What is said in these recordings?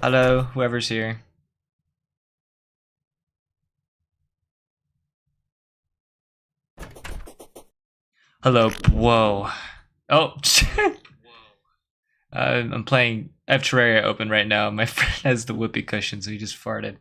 Hello, whoever's here. Hello. Whoa. Oh. I'm playing. I have Terraria open right now. My friend has the whoopee cushion, so he just farted.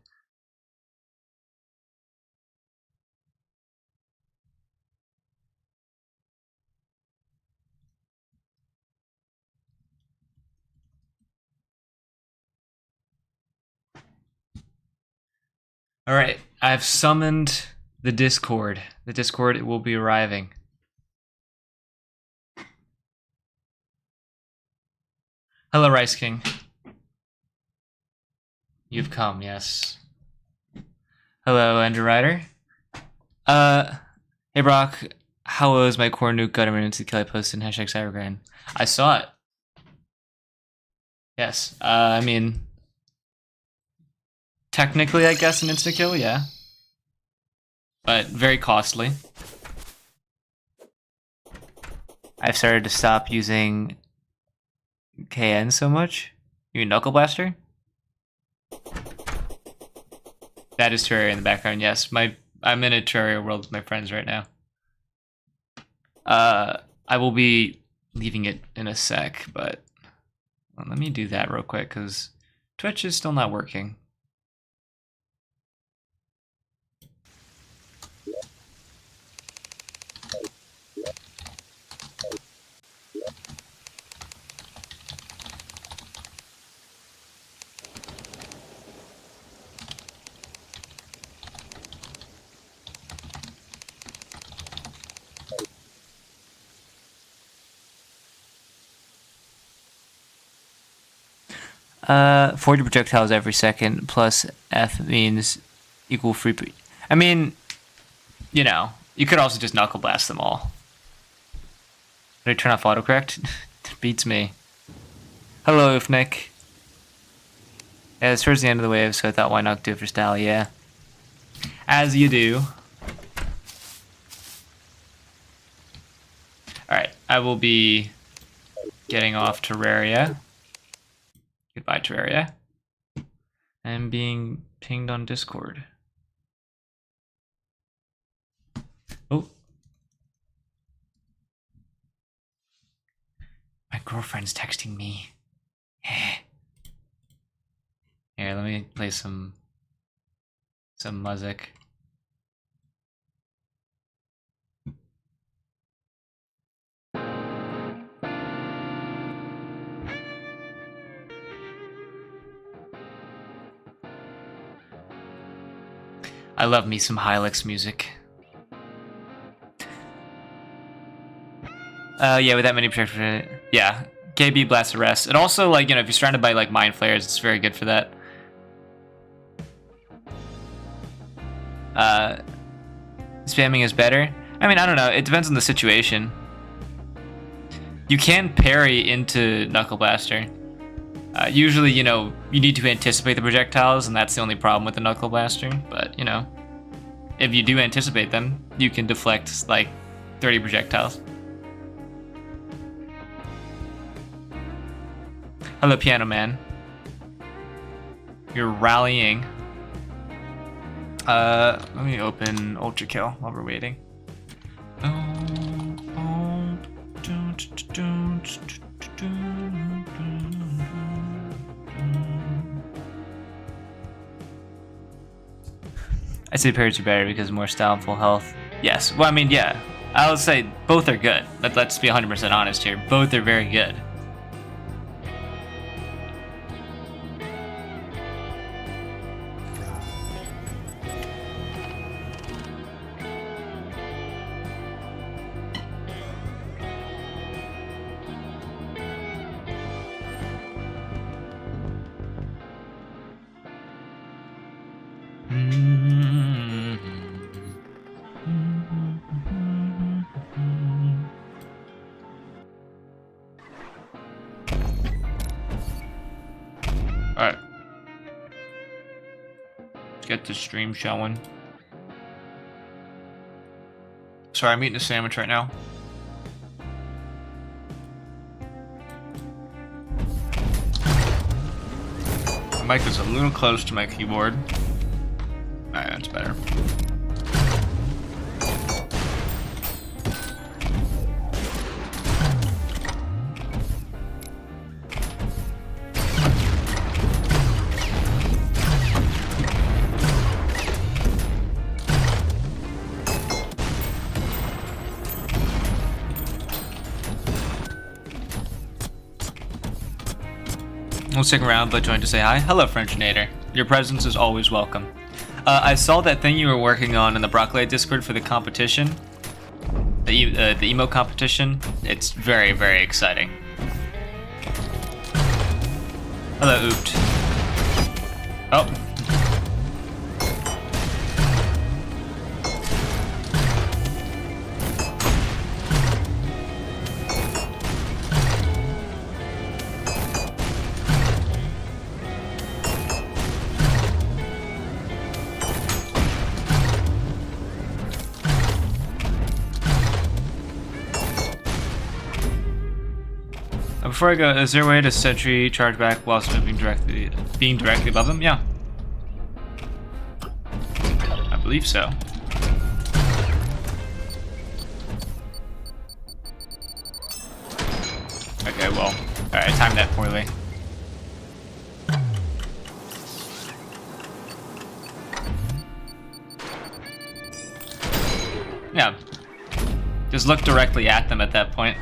All right, I've summoned the Discord. The Discord will be arriving. Hello, Rice King. You've come, yes. Hello, Andrew Ryder. Hey Brock, how was my core nuke gun emergency kill I posted in #Cybergrind? I saw it. Yes, I mean, technically, I guess an insta kill, yeah, but very costly. I've started to stop using KN so much. You mean Knuckle Blaster? That is Terraria in the background. Yes, I'm in a Terraria world with my friends right now. I will be leaving it in a sec, but well, let me do that real quick because Twitch is still not working. Forty projectiles every second plus F means equal free. I mean, you know, you could also just knuckle blast them all. Did I turn off autocorrect? It beats me. Hello, Ifnik. Yeah, it's towards the end of the wave, so I thought why not do it for style, yeah. As you do. Alright, I will be getting off Terraria. Goodbye, Terraria. And being pinged on Discord. Oh. My girlfriend's texting me. Here, let me play some music. I love me some Hilux music. Yeah, with that many projectiles, yeah. KB Blast Arrest. And also, like, you know, if you're surrounded by, like, Mind Flayers, it's very good for that. Spamming is better. I mean, I don't know. It depends on the situation. You can parry into Knuckle Blaster. Usually, you know, you need to anticipate the projectiles, and that's the only problem with the Knuckle Blaster. But, you know, if you do anticipate them, you can deflect, like, 30 projectiles. Hello, Piano Man. You're rallying. Let me open ULTRAKILL while we're waiting. I say parries are better because more style and full health. Yes, well, I mean, yeah. I would say both are good. Let's be 100% honest here. Both are very good. Alright. Let's get the stream showing. Sorry, I'm eating a sandwich right now. I'm mic is a little close to my keyboard. Alright, that's better. We'll stick around, but joined to say hi. Hello, Frenchinator. Your presence is always welcome. I saw that thing you were working on in the Broccoli Discord for the competition. The emo competition. It's very, very exciting. Hello, Oopt. Oh. Before I go, is there a way to sentry charge back while still being directly above them? Yeah. I believe so. Okay, well, alright, I timed that poorly. Yeah. Just look directly at them at that point.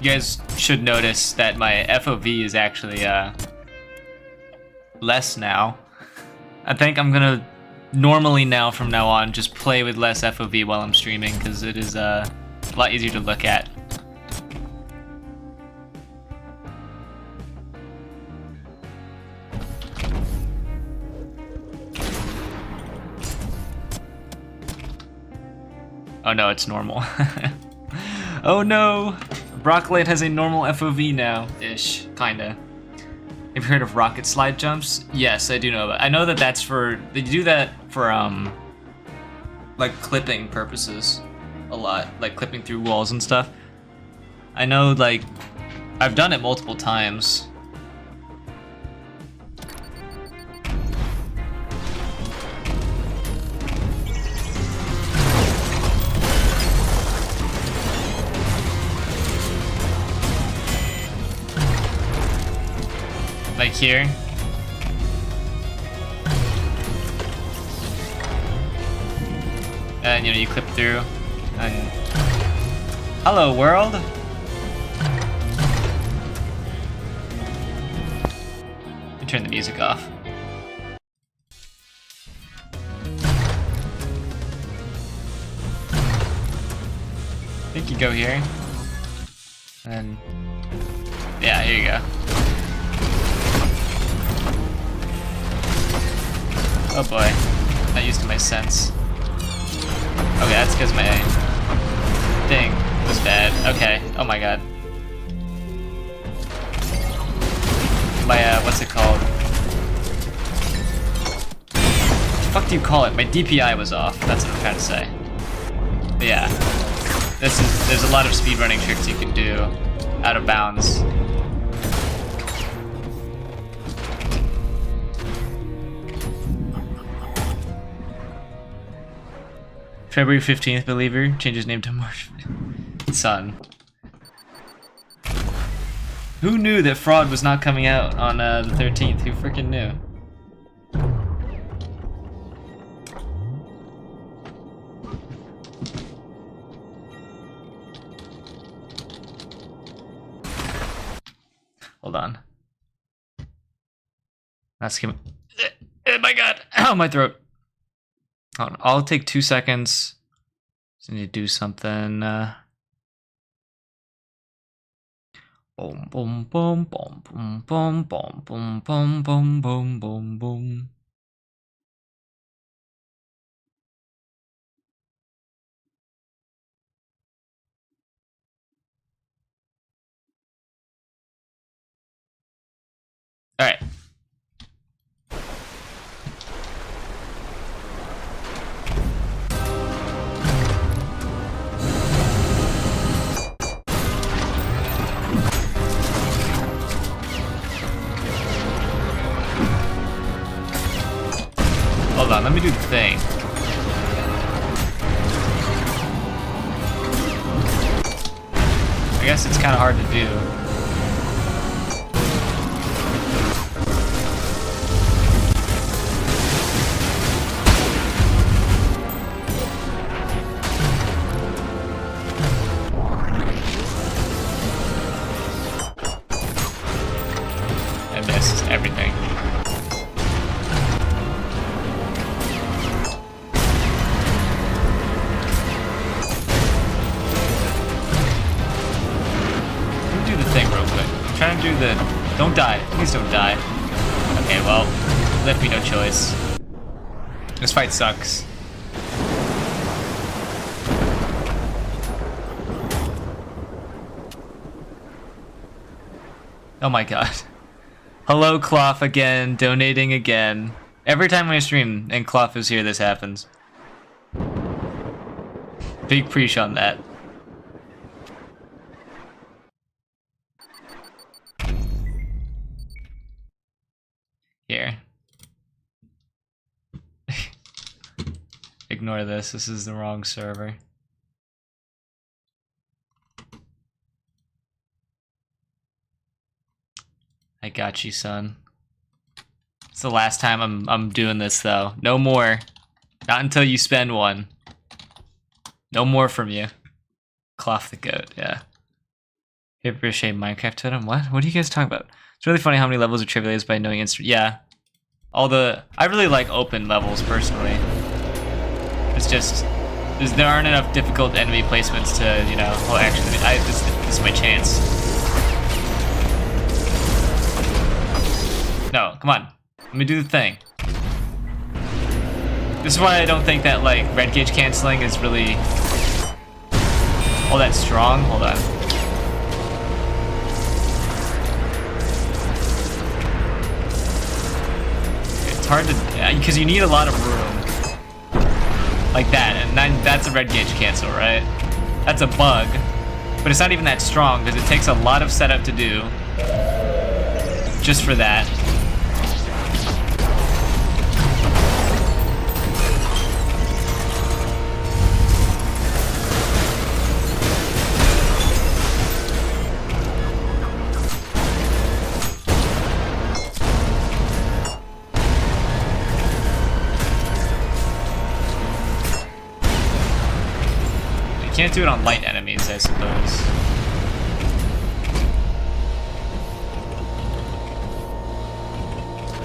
You guys should notice that my FOV is actually less now. I think I'm gonna normally now from now on just play with less FOV while I'm streaming because it is a lot easier to look at. Oh no, it's normal. Oh no! Broccoli has a normal FOV now, ish, kinda. Have you heard of rocket slide jumps? Yes, I do know that. I know that that's for, they do that for like clipping purposes a lot, like clipping through walls and stuff. I know, like, I've done it multiple times. Like here. And you know, you clip through and hello world. You turn the music off. I think you go here. And yeah, here you go. Oh boy, not used to my sense. Okay, that's because my thing was bad. Okay, oh my god. My, what's it called? What the fuck do you call it? My DPI was off, that's what I'm trying to say. But yeah, there's a lot of speedrunning tricks you can do out of bounds. February 15th, believer, change his name to March. Son. Who knew that Fraud was not coming out on the 13th? Who freaking knew? Hold on. That's him. Oh my god! Ow, my throat. I'll take 2 seconds. Just need to do something. Boom, boom, boom, boom, boom, boom, boom, boom, boom, boom, boom, boom, boom. All right. on, let me do the thing. I guess it's kind of hard to do. I missed everything. Thing real quick. I'm trying to do the... Don't die. Please don't die. Okay, well, left me no choice. This fight sucks. Oh my god. Hello, Cloth again. Donating again. Every time I stream and Cloth is here, this happens. Big preach on that. Here. Ignore this. This is the wrong server. I got you, son. It's the last time I'm doing this though. No more. Not until you spend one. No more from you. Cloth the goat, yeah. Paper shade Minecraft totem? What? What are you guys talking about? It's really funny how many levels are trivialized by knowing instant. Yeah. I really like open levels personally. It's just there aren't enough difficult enemy placements to, you know. Well, actually, this is my chance. No, come on. Let me do the thing. This is why I don't think that like red gauge canceling is really all that strong. Hold on. It's hard to, because you need a lot of room. Like that, and then that's a red gauge cancel, right? That's a bug, but it's not even that strong because it takes a lot of setup to do just for that. Can't do it on light enemies, I suppose.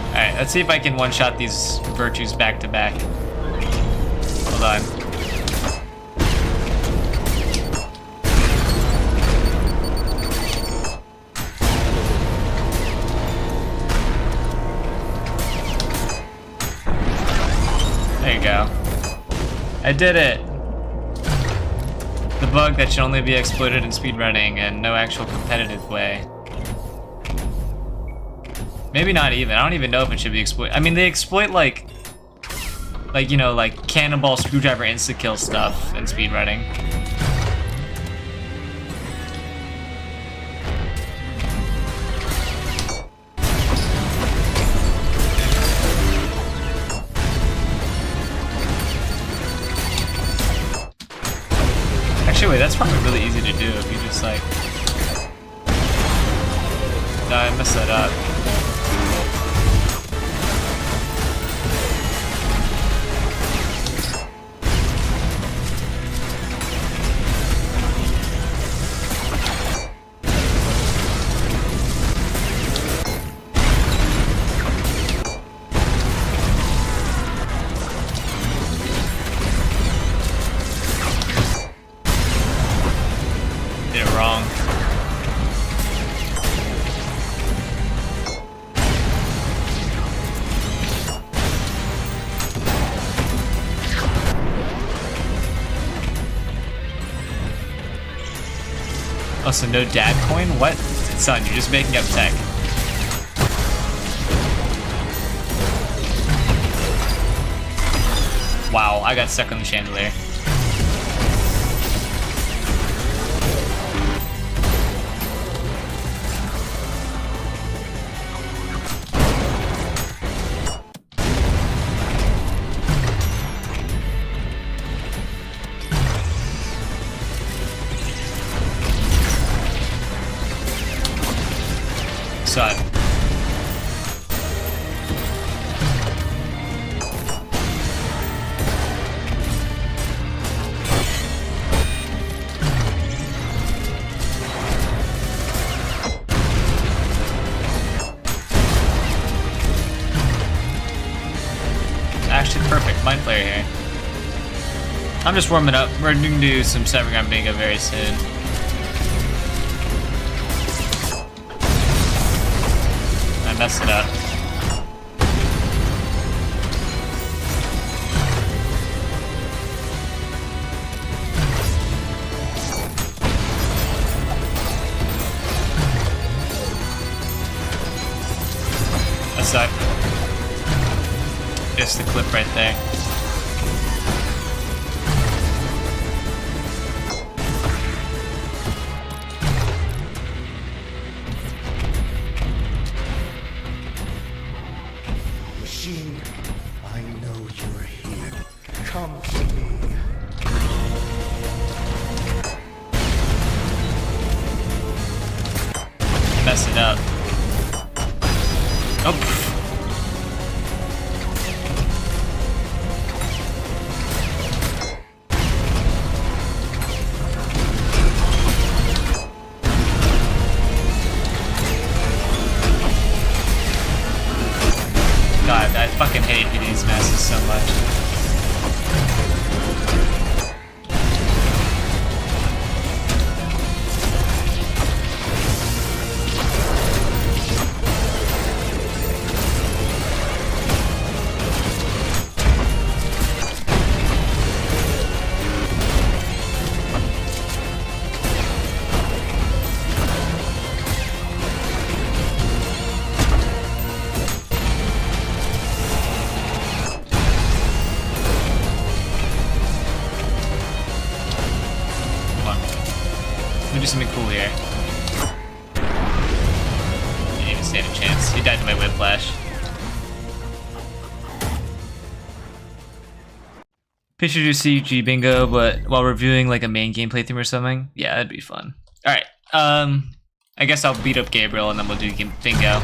Alright, let's see if I can one-shot these virtues back to back. Hold on. There you go. I did it! The bug that should only be exploited in speedrunning and no actual competitive way. Maybe not even. I don't even know if it should be exploited. I mean, they exploit like you know, like cannonball screwdriver insta-kill stuff in speedrunning. Actually, wait, that's probably really easy to do if you just like... No, I messed that up. Oh, so no dad coin? What? Son, you're just making up tech. Wow, I got stuck on the chandelier. Side. Actually perfect. Mind Flayer here. I'm just warming up. We're going to do some Cybergrind bingo very soon. I messed it up. That sucked. Just the clip right there. Machine, I know you're here. Come to me. Mess it up. Oh. God, I fucking hate these masses so much. Let me do something cool here. He didn't even stand a chance. He died to my whiplash. Picture do CG bingo, but while reviewing like a main game playthrough or something. Yeah, that'd be fun. Alright, I guess I'll beat up Gabriel and then we'll do bingo.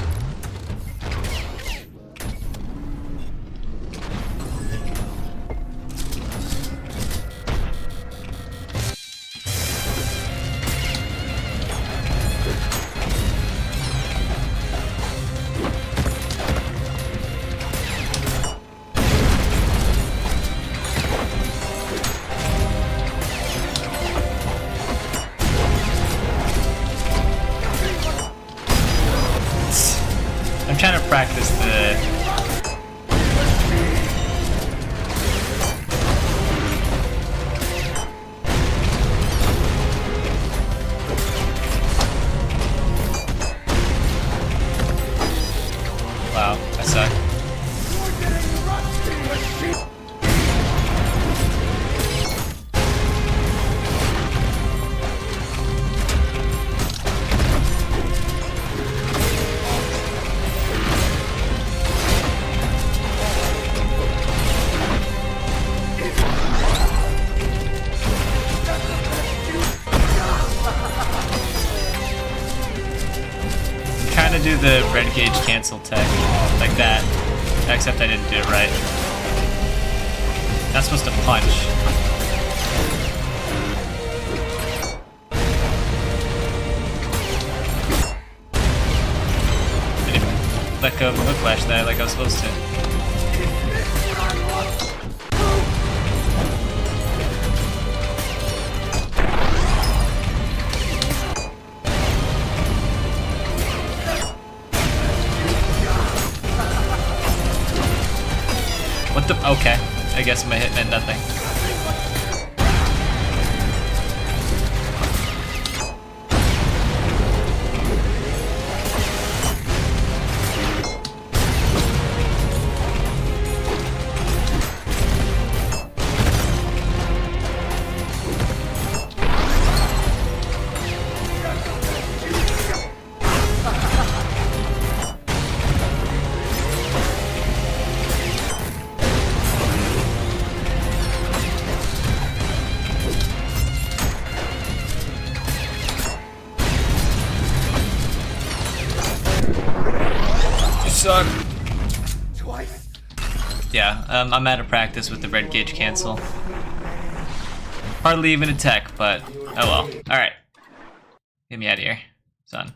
I'm trying to practice the... Wow, I suck. To do the red gauge cancel tech like that, except I didn't do it right. Not supposed to punch. I didn't let go of the whiplash there like I was supposed to. What the? Okay. I guess my hit meant nothing. suck. Twice. Yeah, I'm out of practice with the red gauge cancel. Hardly even a tech, but oh well. Alright. Get me out of here, son.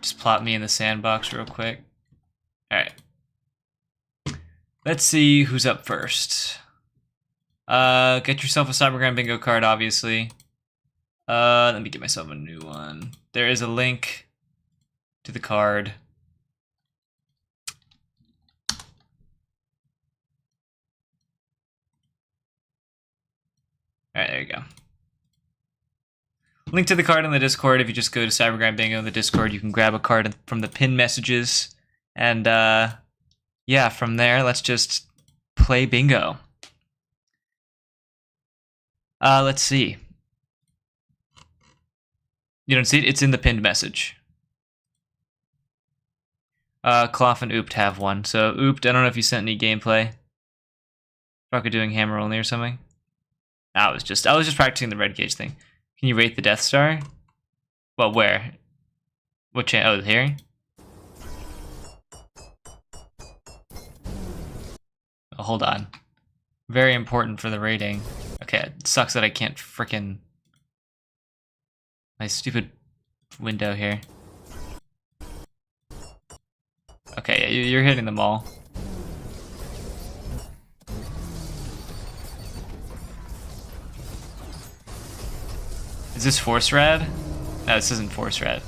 Just plop me in the sandbox real quick. Alright. Let's see who's up first. Get yourself a Cybergrind bingo card, obviously. Let me get myself a new one. There is a link to the card. Alright, there you go. Link to the card in the Discord. If you just go to Cybergrind Bingo in the Discord, you can grab a card from the pinned messages. And, yeah, from there, let's just play bingo. Let's see. You don't see it? It's in the pinned message. Cloth and Oopt have one. So, Oopt, I don't know if you sent any gameplay. Probably doing hammer only or something. I was just practicing the red gauge thing. Can you rate the Death Star? Well, where? What channel? Oh, here? Oh, hold on. Very important for the rating. Okay, it sucks that I can't frickin' my stupid window here. Okay, yeah, you're hitting them all. Is this Force Rad? No, this isn't Force Rad.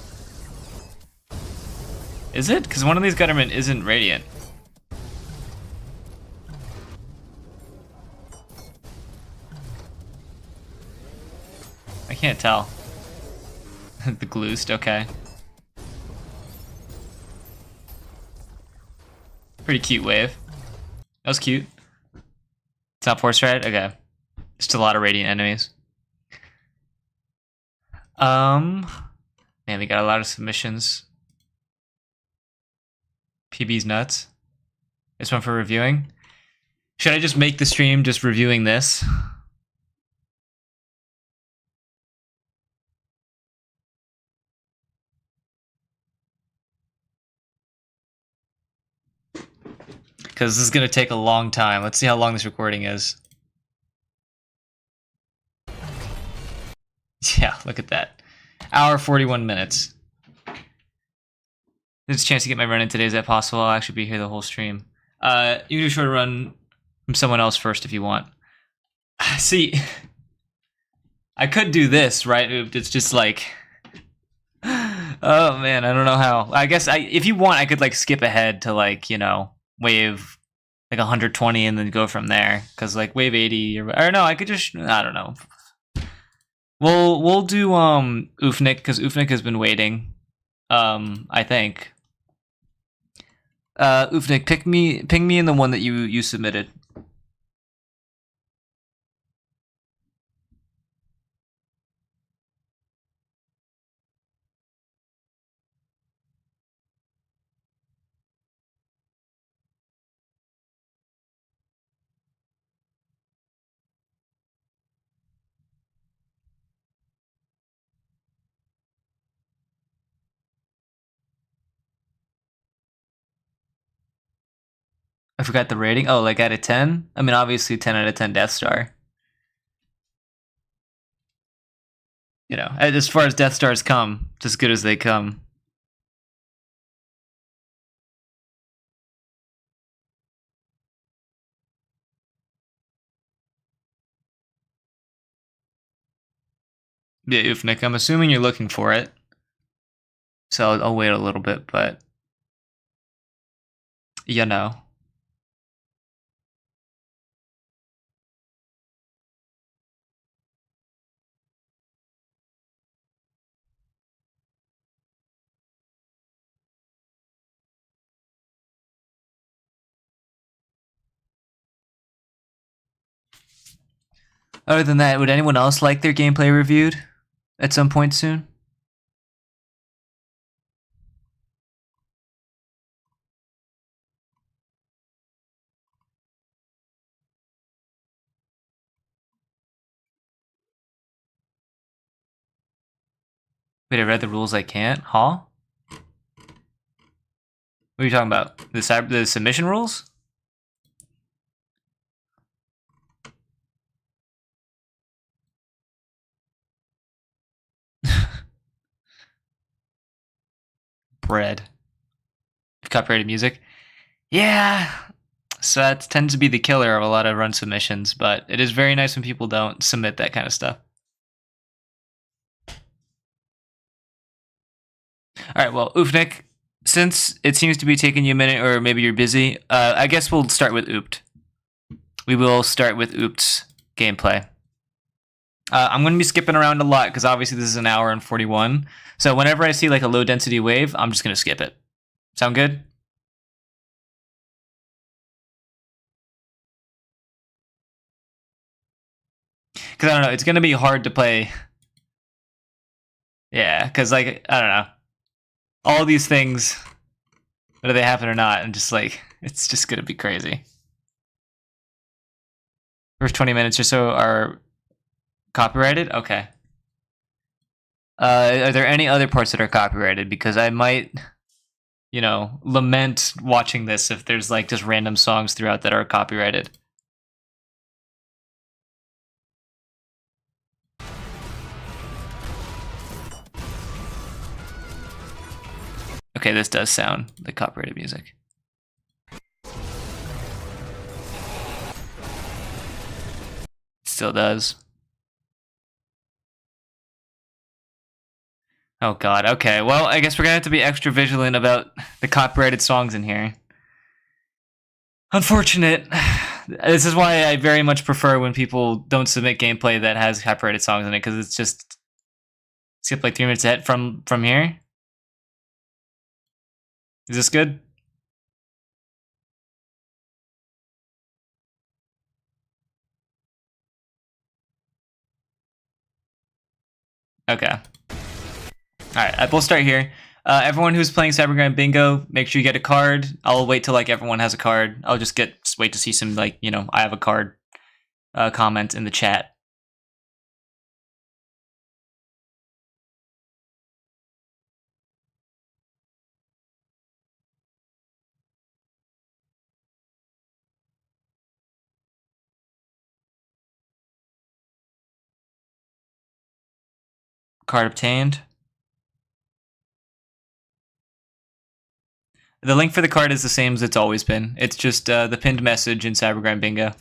Is it? Because one of these Gutterman isn't Radiant. I can't tell. The Gloost, okay. Pretty cute wave. That was cute. It's not Force Rad? Okay. Just a lot of Radiant enemies. Man, we got a lot of submissions. PB's nuts. This one for reviewing. Should I just make the stream just reviewing this? Because this is going to take a long time. Let's see how long this recording is. Yeah, look at that. Hour 41 minutes. There's a chance to get my run in today. Is that possible? I'll actually be here the whole stream. You can do a short run from someone else first if you want. See, I could do this, right? It's just like... Oh, man, I don't know how. I guess if you want, I could, like, skip ahead to, like, you know, wave, like, 120 and then go from there. Because, like, wave 80 or no, I could just... I don't know. We'll do Ufnik because Ufnik has been waiting. I think. Ufnik, ping me in the one that you submitted. I forgot the rating. Oh, like out of 10? I mean, obviously 10 out of 10 Death Star. You know, as far as Death Stars come, it's as good as they come. Yeah, Ufnik, I'm assuming you're looking for it. So I'll wait a little bit, but... You know. Other than that, would anyone else like their gameplay reviewed at some point soon? Wait, I read the rules. I can't. Huh? What are you talking about? The submission rules? Bread. Copyrighted music. Yeah. So that tends to be the killer of a lot of run submissions, but it is very nice when people don't submit that kind of stuff. All right, well, Oofnik, since it seems to be taking you a minute, or maybe you're busy, I guess we'll start with Oopt. We will start with Oopt's gameplay. I'm going to be skipping around a lot because obviously this is an hour and 41. So whenever I see like a low density wave, I'm just going to skip it. Sound good? Because I don't know, it's going to be hard to play. Yeah, because like, I don't know. All these things, whether they happen or not, and just like, it's just going to be crazy. First 20 minutes or so are copyrighted? Okay. Are there any other parts that are copyrighted? Because I might, you know, lament watching this if there's like just random songs throughout that are copyrighted. Okay, this does sound like copyrighted music. Still does. Oh god, okay. Well, I guess we're gonna have to be extra vigilant about the copyrighted songs in here. Unfortunate. This is why I very much prefer when people don't submit gameplay that has copyrighted songs in it, because it's just skip like 3 minutes ahead from here. Is this good? Okay. Alright, we'll start here. Everyone who's playing Cybergrind Bingo, make sure you get a card. I'll wait till like everyone has a card. I'll just wait to see some like, you know, I have a card comment in the chat. Card obtained. The link for the card is the same as it's always been. It's just the pinned message in Cybergrind Bingo.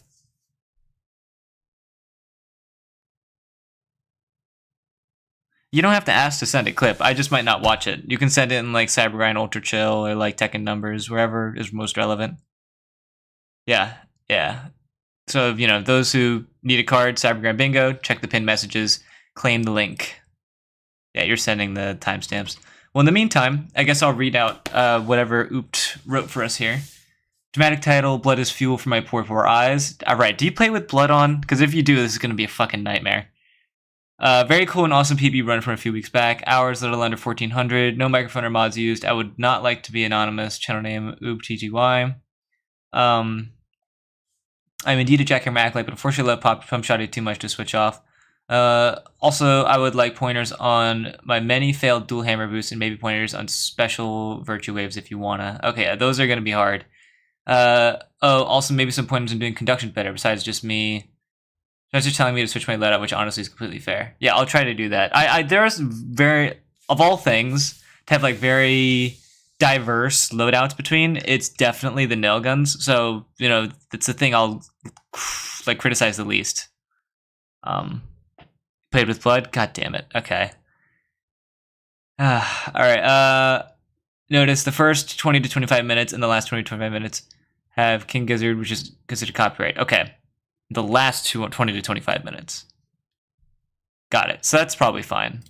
You don't have to ask to send a clip. I just might not watch it. You can send it in like Cybergrind ULTRAKILL or like Tekken Numbers, wherever is most relevant. Yeah, yeah. So, you know, those who need a card, Cybergrind Bingo, check the pinned messages, claim the link. Yeah, you're sending the timestamps. Well, in the meantime, I guess I'll read out whatever Oopt wrote for us here. Dramatic title, Blood is Fuel for My Poor Eyes. Alright, do you play with blood on? Because if you do, this is going to be a fucking nightmare. Very cool and awesome PB run from a few weeks back. Hours little under 1400. No microphone or mods used. I would not like to be anonymous. Channel name, OopTGY. I'm indeed a jackhammer acolyte, but unfortunately I love pump shotty too much to switch off. Also, I would like pointers on my many failed dual hammer boosts and maybe pointers on special virtue waves if you wanna. Okay, those are gonna be hard. Also maybe some pointers on doing conduction better besides just me. Just telling me to switch my let out, which honestly is completely fair. Yeah, I'll try to do that. There's very, of all things, to have like very diverse loadouts between, it's definitely the nail guns. So, you know, that's the thing I'll like criticize the least. Played with blood? God damn it. Okay. Alright, notice the first 20 to 25 minutes and the last 20 to 25 minutes have King Gizzard, which is considered copyright. Okay. The last 20 to 25 minutes. Got it. So that's probably fine.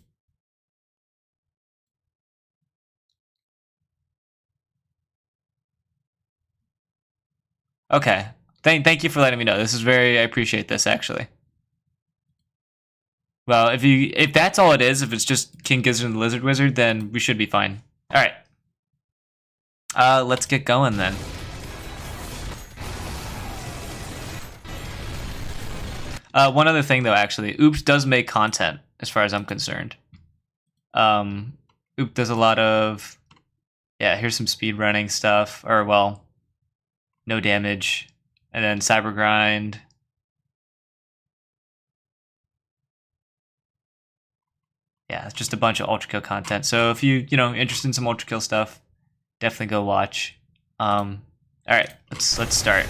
Okay. Thank you for letting me know. This is I appreciate this actually. Well, if that's all it is, if it's just King Gizzard and the Lizard Wizard, then we should be fine. All right. Let's get going then. One other thing though, actually, Oops does make content, as far as I'm concerned. Oop does a lot of, yeah, here's some speed running stuff, or well, no damage. And then Cybergrind. Yeah, it's just a bunch of ULTRAKILL content. So if you interested in some ULTRAKILL stuff, definitely go watch. All right, let's start.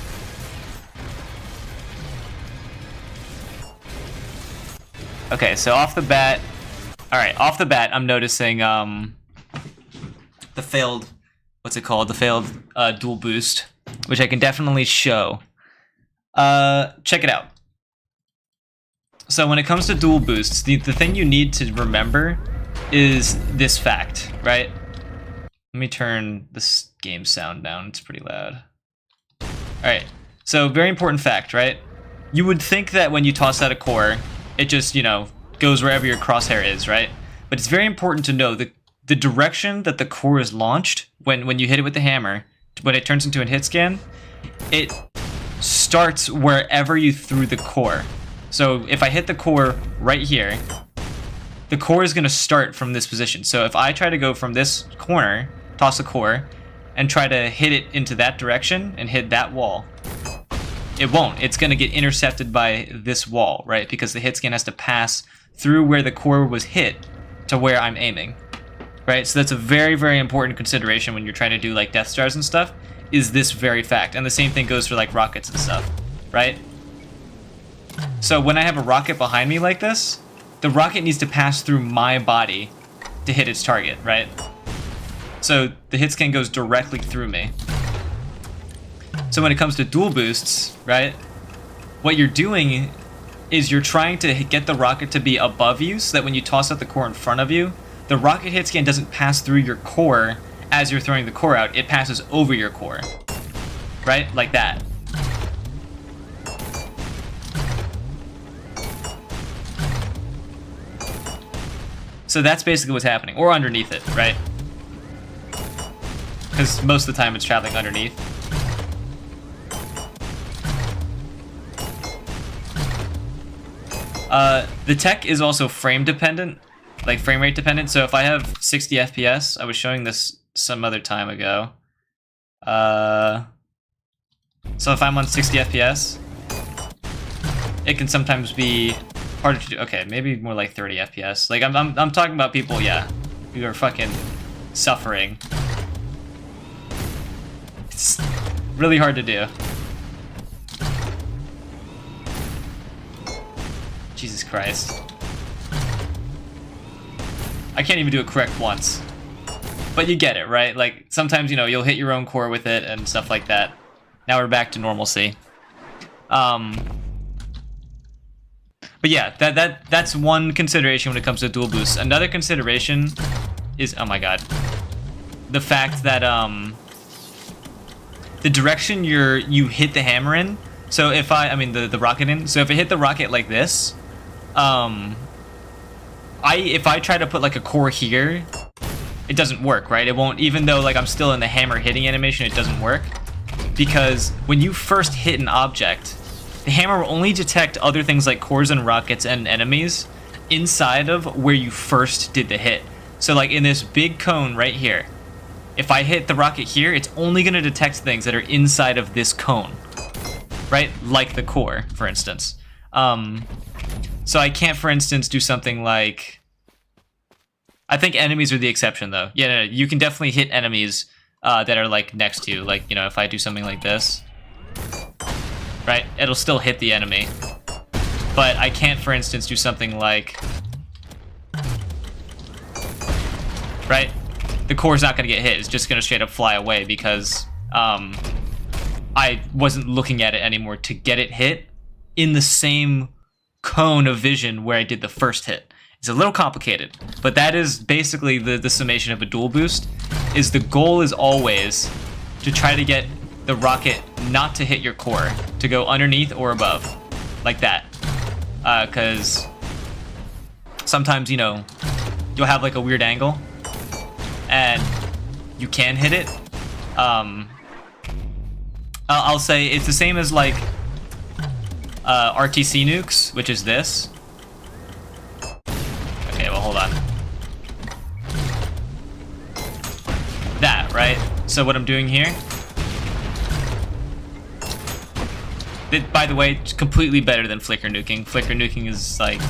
Okay, so off the bat, I'm noticing the failed, what's it called? The failed dual boost, which I can definitely show. Check it out. So when it comes to dual boosts, the thing you need to remember is this fact, right? Let me turn this game sound down. It's pretty loud. All right. So very important fact, right? You would think that when you toss out a core, it just, goes wherever your crosshair is, right? But it's very important to know the direction that the core is launched when you hit it with the hammer, when it turns into a hit scan, it starts wherever you threw the core. So if I hit the core right here, the core is going to start from this position. So if I try to go from this corner, toss a core, and try to hit it into that direction and hit that wall, it won't. It's going to get intercepted by this wall, right? Because the hit scan has to pass through where the core was hit to where I'm aiming, right? So that's a very, very important consideration when you're trying to do like Death Stars and stuff, is this very fact. And the same thing goes for like rockets and stuff, right? So when I have a rocket behind me like this, the rocket needs to pass through my body to hit its target, right? So the hit scan goes directly through me. So when it comes to dual boosts, right, what you're doing is you're trying to get the rocket to be above you so that when you toss out the core in front of you, the rocket hit scan doesn't pass through your core as you're throwing the core out, it passes over your core, right? Like that. So that's basically what's happening, or underneath it, right? Because most of the time it's traveling underneath. The tech is also frame dependent, like frame rate dependent. So if I have 60 FPS, I was showing this some other time ago. So if I'm on 60 FPS, it can sometimes be harder to do. Okay, maybe more like 30 FPS. Like I'm talking about people, yeah, who are fucking suffering. It's really hard to do. Jesus Christ. I can't even do it correct once. But you get it, right? Like, sometimes, you'll hit your own core with it and stuff like that. Now we're back to normalcy. But yeah, that's one consideration when it comes to dual boosts. Another consideration is, oh my god, the fact that, the direction you hit the hammer in. So if the rocket in. So if I hit the rocket like this, if I try to put like a core here, it doesn't work, right? It won't, even though like I'm still in the hammer hitting animation, it doesn't work. Because when you first hit an object, the hammer will only detect other things like cores and rockets and enemies inside of where you first did the hit. So like in this big cone right here, if I hit the rocket here, it's only going to detect things that are inside of this cone, right? Like the core, for instance. So I can't, for instance, do something like, I think enemies are the exception though. Yeah, no, you can definitely hit enemies that are like next to you. Like, if I do something like this, right, it'll still hit the enemy. But I can't, for instance, do something like, right? The core's not gonna get hit. It's just gonna straight up fly away because I wasn't looking at it anymore to get it hit in the same cone of vision where I did the first hit. It's a little complicated, but that is basically the summation of a dual boost. Is the goal is always to try to get the rocket not to hit your core, to go underneath or above, like that. Because sometimes, you'll have like a weird angle, and you can hit it. I'll say it's the same as like RTC nukes, which is this. Okay, well, hold on. So what I'm doing here, by the way, it's completely better than flicker nuking. Flicker nuking is like,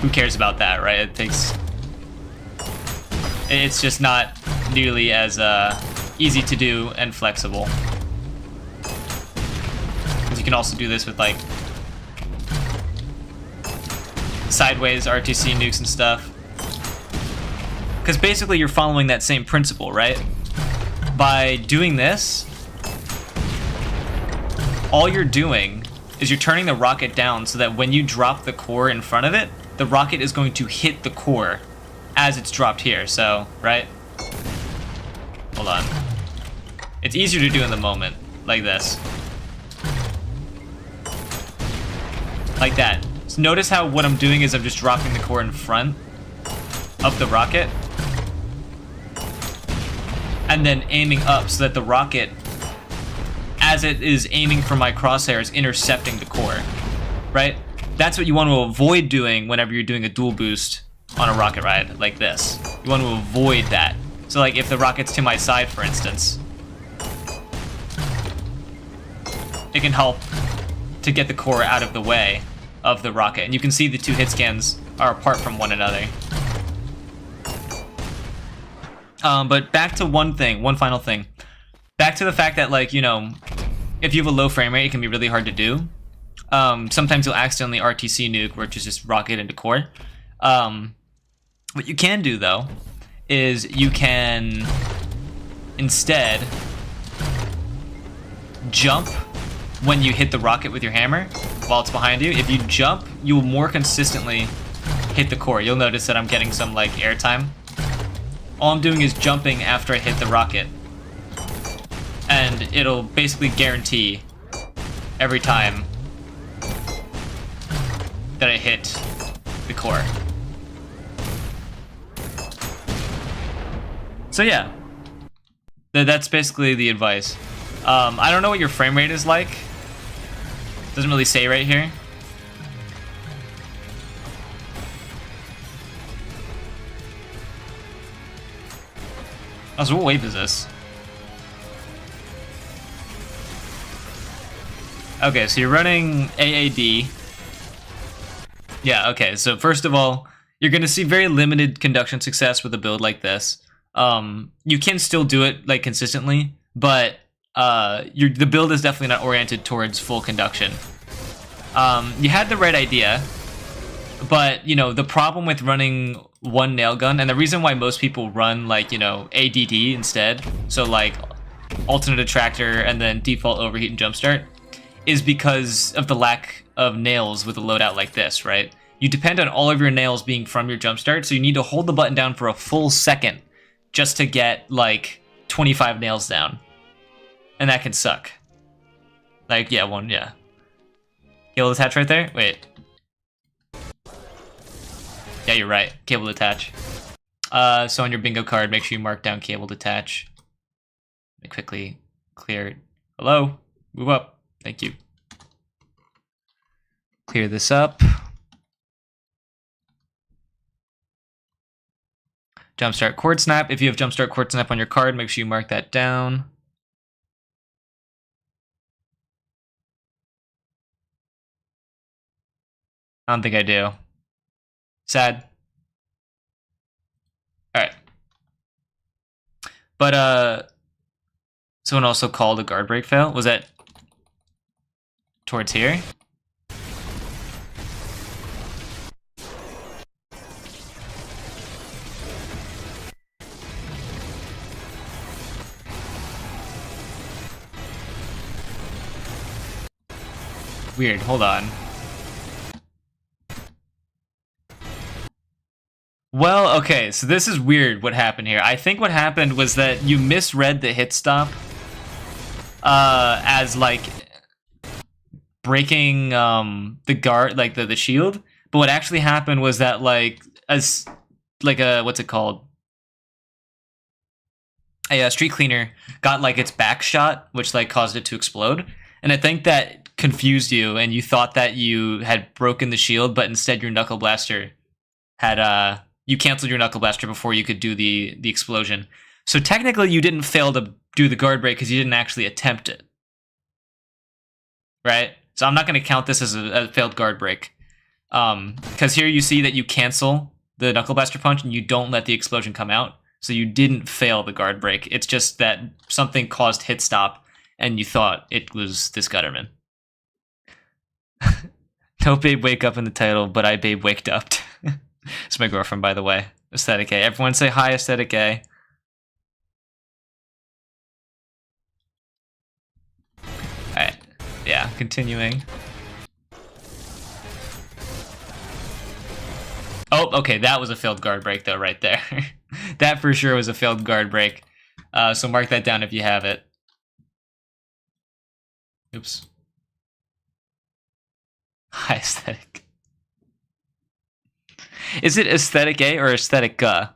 who cares about that, right? It's just not nearly as easy to do and flexible. Because you can also do this with like sideways RTC nukes and stuff. Because basically you're following that same principle, right? By doing this, all you're doing is you're turning the rocket down so that when you drop the core in front of it, the rocket is going to hit the core as it's dropped here, so, right? Hold on. It's easier to do in the moment, like this. Like that. So notice how what I'm doing is I'm just dropping the core in front of the rocket. And then aiming up so that the rocket, as it is aiming for my crosshair, is intercepting the core, right? That's what you want to avoid doing whenever you're doing a dual boost on a rocket ride like this. You want to avoid that. So like if the rocket's to my side, for instance, it can help to get the core out of the way of the rocket. And you can see the two hit scans are apart from one another. But back to one final thing. Back to the fact that, like, you know, if you have a low frame rate, it can be really hard to do. Sometimes you'll accidentally RTC nuke, which is just rocket into core. What you can do, though, is you can instead jump when you hit the rocket with your hammer while it's behind you. If you jump, you will more consistently hit the core. You'll notice that I'm getting some, like, airtime. All I'm doing is jumping after I hit the rocket. And it'll basically guarantee every time that I hit the core. So yeah, that's basically the advice. I don't know what your frame rate is like. Doesn't really say right here. Oh, so what wave is this? Okay, so you're running AAD. Yeah, okay, so first of all, you're going to see very limited conduction success with a build like this. You can still do it, like, consistently, but the build is definitely not oriented towards full conduction. You had the right idea, but, you know, the problem with running one nail gun, and the reason why most people run, like, you know, ADD instead, so, like, alternate attractor and then default overheat and jumpstart, is because of the lack of nails with a loadout like this, right? You depend on all of your nails being from your jumpstart, so you need to hold the button down for a full second just to get, like, 25 nails down. And that can suck. Like, yeah, yeah. Cable attach right there? Wait. Yeah, you're right. Cable attach. So on your bingo card, make sure you mark down cable detach. Let me quickly clear. Hello? Move up. Thank you. Clear this up. Jumpstart cord snap. If you have jumpstart cord snap on your card, make sure you mark that down. I don't think I do. Sad. Alright. But, someone also called a guard break fail. Was that towards here? Weird, hold on. Well, okay, so this is weird what happened here. I think what happened was that you misread the hit stop as, like, breaking the guard, like the shield. But what actually happened was that, like, as, like, what's it called? A street cleaner got, like, its back shot, which, like, caused it to explode. And I think that confused you, and you thought that you had broken the shield, but instead your Knuckle Blaster had, you canceled your Knuckle Blaster before you could do the explosion. So technically you didn't fail to do the guard break because you didn't actually attempt it. Right? So I'm not going to count this as a failed guard break. Because here you see that you cancel the Knuckle Blaster punch and you don't let the explosion come out. So you didn't fail the guard break. It's just that something caused hit stop and you thought it was this Gutterman. No babe wake up in the title, but I babe waked up. It's my girlfriend, by the way. Aesthetic A. Everyone say hi, Aesthetic A. Alright. Yeah, continuing. Oh, okay, that was a failed guard break, though, right there. That for sure was a failed guard break. So mark that down if you have it. Oops. Hi, Aesthetic. Is it Aesthetic A or Aesthetic Put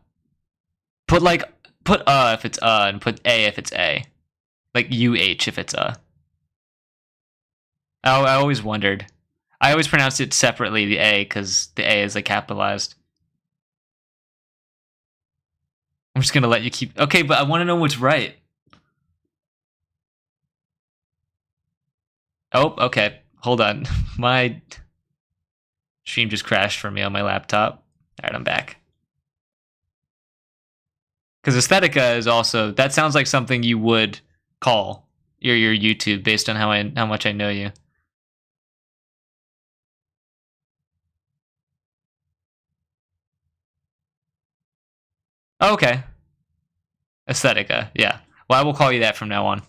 if it's and put A if it's A. Like UH if it's I always wondered. I always pronounced it separately, the A, because the A is like capitalized. I'm just gonna let you keep. Okay, but I want to know what's right. Oh, okay. Hold on. My stream just crashed for me on my laptop. Alright, I'm back. Because Aesthetica is also, that sounds like something you would call your YouTube based on how much I know you. Oh, okay. Aesthetica, yeah. Well, I will call you that from now on.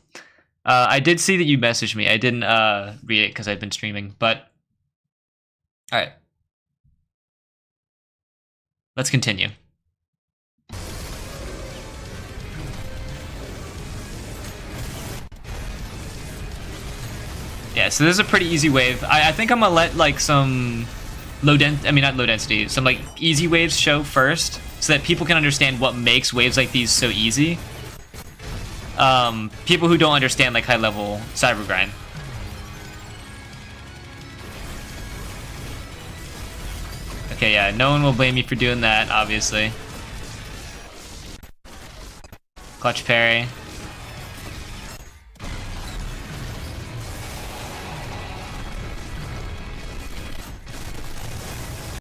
I did see that you messaged me. I didn't read it because I've been streaming, but all right. Let's continue. Yeah, so this is a pretty easy wave. I think I'm gonna let like some not low density, some like easy waves show first, so that people can understand what makes waves like these so easy. People who don't understand like high level Cybergrind. Okay, yeah, no one will blame me for doing that, obviously. Clutch parry.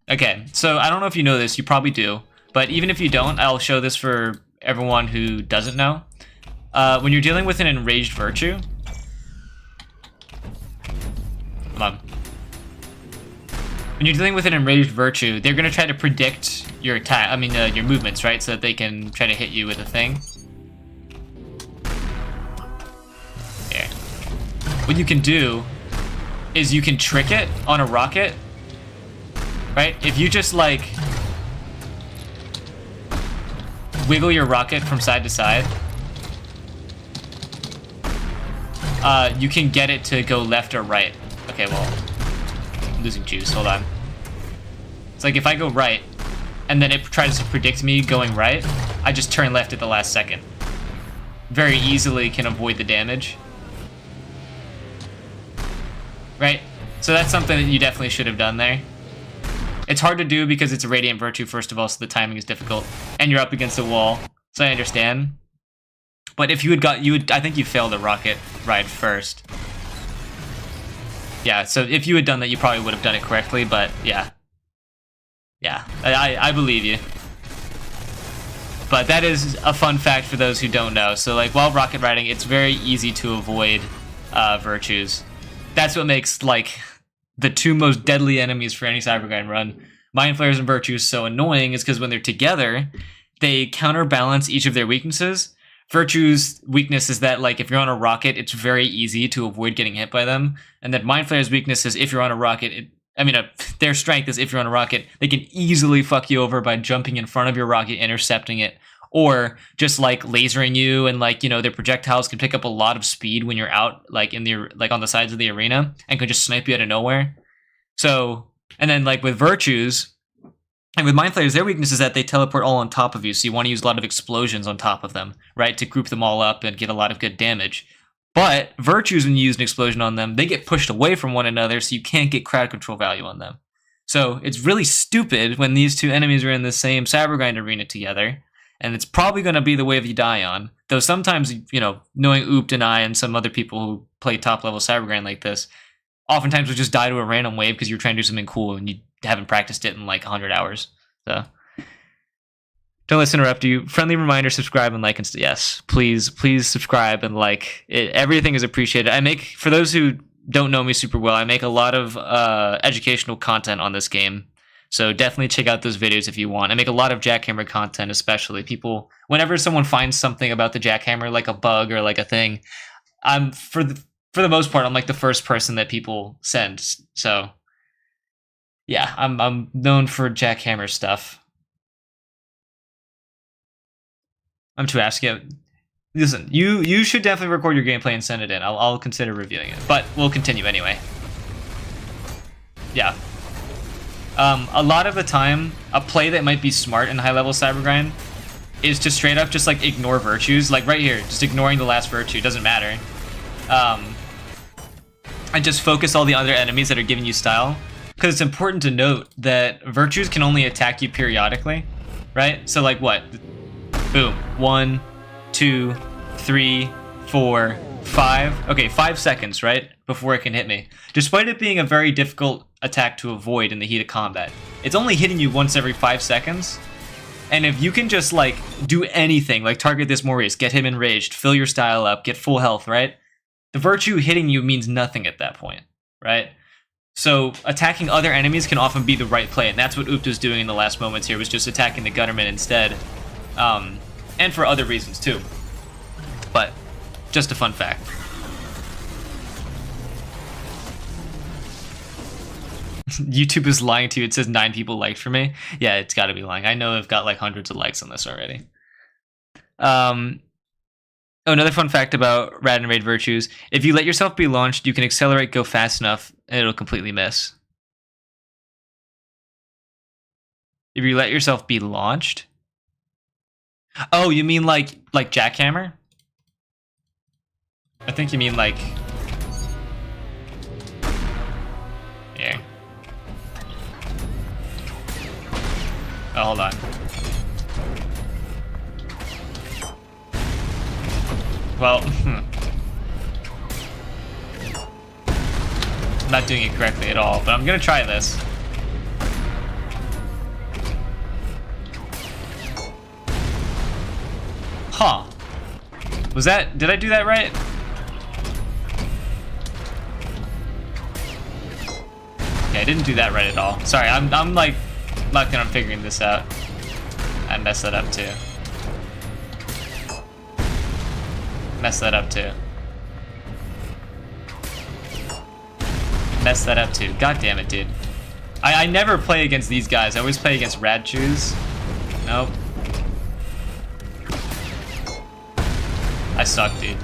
Okay, so I don't know if you know this, you probably do, but even if you don't, I'll show this for everyone who doesn't know. When you're dealing with an enraged virtue, hold on. When you're dealing with an enraged virtue, they're gonna try to predict your attack. Your movements, right? So that they can try to hit you with a thing. Here. What you can do is you can trick it on a rocket, right? If you just like wiggle your rocket from side to side, you can get it to go left or right. Okay, well, I'm losing juice, hold on. It's like if I go right, and then it tries to predict me going right, I just turn left at the last second. Very easily can avoid the damage. Right? So that's something that you definitely should have done there. It's hard to do because it's a Radiant Virtue, first of all, so the timing is difficult. And you're up against a wall, so I understand. But if you had I think you failed the rocket ride first. Yeah, so if you had done that, you probably would have done it correctly, but yeah. Yeah, I believe you. But that is a fun fact for those who don't know. So like while rocket riding, it's very easy to avoid virtues. That's what makes like the two most deadly enemies for any Cybergrind run, Mind Flayers and Virtues, so annoying is because when they're together, they counterbalance each of their weaknesses. Virtue's weakness is that, like, if you're on a rocket, it's very easy to avoid getting hit by them. And then Mind Flayer's weakness is if you're on a rocket, their strength is if you're on a rocket, they can easily fuck you over by jumping in front of your rocket, intercepting it, or just, like, lasering you, and, like, you know, their projectiles can pick up a lot of speed when you're out, like, on the sides of the arena, and can just snipe you out of nowhere. So, and then, like, with Virtues, and with Mind Flayers, their weakness is that they teleport all on top of you, so you want to use a lot of explosions on top of them, right, to group them all up and get a lot of good damage. But Virtues, when you use an explosion on them, they get pushed away from one another, so you can't get crowd control value on them. So it's really stupid when these two enemies are in the same Cybergrind arena together, and it's probably going to be the wave you die on. Though sometimes, you know, knowing Oopt and I and some other people who play top-level Cybergrind like this, oftentimes we'll just die to a random wave because you're trying to do something cool and you haven't practiced it in like 100 hours. So don't let's interrupt you. Friendly reminder, subscribe and like and yes, please subscribe and like. Everything is appreciated. I make, for those who don't know me super well, I make a lot of educational content on this game. So definitely check out those videos if you want. I make a lot of jackhammer content, especially people. Whenever someone finds something about the jackhammer, like a bug or like a thing, I'm for the most part, I'm like the first person that people send. So yeah, I'm known for jackhammer stuff. I'm to ask you. Listen, you should definitely record your gameplay and send it in. I'll consider reviewing it, but we'll continue anyway. Yeah. A lot of the time, a play that might be smart in high-level Cybergrind is to straight up just like ignore virtues. Like right here, just ignoring the last virtue, doesn't matter. And just focus all the other enemies that are giving you style. Because it's important to note that virtues can only attack you periodically, right? So like what? Boom. 1, 2, 3, 4, 5. Okay, 5 seconds, right? Before it can hit me. Despite it being a very difficult attack to avoid in the heat of combat, it's only hitting you once every 5 seconds. And if you can just like do anything, like target this Maurice, get him enraged, fill your style up, get full health, right? The virtue hitting you means nothing at that point, right? So attacking other enemies can often be the right play, and that's what Oopt was doing in the last moments here, was just attacking the Gutterman instead. And for other reasons too. But just a fun fact. YouTube is lying to you. It says 9 people liked for me. Yeah, it's got to be lying. I know I've got like hundreds of likes on this already. Oh, another fun fact about Rad and Raid virtues. If you let yourself be launched, you can accelerate, go fast enough, and it'll completely miss. If you let yourself be launched? Oh, you mean like jackhammer? I think you mean like... Here. Oh, hold on. Well, I'm not doing it correctly at all, but I'm gonna try this. Huh. Was that... Did I do that right? Okay, I didn't do that right at all. Sorry, I'm like lucky I'm figuring this out. I messed that up too. Messed that up too. Messed that up too. God damn it, dude. I never play against these guys. I always play against Rad Chews. Nope. I suck, dude.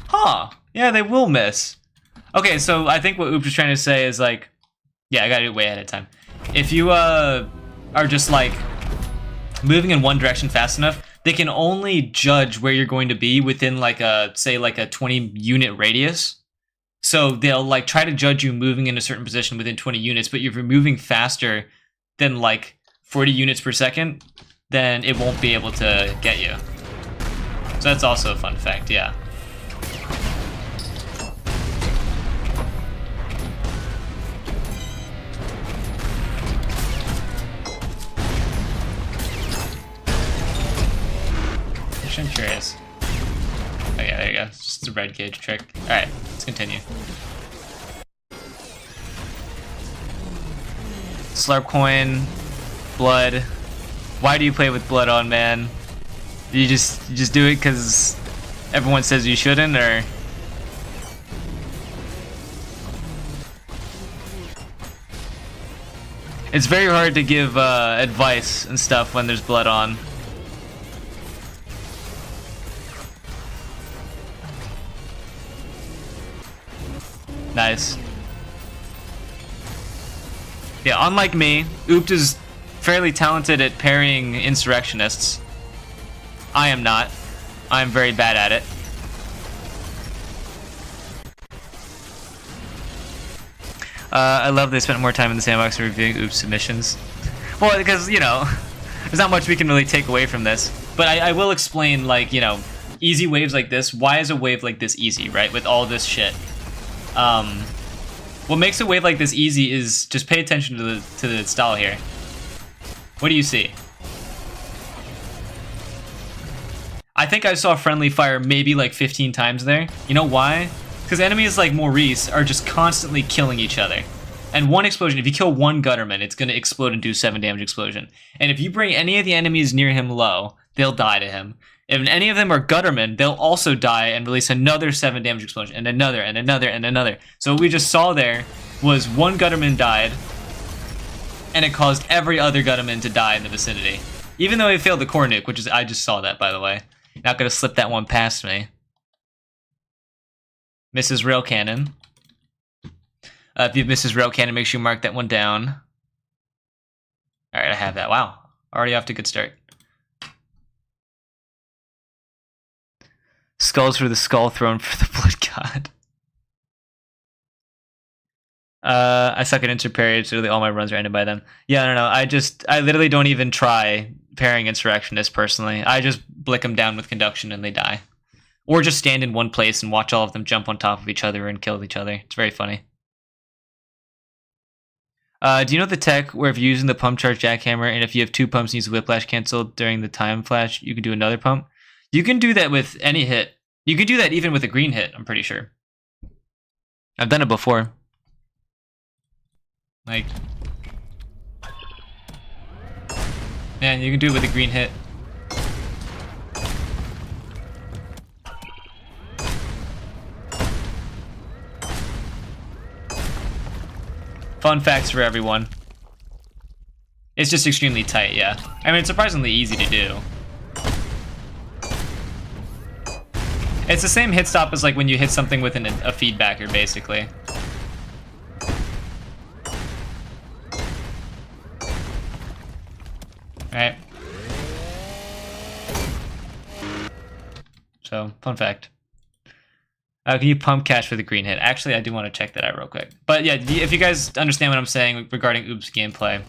Huh. Yeah, they will miss. Okay, so I think what Oops was trying to say is like, yeah, I gotta do it way ahead of time. If you are just like moving in one direction fast enough, they can only judge where you're going to be within like a, say like a 20 unit radius. So they'll like try to judge you moving in a certain position within 20 units, but if you're moving faster than like 40 units per second, then it won't be able to get you. So that's also a fun fact, yeah. I'm curious. Oh yeah, there you go. It's just a red gauge trick. Alright, let's continue. Slurp coin, blood. Why do you play with blood on, man? You just do it because everyone says you shouldn't, or? It's very hard to give advice and stuff when there's blood on. Nice. Yeah, unlike me, Oopt is fairly talented at parrying insurrectionists. I am not. I am very bad at it. I love they spent more time in the sandbox reviewing Oops submissions. Well, because, you know, there's not much we can really take away from this. But I will explain, like, you know, easy waves like this. Why is a wave like this easy, right? With all this shit. What makes a wave like this easy is just pay attention to the style here. What do you see? I think I saw friendly fire maybe like 15 times there. You know why? Because enemies like Maurice are just constantly killing each other. And one explosion, if you kill one Gutterman, it's going to explode and do 7 damage explosion. And if you bring any of the enemies near him low, they'll die to him. If any of them are Gutterman, they'll also die and release another 7 damage explosion, and another, and another, and another. So what we just saw there was one Gutterman died, and it caused every other Gutterman to die in the vicinity. Even though he failed the core nuke, which is, I just saw that, by the way. Not gonna slip that one past me. Mrs. Rail Cannon. If you have Mrs. Rail Cannon, make sure you mark that one down. Alright, I have that. Wow. Already off to a good start. Skulls for the Skull Throne for the Blood God. I suck at insert parry, so all my runs are ended by them. Yeah, I don't know. I literally don't even try parrying insurrectionists personally. I just blick them down with conduction and they die. Or just stand in one place and watch all of them jump on top of each other and kill each other. It's very funny. Do you know the tech where if you're using the pump charge jackhammer and if you have 2 pumps and use whiplash cancel during the time flash, you can do another pump? You can do that with any hit. You can do that even with a green hit, I'm pretty sure. I've done it before. Like, man, you can do it with a green hit. Fun facts for everyone. It's just extremely tight, yeah. I mean, it's surprisingly easy to do. It's the same hit stop as like when you hit something with a feedbacker, basically. Right. So, fun fact. Can you pump cash for the green hit? Actually, I do want to check that out real quick. But yeah, if you guys understand what I'm saying regarding Oops gameplay,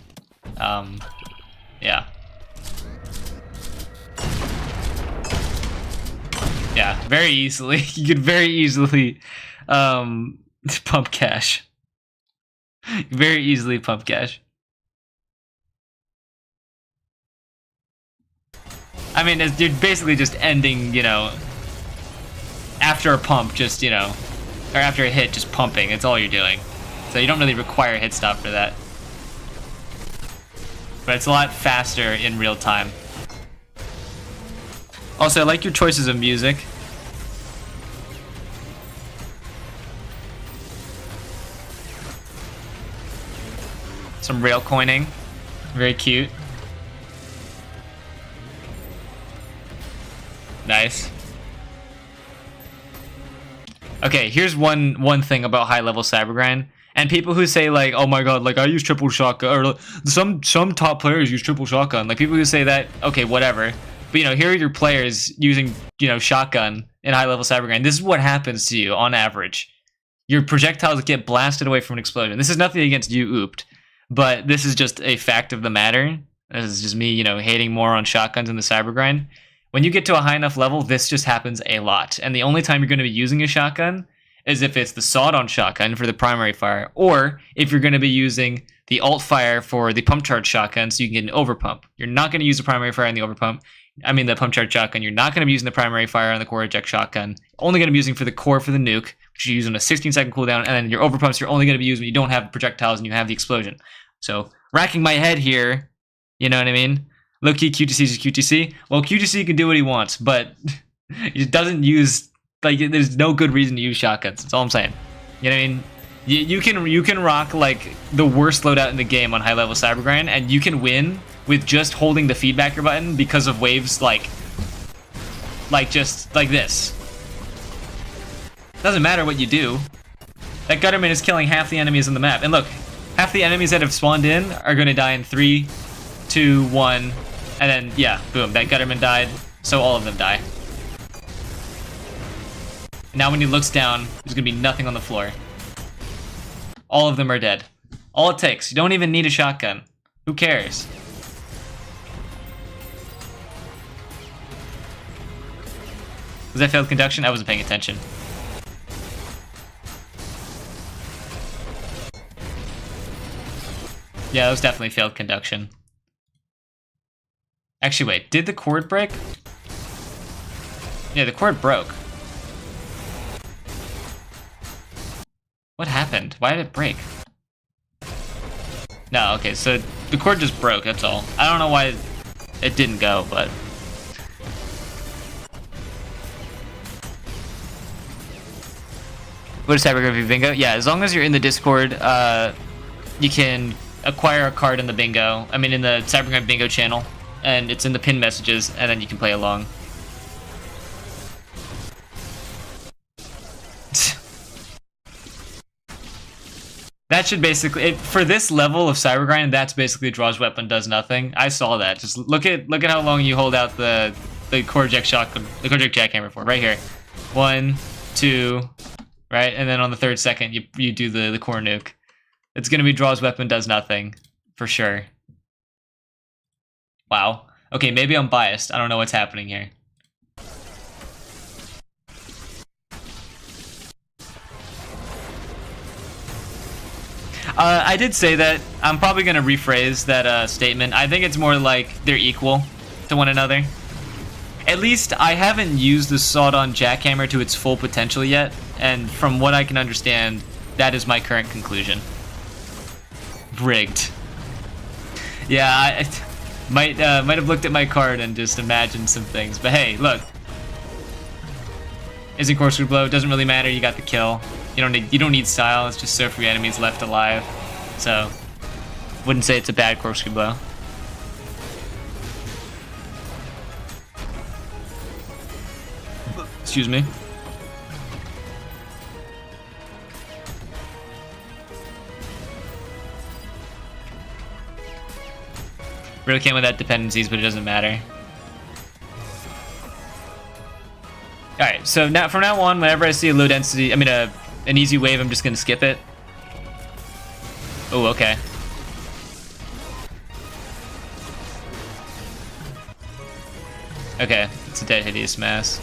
yeah. Yeah, very easily. You could very easily pump cash. Very easily pump cash. I mean, you're basically just ending, you know, after a pump, just, you know, or after a hit, just pumping. That's all you're doing. So you don't really require a hit stop for that. But it's a lot faster in real time. Also, I like your choices of music. Some rail coining. Very cute. Nice. Okay, here's one thing about high-level Cybergrind. And people who say, like, oh my god, like, I use triple shotgun, or some top players use triple shotgun. Like, people who say that, okay, whatever. But, you know, here are your players using, you know, shotgun in high-level Cybergrind. This is what happens to you, on average. Your projectiles get blasted away from an explosion. This is nothing against you, Ooped. But this is just a fact of the matter. This is just me, you know, hating more on shotguns in the Cybergrind. When you get to a high enough level, this just happens a lot. And the only time you're going to be using a shotgun is if it's the sawed-on shotgun for the primary fire, or if you're going to be using the alt fire for the pump charge shotgun so you can get an overpump. You're not going to use the primary fire on the overpump. I mean the pump charge shotgun. You're not going to be using the primary fire on the core eject shotgun. Only going to be using for the core for the nuke, which you use on a 16-second cooldown, and then your overpumps you're only going to be using when you don't have projectiles and you have the explosion. So, racking my head here, you know what I mean? Low-key, QTC is QTC. Well, QTC can do what he wants, but it doesn't use, like, there's no good reason to use shotguns. That's all I'm saying. You know what I mean? You can rock, like, the worst loadout in the game on high-level Cybergrind, and you can win with just holding the feedbacker button because of waves like just like this. Doesn't matter what you do. That Gutterman is killing half the enemies on the map. And look, half the enemies that have spawned in are going to die in 3, 2, 1, and then, yeah, boom, that Gutterman died, so all of them die. Now when he looks down, there's going to be nothing on the floor. All of them are dead. All it takes. You don't even need a shotgun. Who cares? Was that failed conduction? I wasn't paying attention. Yeah, that was definitely failed conduction. Actually, wait. Did the cord break? Yeah, the cord broke. What happened? Why did it break? No, okay, so the cord just broke, that's all. I don't know why it didn't go, but... What is Cybergrind bingo? Yeah, as long as you're in the Discord, you can acquire a card in the bingo. I mean, in the Cybergrind bingo channel, and it's in the pinned messages, and then you can play along. That should basically, for this level of Cybergrind, that's basically draws weapon, does nothing. I saw that. Just look at how long you hold out the Corjack shotgun, the Corjack jackhammer for. Right here, 1, 2, right, and then on the 3rd second you do the core nuke. It's gonna be draws weapon, does nothing, for sure. Wow. Okay, maybe I'm biased. I don't know what's happening here. I did say that. I'm probably going to rephrase that statement. I think it's more like they're equal to one another. At least I haven't used the sawed-on jackhammer to its full potential yet, and from what I can understand, that is my current conclusion. Rigged. Yeah, I might have looked at my card and just imagined some things, but hey, look. Isn't corkscrew blow? Doesn't really matter. You got the kill. You don't need style. It's just so few enemies left alive. So, wouldn't say it's a bad corkscrew blow. Excuse me. Really came with that dependencies, but it doesn't matter. Alright, so now from now on, whenever I see a low density, an easy wave, I'm just gonna skip it. Oh, okay. Okay, it's a dead hideous mass.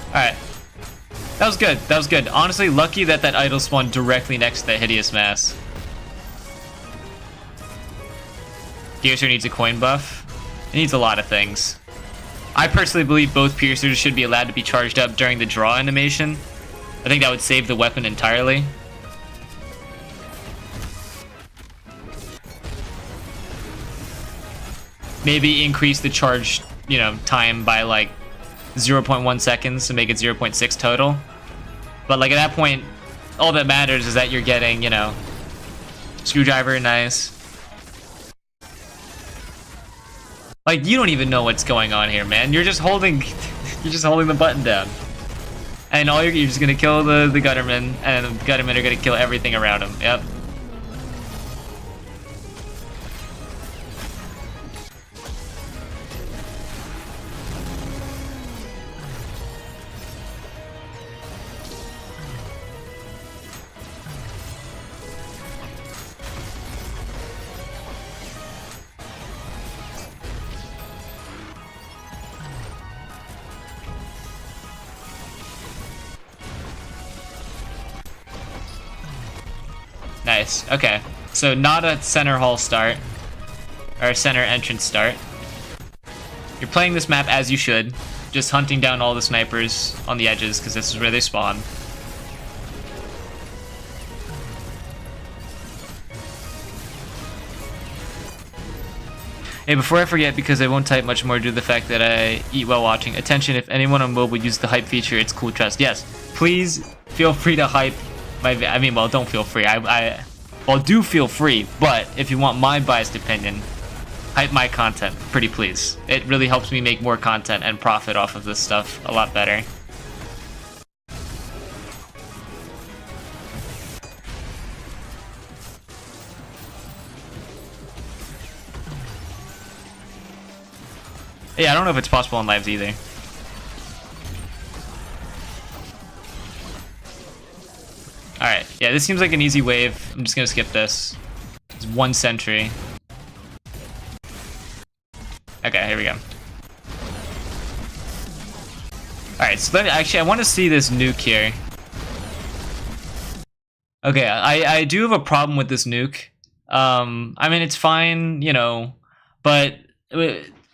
Alright. That was good, that was good. Honestly, lucky that that idol spawned directly next to that hideous mass. Piercer needs a coin buff. It needs a lot of things. I personally believe both piercers should be allowed to be charged up during the draw animation. I think that would save the weapon entirely. Maybe increase the charge, time by like 0.1 seconds to make it 0.6 total. But like at that point, all that matters is that you're getting, screwdriver, nice. Like, you don't even know what's going on here, man. You're just holding the button down. And you're just gonna kill the Guttermen, and the Guttermen are gonna kill everything around him. Yep. Nice. Okay. So not a center hall start. Or a center entrance start. You're playing this map as you should. Just hunting down all the snipers on the edges, because this is where they spawn. Hey, before I forget, because I won't type much more due to the fact that I eat while watching. Attention, if anyone on mobile uses the hype feature, it's cool trust. Yes, please feel free to hype. Well, don't feel free. Well, do feel free, but if you want my biased opinion, hype my content, pretty please. It really helps me make more content and profit off of this stuff a lot better. Yeah, I don't know if it's possible on lives either. Alright, yeah, this seems like an easy wave. I'm just gonna skip this. It's 1 sentry. Okay, here we go. Alright, so actually, I want to see this nuke here. Okay, I do have a problem with this nuke. I mean, it's fine, you know, but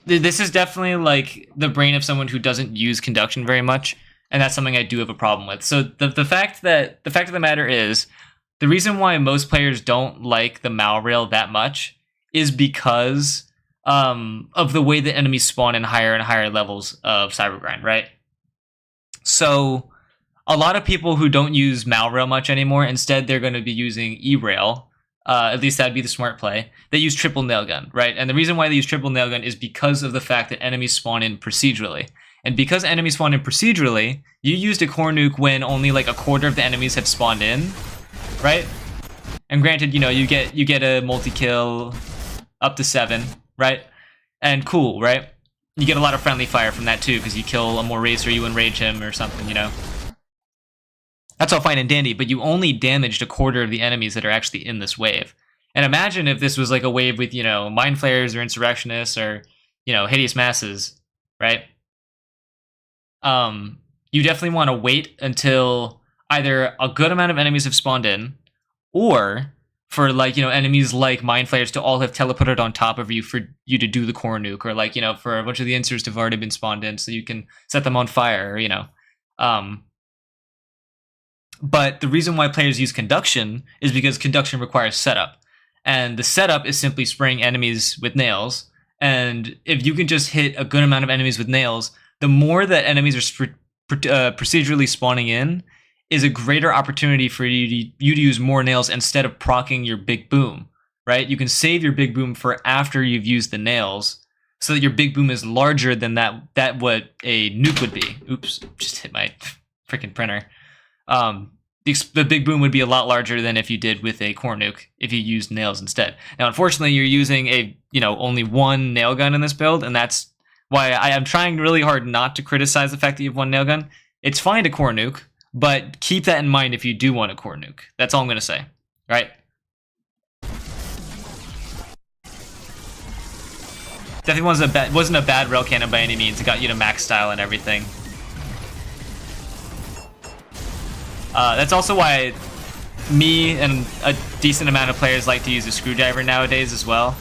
this is definitely like the brain of someone who doesn't use conduction very much, and that's something I do have a problem with. So the fact of the matter is, the reason why most players don't like the Mal rail that much is because of the way that enemies spawn in higher and higher levels of Cybergrind, right? So a lot of people who don't use Malrail much anymore, instead they're going to be using E-Rail. At least that'd be the smart play. They use triple nailgun, right? And the reason why they use triple nailgun is because of the fact that enemies spawn in procedurally. And because enemies spawn in procedurally, you used a core nuke when only like a quarter of the enemies have spawned in, right? And granted, you know, you get a multi-kill up to 7, right? And cool, right? You get a lot of friendly fire from that too, because you kill a more racer, you enrage him or something, you know? That's all fine and dandy, but you only damaged a quarter of the enemies that are actually in this wave. And imagine if this was like a wave with, you know, Mind Flayers or Insurrectionists or, you know, Hideous Masses, right? You definitely want to wait until either a good amount of enemies have spawned in, or for, like, you know, enemies like Mind Flayers to all have teleported on top of you for you to do the core nuke, or, like, you know, for a bunch of the inserts to have already been spawned in so you can set them on fire, or, you know. But the reason why players use conduction is because conduction requires setup. And the setup is simply spraying enemies with nails. And if you can just hit a good amount of enemies with nails, the more that enemies are procedurally spawning in, is a greater opportunity for you to use more nails instead of proccing your big boom, right? You can save your big boom for after you've used the nails, so that your big boom is larger than that what a nuke would be. Oops, just hit my freaking printer. The big boom would be a lot larger than if you did with a core nuke, if you used nails instead. Now, unfortunately, you're using a, you know, only one nail gun in this build, and that's why I am trying really hard not to criticize the fact that you have one nail gun. It's fine to core nuke, but keep that in mind if you do want a core nuke. That's all I'm going to say, right? Definitely wasn't a bad rail cannon by any means. It got you to max style and everything. That's also why me and a decent amount of players like to use a screwdriver nowadays as well,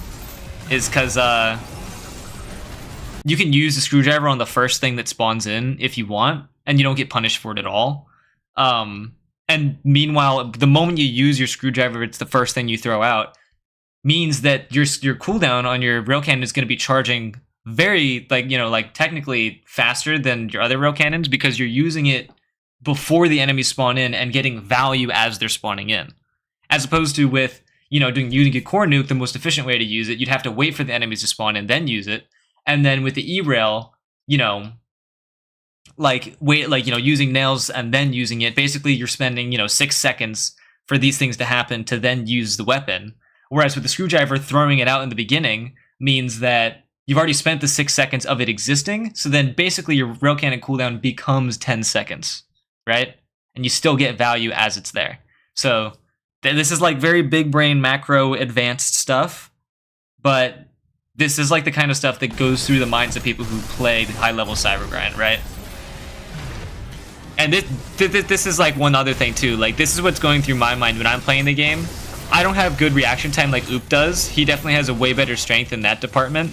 is because you can use the screwdriver on the first thing that spawns in if you want, and you don't get punished for it at all. And meanwhile, the moment you use your screwdriver, it's the first thing you throw out, means that your cooldown on your rail cannon is going to be charging very, like, you know, like technically faster than your other rail cannons, because you're using it before the enemies spawn in and getting value as they're spawning in. As opposed to with, you know, using a core nuke, the most efficient way to use it, you'd have to wait for the enemies to spawn in, then use it. And then with the E-rail, you know, using nails and then using it, basically you're spending, you know, 6 seconds for these things to happen to then use the weapon. Whereas with the screwdriver, throwing it out in the beginning means that you've already spent the 6 seconds of it existing, so then basically your rail cannon cooldown becomes 10 seconds, right? And you still get value as it's there. So this is like very big brain macro advanced stuff, but this is like the kind of stuff that goes through the minds of people who play high level Cybergrind, right? And this is like one other thing too. Like, this is what's going through my mind when I'm playing the game. I don't have good reaction time like Oop does. He definitely has a way better strength in that department.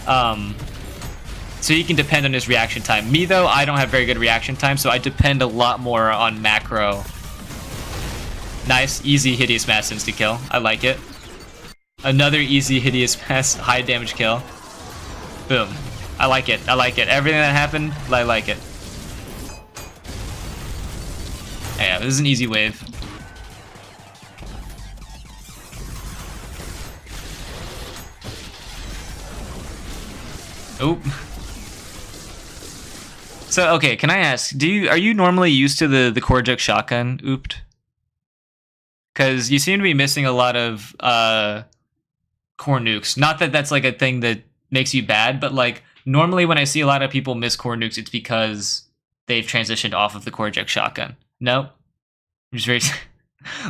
So he can depend on his reaction time. Me though, I don't have very good reaction time, so I depend a lot more on macro. Nice, easy Hideous Mass insta kill. I like it. Another easy Hideous Mass high damage kill. Boom. I like it. I like it. Everything that happened, I like it. Yeah, this is an easy wave. Oh. So, okay, can I ask, are you normally used to the Korjuk shotgun, Ooped? Because you seem to be missing a lot of core nukes. Not that that's like a thing that makes you bad, but like normally when I see a lot of people miss core nukes, it's because they've transitioned off of the Korjuk shotgun. No? I'm just very.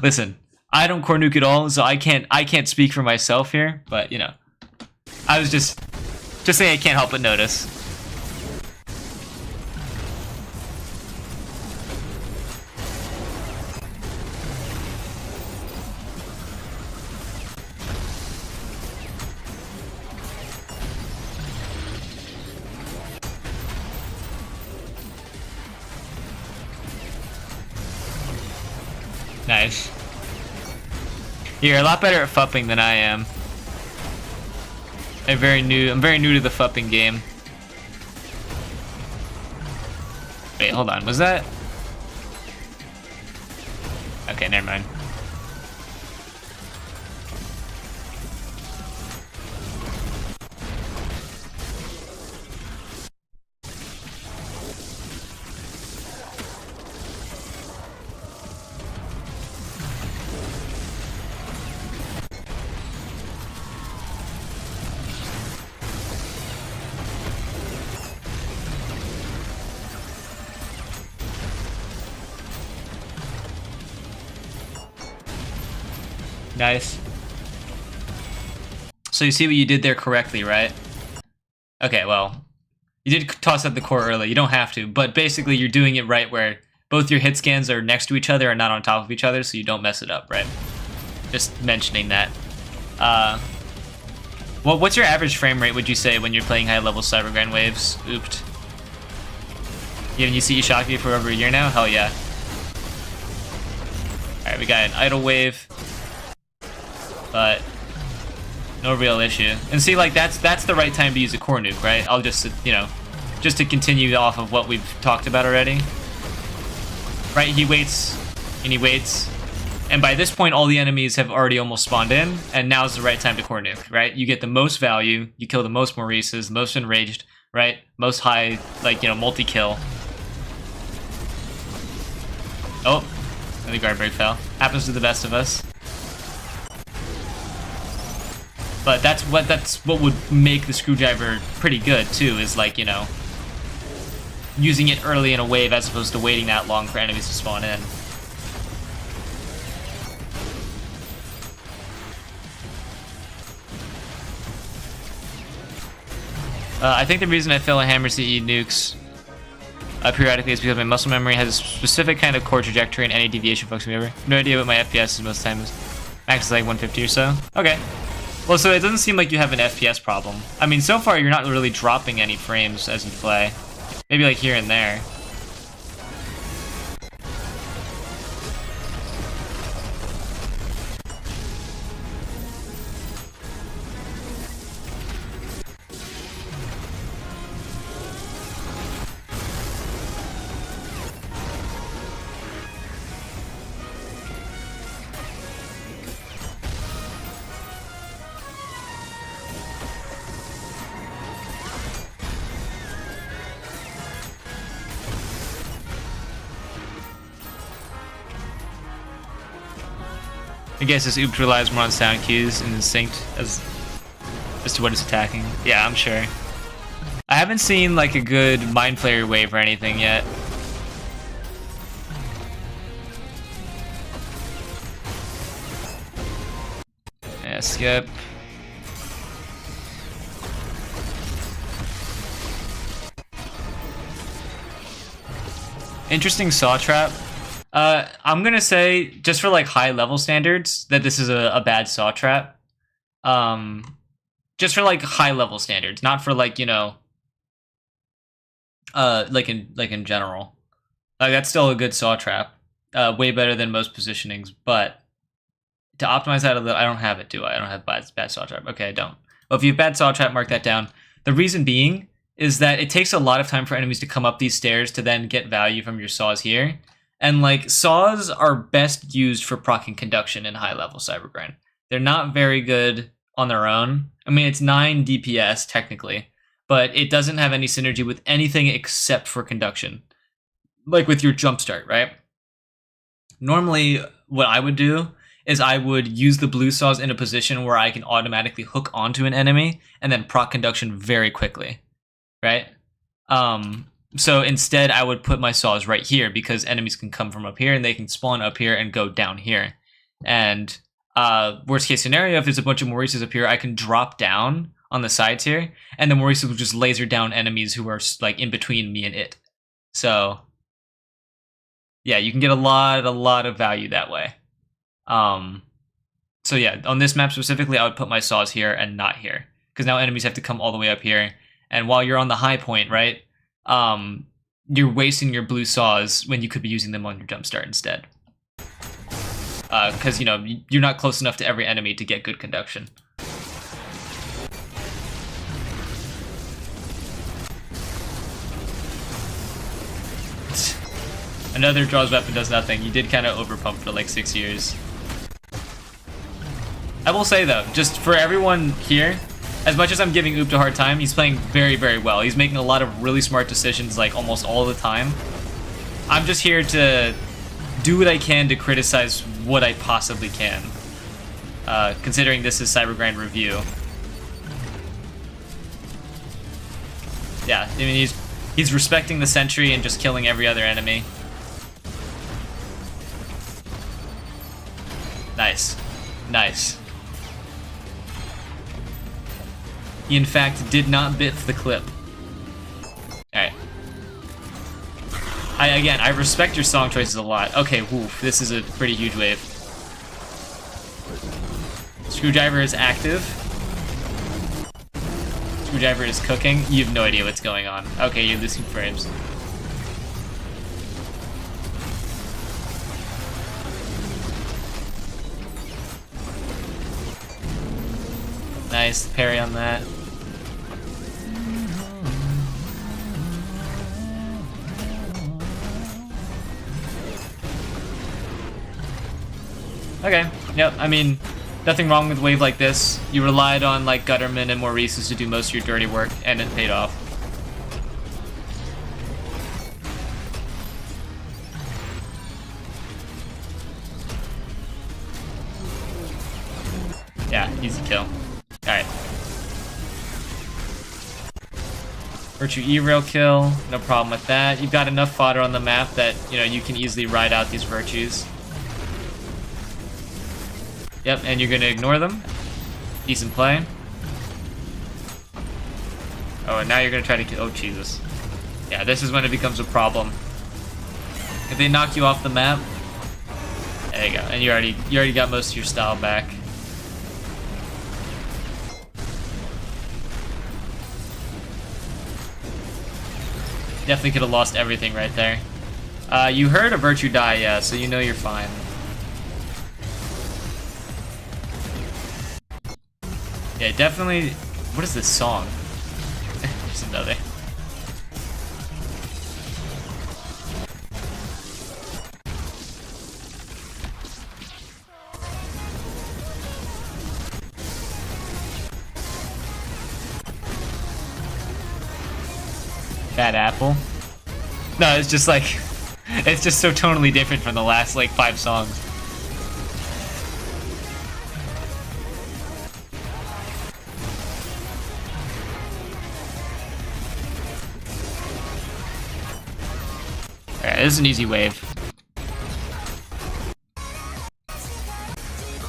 Listen, I don't core nuke at all, so I can't speak for myself here. But you know, I was just saying I can't help but notice. Nice. You're a lot better at fupping than I am. I'm very new to the fupping game. Wait, hold on. Was that? Okay, never mind. Nice. So you see what you did there correctly, right? Okay, well, you did toss out the core early. You don't have to, but basically you're doing it right where both your hit scans are next to each other and not on top of each other, so you don't mess it up, right? Just mentioning that. Well, what's your average frame rate, would you say, when you're playing high-level Cybergrind waves? Ooped. You see Ishaki for over a year now? Hell yeah. Alright, we got an idle wave. But no real issue. And see, like, that's the right time to use a core nuke, right? I'll just, you know, just to continue off of what we've talked about already. Right, he waits, and he waits. And by this point, all the enemies have already almost spawned in, and now's the right time to core nuke, right? You get the most value, you kill the most Maurices, the most enraged, right? Most high, like, you know, multi-kill. Oh, the guard break fell. Happens to the best of us. But that's what would make the screwdriver pretty good too, is like, you know, using it early in a wave as opposed to waiting that long for enemies to spawn in. I think the reason I fail a hammer CE nukes periodically is because my muscle memory has a specific kind of core trajectory and any deviation fucks me over. No idea what my FPS is most of the time is. Max is like 150 or so. Okay. Well, so it doesn't seem like you have an FPS problem. I mean, so far you're not really dropping any frames as you play. Maybe like here and there. I guess this oops relies more on sound cues and is synced as to what it's attacking. Yeah, I'm sure. I haven't seen like a good Mind Flayer wave or anything yet. Yeah, skip. Interesting saw trap. I'm gonna say, just for like high level standards, that this is a bad saw trap. Just for like high level standards, not for like, you know, like in general. That's still a good saw trap. Way better than most positionings, but to optimize that a little, I don't have it, do I? I don't have bad saw trap. Okay, I don't. Well, if you have bad saw trap, mark that down. The reason being is that it takes a lot of time for enemies to come up these stairs to then get value from your saws here. And like, saws are best used for proccing conduction in high level Cybergrind. They're not very good on their own. I mean, it's 9 DPS technically, but it doesn't have any synergy with anything except for conduction. Like with your jumpstart, right? Normally, what I would do is I would use the blue saws in a position where I can automatically hook onto an enemy and then proc conduction very quickly, right? So instead, I would put my saws right here because enemies can come from up here and they can spawn up here and go down here. And worst case scenario, if there's a bunch of Maurices up here, I can drop down on the sides here, and the Maurices will just laser down enemies who are like in between me and it. So yeah, you can get a lot of value that way. So yeah, on this map specifically, I would put my saws here and not here, because now enemies have to come all the way up here. And while you're on the high point, right, you're wasting your blue saws when you could be using them on your jumpstart instead. Because, you know, you're not close enough to every enemy to get good conduction. Another draws weapon does nothing. You did kind of overpump for like 6 years. I will say though, just for everyone here, as much as I'm giving Oop a hard time, he's playing very, very well. He's making a lot of really smart decisions like almost all the time. I'm just here to do what I can to criticize what I possibly can. Considering this is Cybergrind review. Yeah, I mean he's respecting the sentry and just killing every other enemy. Nice. Nice. He in fact did not biff the clip. Alright. Again, I respect your song choices a lot. Okay, woof, this is a pretty huge wave. Screwdriver is active. Screwdriver is cooking. You have no idea what's going on. Okay, you're losing frames. Nice, parry on that. Okay, yep, I mean, nothing wrong with a wave like this. You relied on like Gutterman and Maurice's to do most of your dirty work, and it paid off. Yeah, easy kill. Alright. Virtue E-rail kill, no problem with that. You've got enough fodder on the map that, you know, you can easily ride out these virtues. Yep, and you're gonna ignore them. Decent play. Oh, and now you're gonna try to kill. Oh, Jesus. Yeah, this is when it becomes a problem. If they knock you off the map, there you go. And you already got most of your style back. Definitely could have lost everything right there. You heard a virtue die, yeah, so you know you're fine. Yeah, definitely. What is this song? Just another. Bad apple? No, it's just like, it's just so tonally different from the last like 5 songs. Alright, this is an easy wave.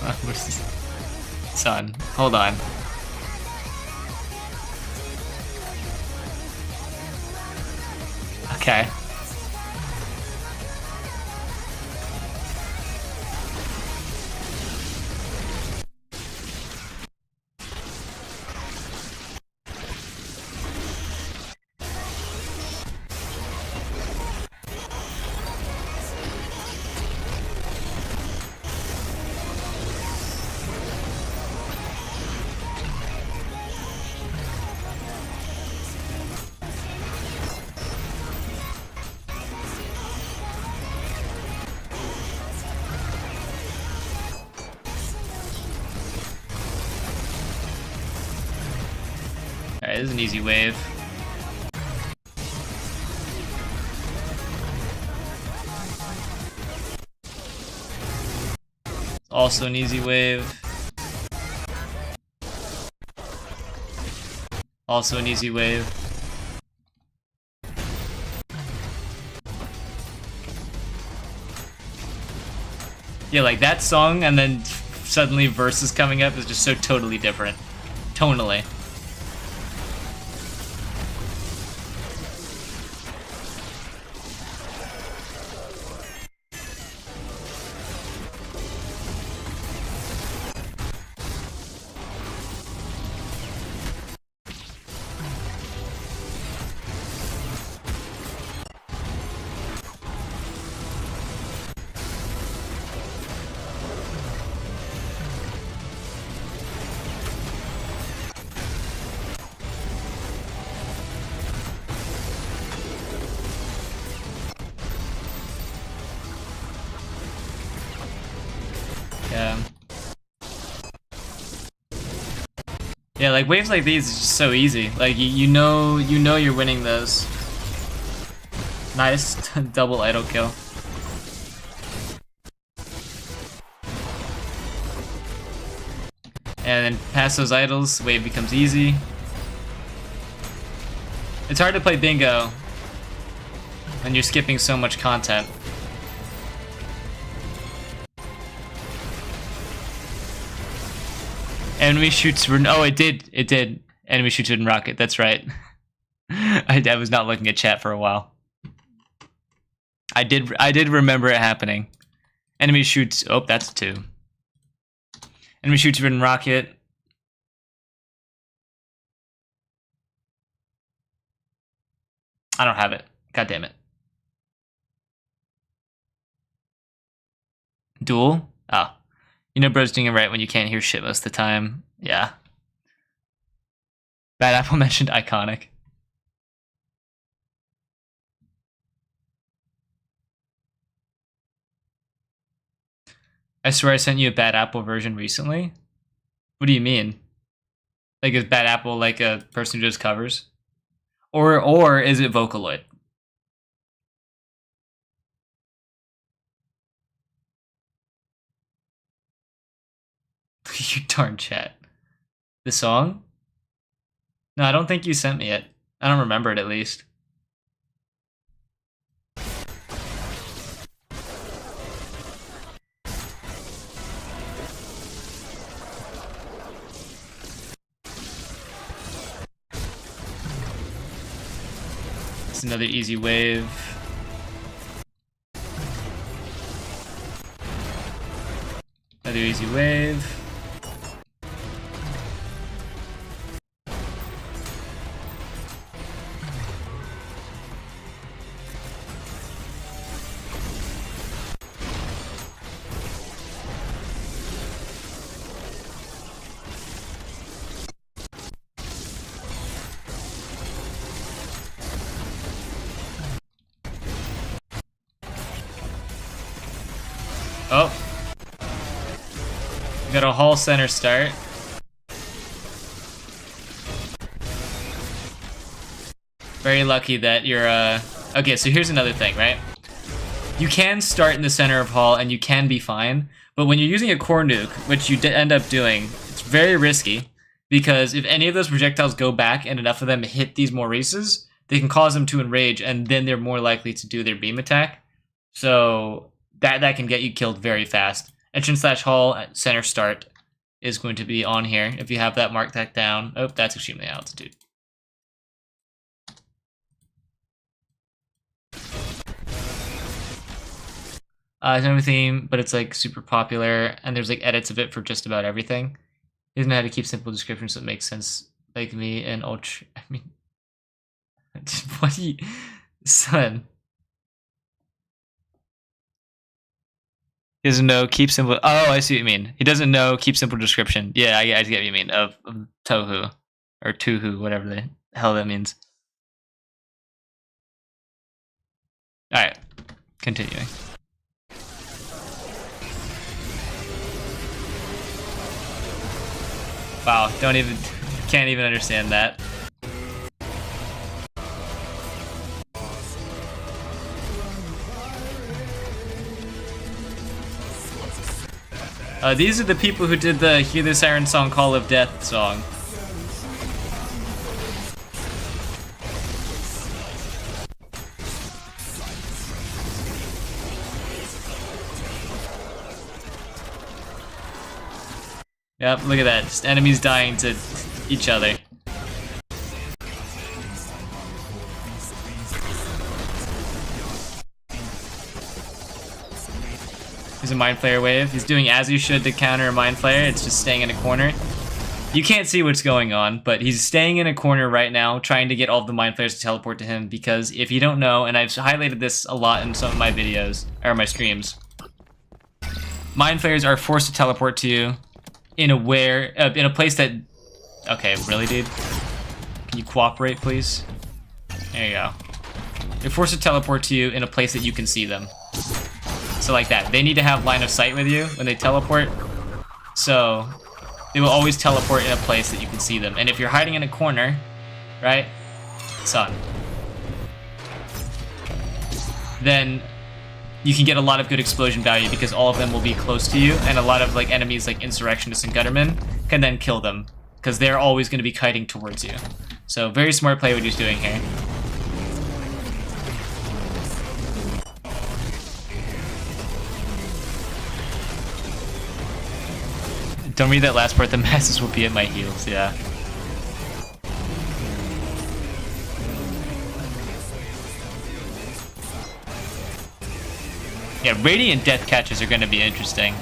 What is this? Son, hold on. Okay. Alright, this is an easy wave. Also an easy wave. Also an easy wave. Yeah, like that song and then suddenly verses coming up is just so totally different. Tonally. Yeah. Yeah, like waves like these is just so easy. Like you know you're winning those. Nice double idle kill. And then past those idols, wave becomes easy. It's hard to play bingo when you're skipping so much content. Enemy shoots. Oh, it did. Enemy shoots wooden rocket. That's right. I was not looking at chat for a while. I did remember it happening. Enemy shoots. Oh, that's a 2. Enemy shoots wooden rocket. I don't have it. God damn it. Duel? Oh. You know bro's doing it right when you can't hear shit most of the time. Yeah. Bad Apple mentioned iconic. I swear I sent you a Bad Apple version recently. What do you mean? Like is Bad Apple like a person who does covers? Or is it Vocaloid? You darn chat. The song? No, I don't think you sent me it. I don't remember it at least. It's another easy wave. Another easy wave. Oh. We got a hall center start. Very lucky that you're, okay, so here's another thing, right? You can start in the center of hall and you can be fine, but when you're using a core nuke, which you end up doing, it's very risky, because if any of those projectiles go back and enough of them hit these Maurices, they can cause them to enrage, and then they're more likely to do their beam attack. So that can get you killed very fast. Entrance/hall at center start is going to be on here. If you have that, mark that down. Oh, that's extremely altitude. It's another theme, but it's like super popular, and there's like edits of it for just about everything. He doesn't know how to keep simple descriptions that make sense, like me and Ultra. I mean, what do you, son? He doesn't know keep simple. Oh, I see what you mean. He doesn't know keep simple description. Yeah, I get what you mean of Tohu or Tuhu, whatever the hell that means. All right, continuing. Wow, can't even understand that. These are the people who did the Hear the Siren Song Call of Death song. Yep, look at that. Just enemies dying to each other. There's a Mind Flayer wave. He's doing as you should to counter a Mind Flayer. It's just staying in a corner. You can't see what's going on, but he's staying in a corner right now, trying to get all of the Mind Flayers to teleport to him, because if you don't know, and I've highlighted this a lot in some of my videos, or my streams, Mind Flayers are forced to teleport to you in a place that... Okay, really, dude? Can you cooperate, please? There you go. They're forced to teleport to you in a place that you can see them. So like that. They need to have line of sight with you when they teleport. So they will always teleport in a place that you can see them. And if you're hiding in a corner, right, son, then you can get a lot of good explosion value because all of them will be close to you, and a lot of like enemies like Insurrectionists and Guttermen can then kill them because they're always going to be kiting towards you. So very smart play what he's doing here. Don't read that last part, the masses will be at my heels, yeah. Yeah, Radiant Death Catches are gonna be interesting.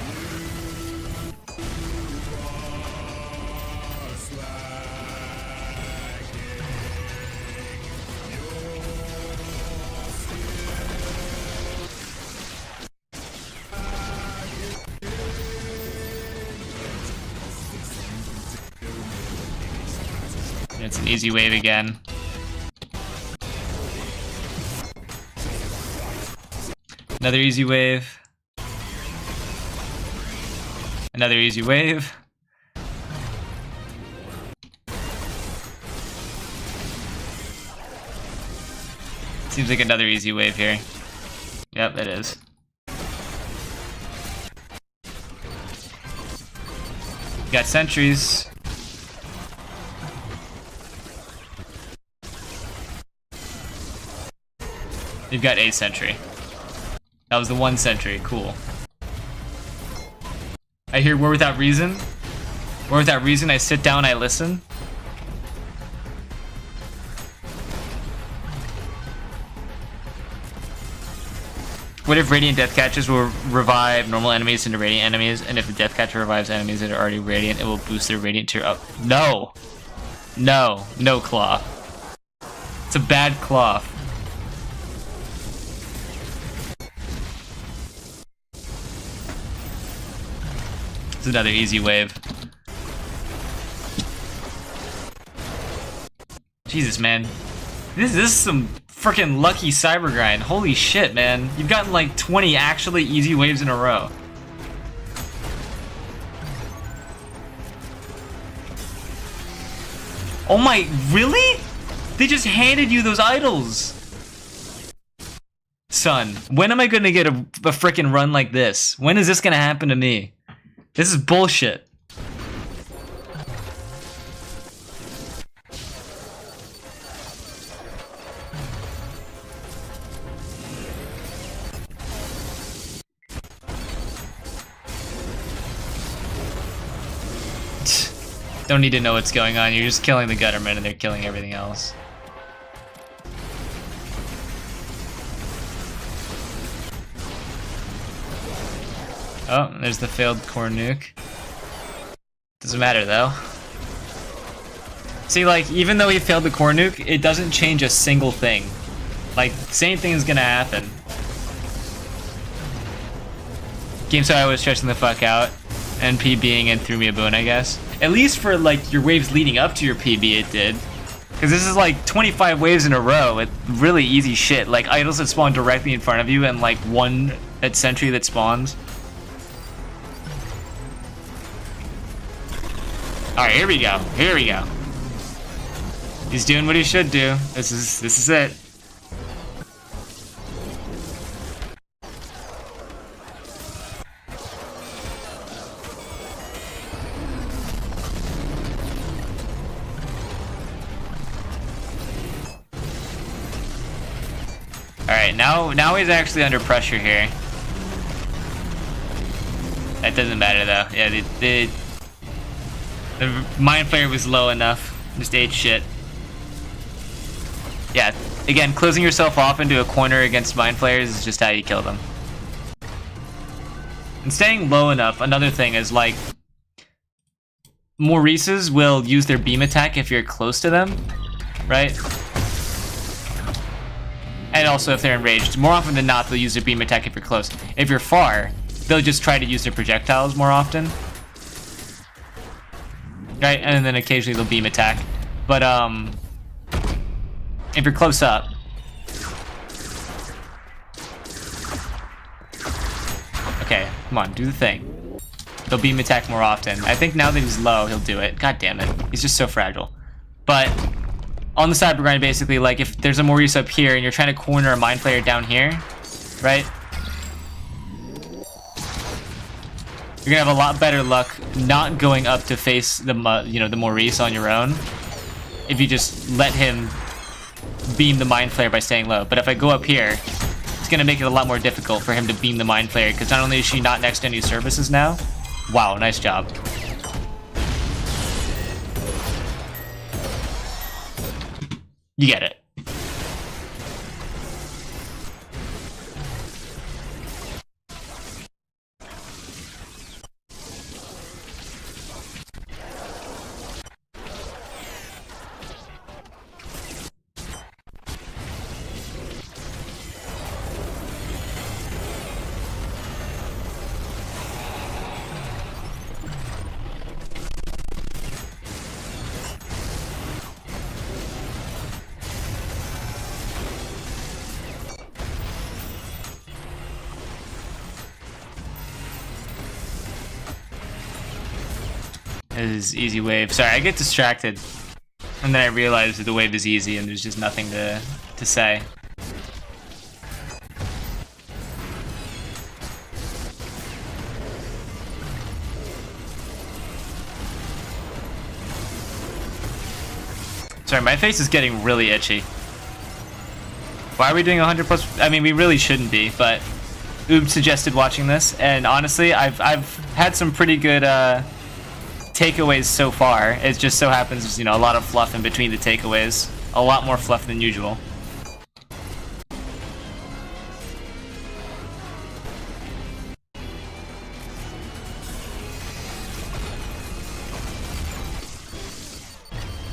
It's an easy wave again. Another easy wave. Another easy wave. Seems like another easy wave here. Yep, it is. Got sentries. You've got a sentry. That was the one sentry. Cool. I hear War Without Reason. War Without Reason, I sit down, I listen. What if Radiant Death Catches will revive normal enemies into Radiant enemies, and if the Death Catcher revives enemies that are already Radiant, it will boost their Radiant tier up? No! No. No cloth. It's a bad cloth. It's another easy wave. Jesus, man. This is some freaking lucky Cybergrind. Holy shit, man. You've gotten like 20 actually easy waves in a row. Oh my, really? They just handed you those idols. Son, when am I gonna get a freaking run like this? When is this gonna happen to me? This is bullshit. Don't need to know what's going on. You're just killing the Guttermen and they're killing everything else. Oh, there's the failed core nuke. Doesn't matter though. See, like, even though he failed the core nuke, it doesn't change a single thing. Like, same thing is gonna happen. Game so I was stressing the fuck out. And PBing and threw me a bone, I guess. At least for, like, your waves leading up to your PB, it did. Because this is, like, 25 waves in a row with really easy shit. Like, idols that spawn directly in front of you and, like, one at sentry that spawns. Alright, here we go. Here we go. He's doing what he should do. This is it. Alright, now he's actually under pressure here. That doesn't matter though. Yeah, The Mind Flayer was low enough. Just ate shit. Yeah, again, closing yourself off into a corner against Mind Flayers is just how you kill them. And staying low enough, another thing is like, Maurices will use their beam attack if you're close to them, right? And also if they're enraged. More often than not, they'll use their beam attack if you're close. If you're far, they'll just try to use their projectiles more often. Right, and then occasionally they'll beam attack. But, if you're close up... Okay, come on, do the thing. They'll beam attack more often. I think now that he's low, he'll do it. God damn it. He's just so fragile. But on the Cybergrind, basically, like, if there's a Maurice up here and you're trying to corner a Mind Flayer down here, right? You're gonna have a lot better luck not going up to face the, the Maurice on your own if you just let him beam the Mind Flayer by staying low. But if I go up here, it's gonna make it a lot more difficult for him to beam the Mind Flayer, because not only is she not next to any services now. Wow, nice job. You get it. This is easy wave. Sorry, I get distracted. And then I realize that the wave is easy and there's just nothing to say. Sorry, my face is getting really itchy. Why are we doing 100 plus? I mean, we really shouldn't be, but Oob suggested watching this, and honestly, I've had some pretty good takeaways so far. It just so happens, a lot of fluff in between the takeaways. A lot more fluff than usual.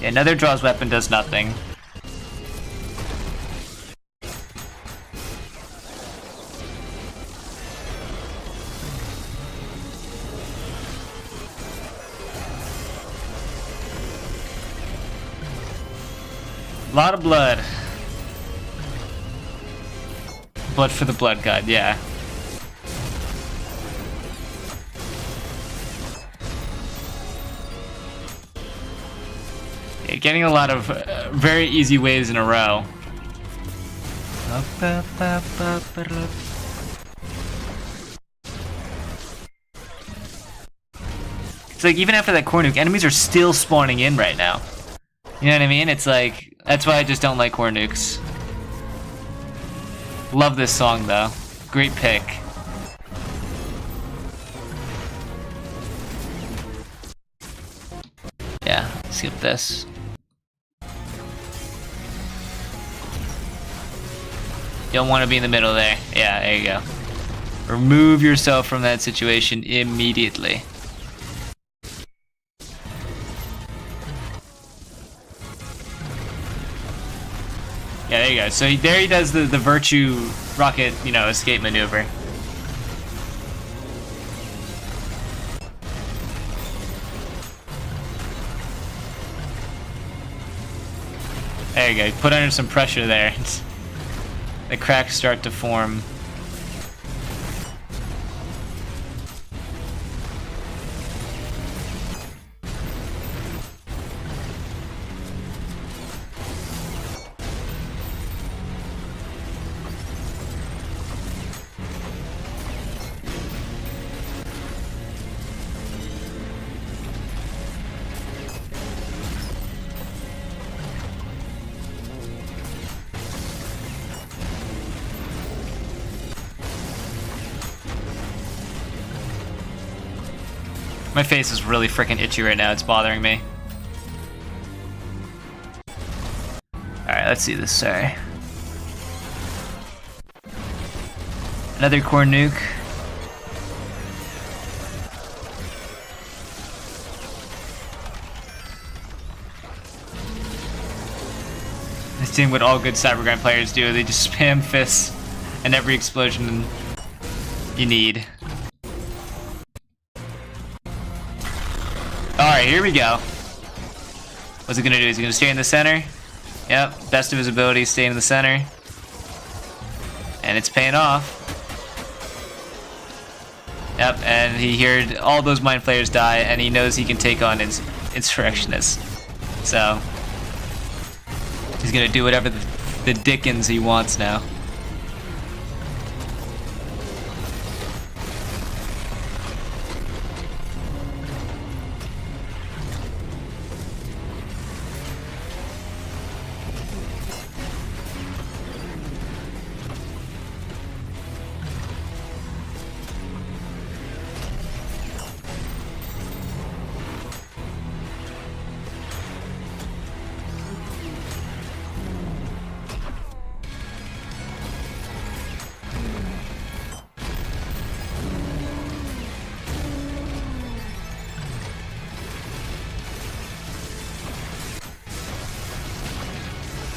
Yeah, another draws weapon does nothing. A lot of blood. Blood for the blood god, yeah. Yeah, getting a lot of very easy waves in a row. It's like even after that core nuke, enemies are still spawning in right now. You know what I mean? It's like, that's why I just don't like core nukes. Love this song though. Great pick. Yeah, skip this. Don't want to be in the middle there. Yeah, there you go. Remove yourself from that situation immediately. Yeah, there you go. So there he does the virtue rocket, escape maneuver. There you go. Put under some pressure there. The cracks start to form. My face is really freaking itchy right now. It's bothering me. Alright, let's see this. Sorry. Another core nuke. This thing what all good Cybergrind players do. They just spam fists and every explosion you need. Alright, here we go. What's it gonna do? Is it gonna stay in the center? Yep, best of his ability, staying in the center. And it's paying off. Yep, and he heard all those mind flayers die, and he knows he can take on insurrectionists. So he's gonna do whatever the dickens he wants now.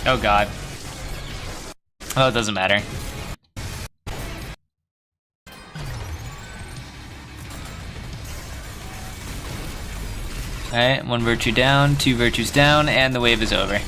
Oh god. Oh, it doesn't matter. Alright, 1 virtue down, 2 virtues down, and the wave is over.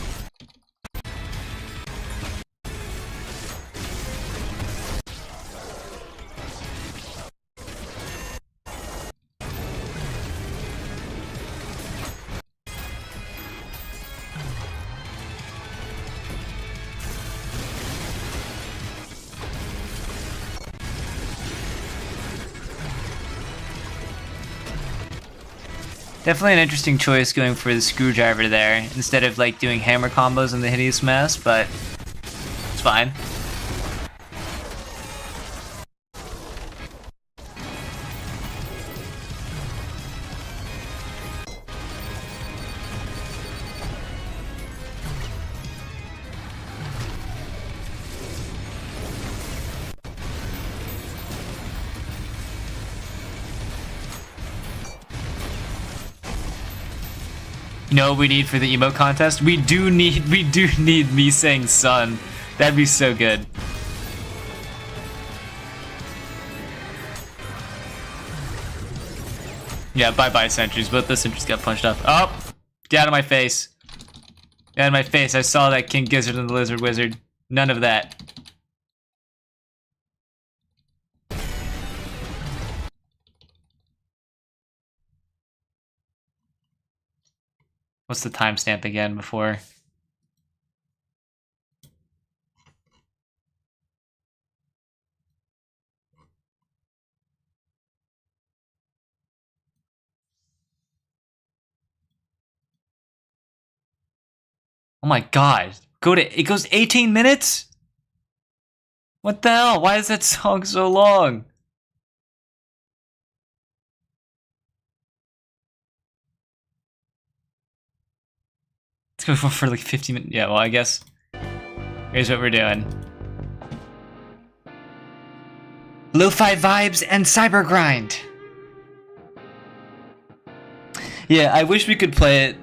Definitely an interesting choice going for the screwdriver there, instead of like doing hammer combos in the hideous mess, but it's fine. You know what we need for the emote contest? We do need me saying son. That'd be so good. Yeah, bye-bye sentries. Both the sentries got punched off. Oh! Get out of my face. Get out of my face. I saw that King Gizzard and the Lizard Wizard. None of that. What's the timestamp again before? Oh my god. It goes 18 minutes? What the hell? Why is that song so long? Let's go for like 15 minutes. Yeah, well, I guess here's what we're doing. Lo-fi vibes and Cybergrind. Yeah, I wish we could play it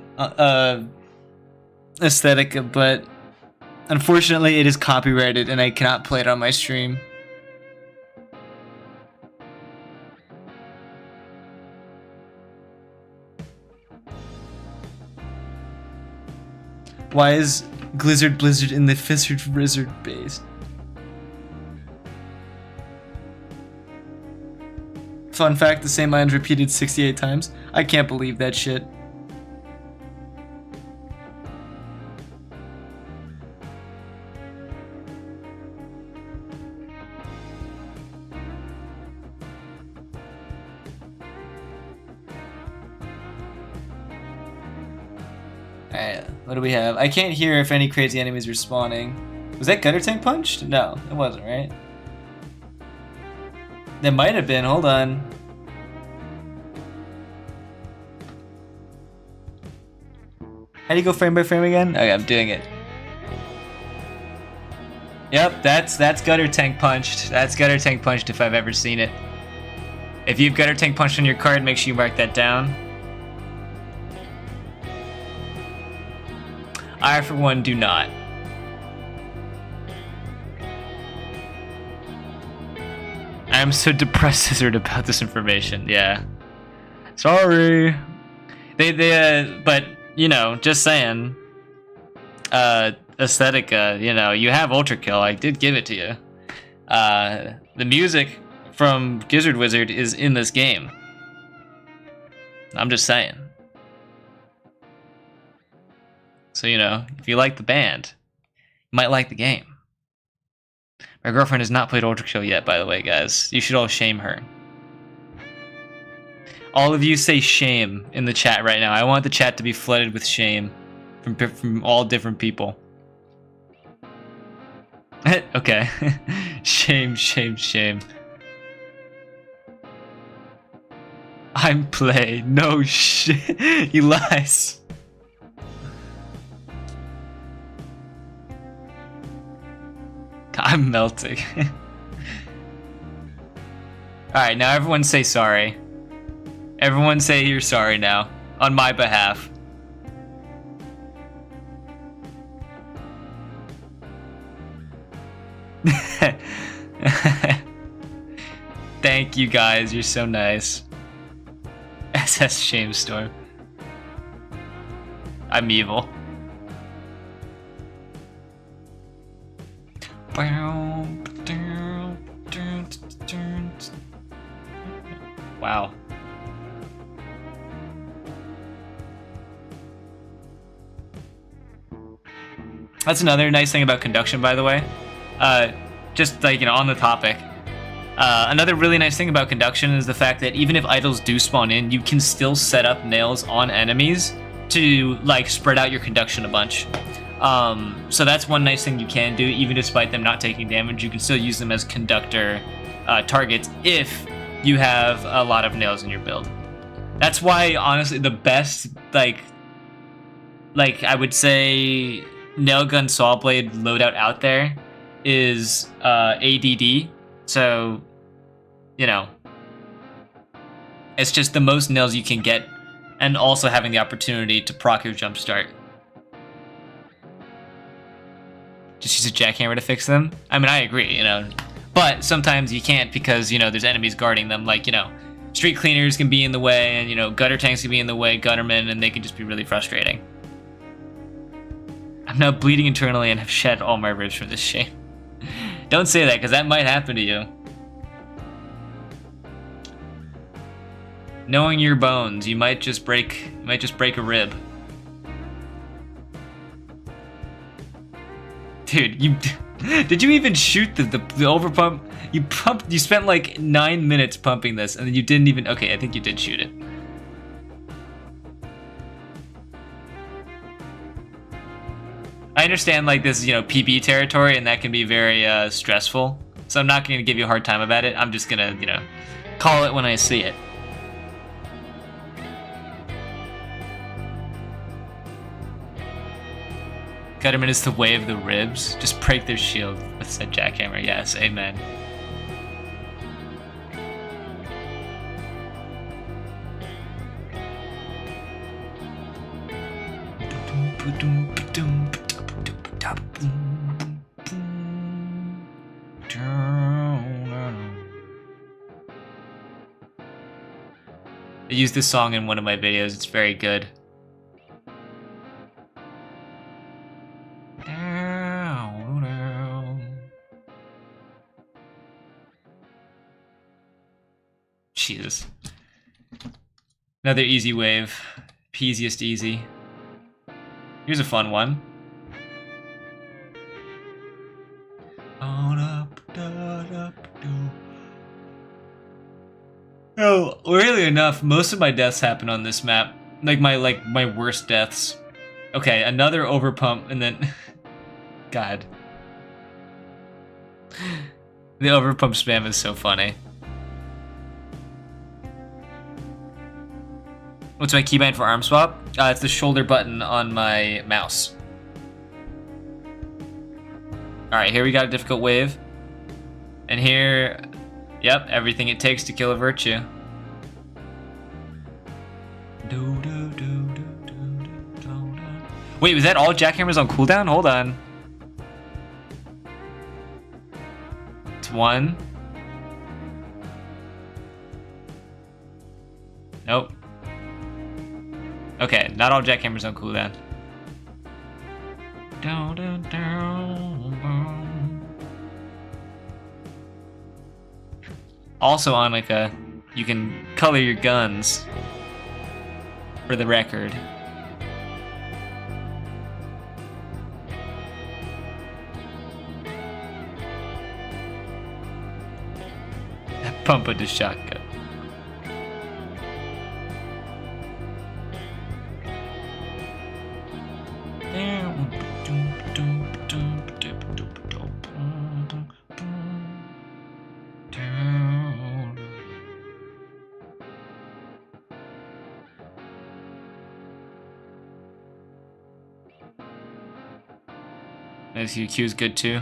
aesthetic, but unfortunately it is copyrighted and I cannot play it on my stream. Why is Glizzard Blizzard in the Fizzard Wizard base? Fun fact, the same line's repeated 68 times. I can't believe that shit. Alright, what do we have? I can't hear if any crazy enemies are spawning. Was that Gutter Tank punched? No, it wasn't, right? It might have been, hold on. How do you go frame by frame again? Okay, I'm doing it. Yep, that's gutter tank punched. That's gutter tank punched if I've ever seen it. If you've gutter tank punched on your card, make sure you mark that down. I, for one, do not. I am so depressed, Lizard, about this information. Yeah. Sorry. But, you know, just saying. Aesthetica, you know, you have ULTRAKILL. I did give it to you. The music from Gizzard Wizard is in this game. I'm just saying. So, you know, if you like the band, you might like the game. My girlfriend has not played ULTRAKILL yet, by the way, guys. You should all shame her. All of you say shame in the chat right now. I want the chat to be flooded with shame from all different people. Okay. Shame, shame, shame. I'm play. No shit. He lies. I'm melting. Alright, now everyone say sorry. Everyone say you're sorry now. On my behalf. Thank you guys, you're so nice. SS Shamestorm. I'm evil. Wow. That's another nice thing about conduction, by the way. Just like, you know, on the topic. Another really nice thing about conduction is the fact that even if idols do spawn in, you can still set up nails on enemies to like spread out your conduction a bunch. So that's one nice thing you can do, even despite them not taking damage. You can still use them as conductor targets if you have a lot of nails in your build. That's why, honestly, the best, like I would say, nail gun saw blade loadout out there is ADD. So, you know, it's just the most nails you can get, and also having the opportunity to proc your jump start. Just use a jackhammer to fix them? I mean, I agree, you know. But sometimes you can't because, you know, there's enemies guarding them. Like, you know, street cleaners can be in the way, and, you know, gutter tanks can be in the way, guttermen, and they can just be really frustrating. I'm now bleeding internally and have shed all my ribs from this shame. Don't say that, because that might happen to you. Knowing your bones, you might just break a rib. Dude, did you even shoot the overpump? You spent like 9 minutes pumping this, and then you didn't even. Okay, I think you did shoot it. I understand, like, this is, you know, PB territory, and that can be very stressful. So I'm not going to give you a hard time about it. I'm just going to, you know, call it when I see it. Gutterman is the way of the ribs. Just break their shield with said jackhammer. Yes, amen. I used this song in one of my videos. It's very good. Jesus. Another easy wave. Peasiest easy. Here's a fun one. Oh, really enough, most of my deaths happen on this map. Like my worst deaths. Okay, another overpump, and then God. The overpump spam is so funny. What's my keybind for arm swap? It's the shoulder button on my mouse. Alright, here we got a difficult wave. And here, yep, everything it takes to kill a virtue. Wait, was that all jackhammers on cooldown? Hold on. It's one. Nope. Okay, not all jackhammers on cooldown. Also on like a, you can color your guns for the record. Pump with the shotgun. SUQ is good too.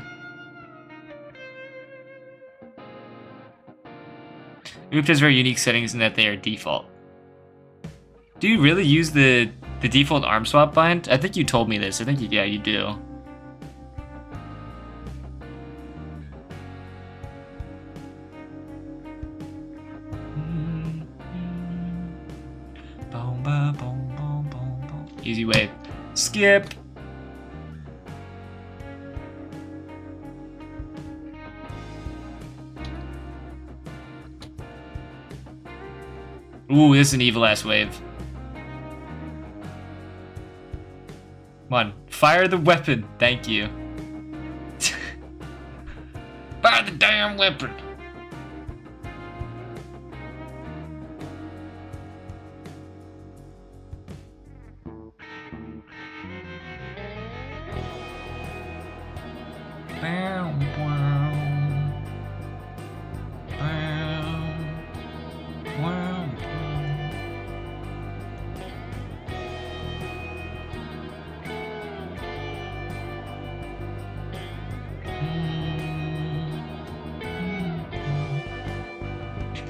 Oop has very unique settings in that they are default. Do you really use the default arm swap bind? I think you told me this. I think yeah, you do. Easy wave. Skip. Ooh, this is an evil ass wave. Come on, fire the weapon. Thank you. Fire the damn weapon.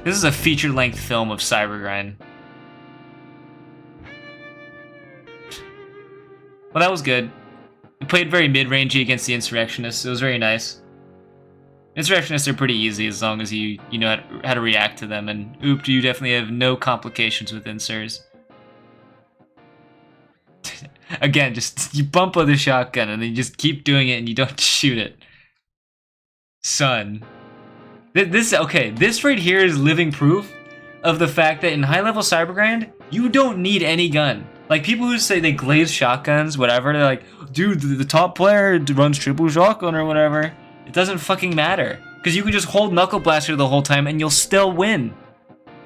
This is a feature-length film of Cybergrind. Well, that was good. We played very mid-rangey against the Insurrectionists. It was very nice. Insurrectionists are pretty easy as long as you know how to react to them, and oop, you definitely have no complications with insurs. Again, just you bump with the shotgun and then you just keep doing it and you don't shoot it. Son. This right here is living proof of the fact that in high-level Cybergrind, you don't need any gun. Like, people who say they glaze shotguns, whatever, they're like, dude, the top player runs triple shotgun or whatever. It doesn't fucking matter. Because you can just hold Knuckle Blaster the whole time and you'll still win.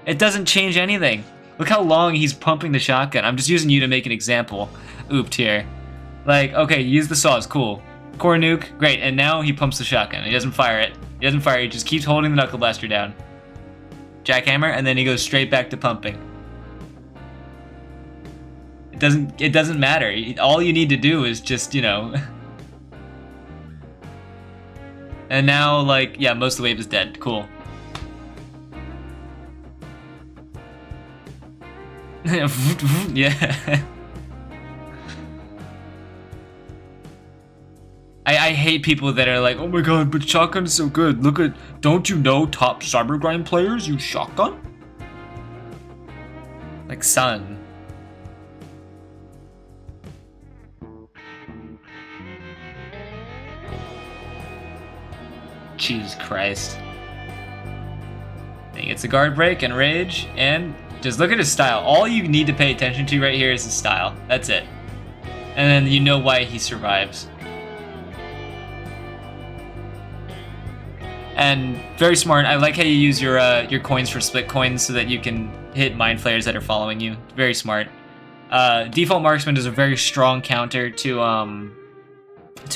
It doesn't change anything. Look how long he's pumping the shotgun. I'm just using you to make an example. Ooped here. Like, okay, use the saws, cool. Core nuke, great, and now he pumps the shotgun. He doesn't fire it. He doesn't fire it, he just keeps holding the Knuckle Blaster down. Jackhammer, and then he goes straight back to pumping. It doesn't matter. All you need to do is just, you know. And now, like, yeah, most of the wave is dead. Cool. Yeah. I hate people that are like, oh my god, but shotgun is so good. Look at, don't you know top Cybergrind players use shotgun? Like, son. Jesus Christ. He gets a guard break and rage, and just look at his style. All you need to pay attention to right here is his style. That's it. And then you know why he survives. And very smart. I like how you use your coins for split coins so that you can hit mind flayers that are following you. Very smart. Default marksman is a very strong counter to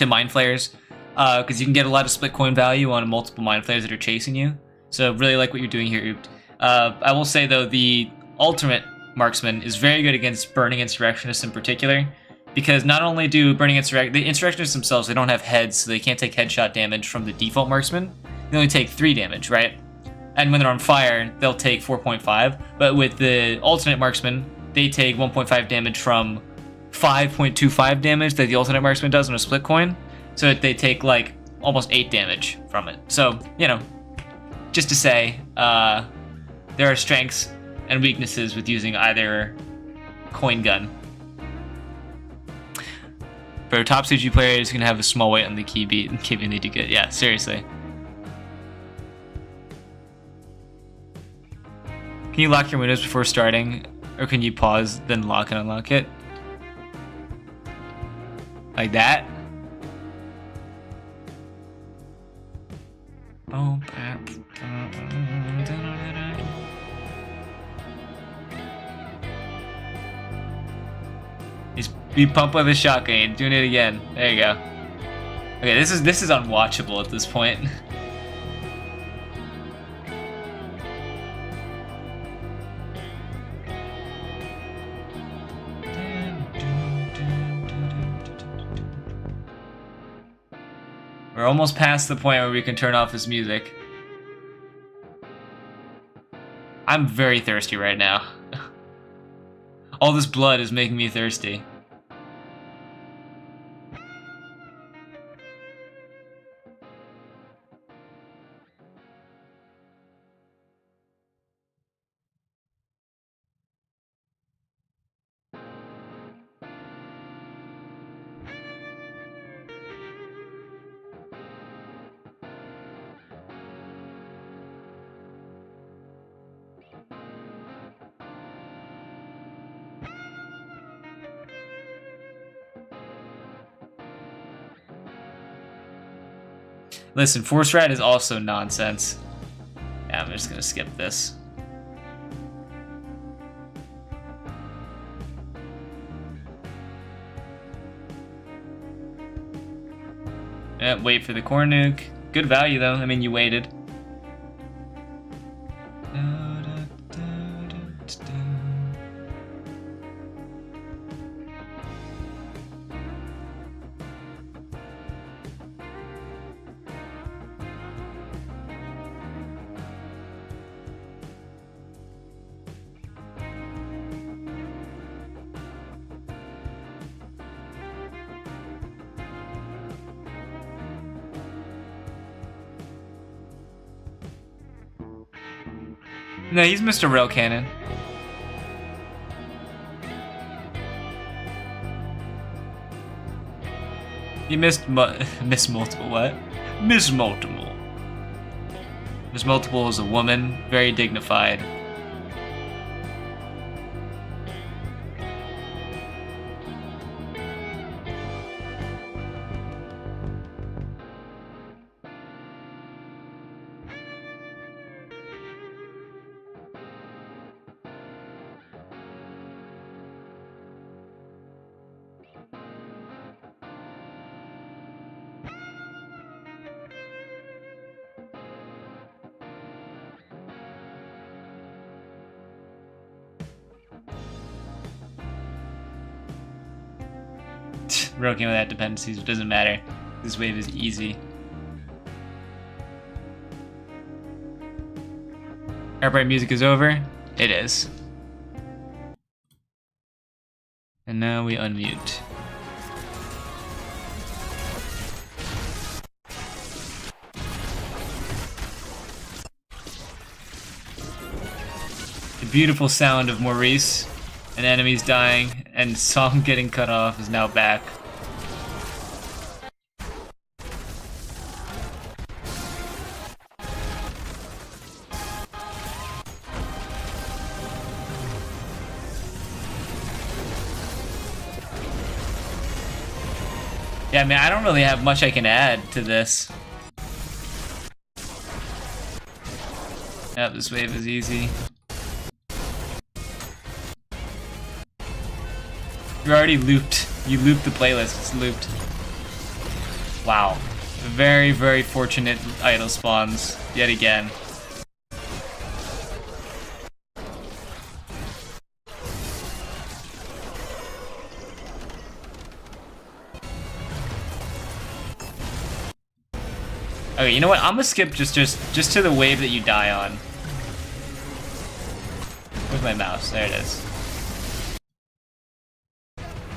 mind flayers because you can get a lot of split coin value on multiple mind flayers that are chasing you. So really like what you're doing here, Ooped. I will say though, the ultimate marksman is very good against burning insurrectionists in particular, because not only do the insurrectionists themselves, they don't have heads, so they can't take headshot damage from the default marksman. They only take 3 damage, right? And when they're on fire, they'll take 4.5. But with the alternate marksman, they take 1.5 damage from 5.25 damage that the alternate marksman does on a split coin. So they take like almost 8 damage from it. So, you know, just to say, there are strengths and weaknesses with using either coin gun. For top CG players, you can have a small weight on the key beat and keeping they do good. Yeah, seriously. Can you lock your windows before starting? Or can you pause, then lock and unlock it? Like that? He's be pumped with a shotgun, doing it again. There you go. Okay, this is unwatchable at this point. We're almost past the point where we can turn off this music. I'm very thirsty right now. All this blood is making me thirsty. Listen, Force Ride is also nonsense. Yeah, I'm just gonna skip this. Yeah, wait for the core nuke. Good value though, I mean you waited. No, he's Mr. Rail Cannon. You missed Miss Multiple, what? Miss Multiple. Miss Multiple is a woman, very dignified. Broken without dependencies, it doesn't matter. This wave is easy. Airbright music is over. It is. And now we unmute. The beautiful sound of Maurice and enemies dying and song getting cut off is now back. Yeah, I mean, I don't really have much I can add to this. Yeah, this wave is easy. You're already looped. You looped the playlist. It's looped. Wow. Very, very fortunate idle spawns yet again. Okay, you know what? I'm gonna skip just to the wave that you die on. Where's my mouse? There it is.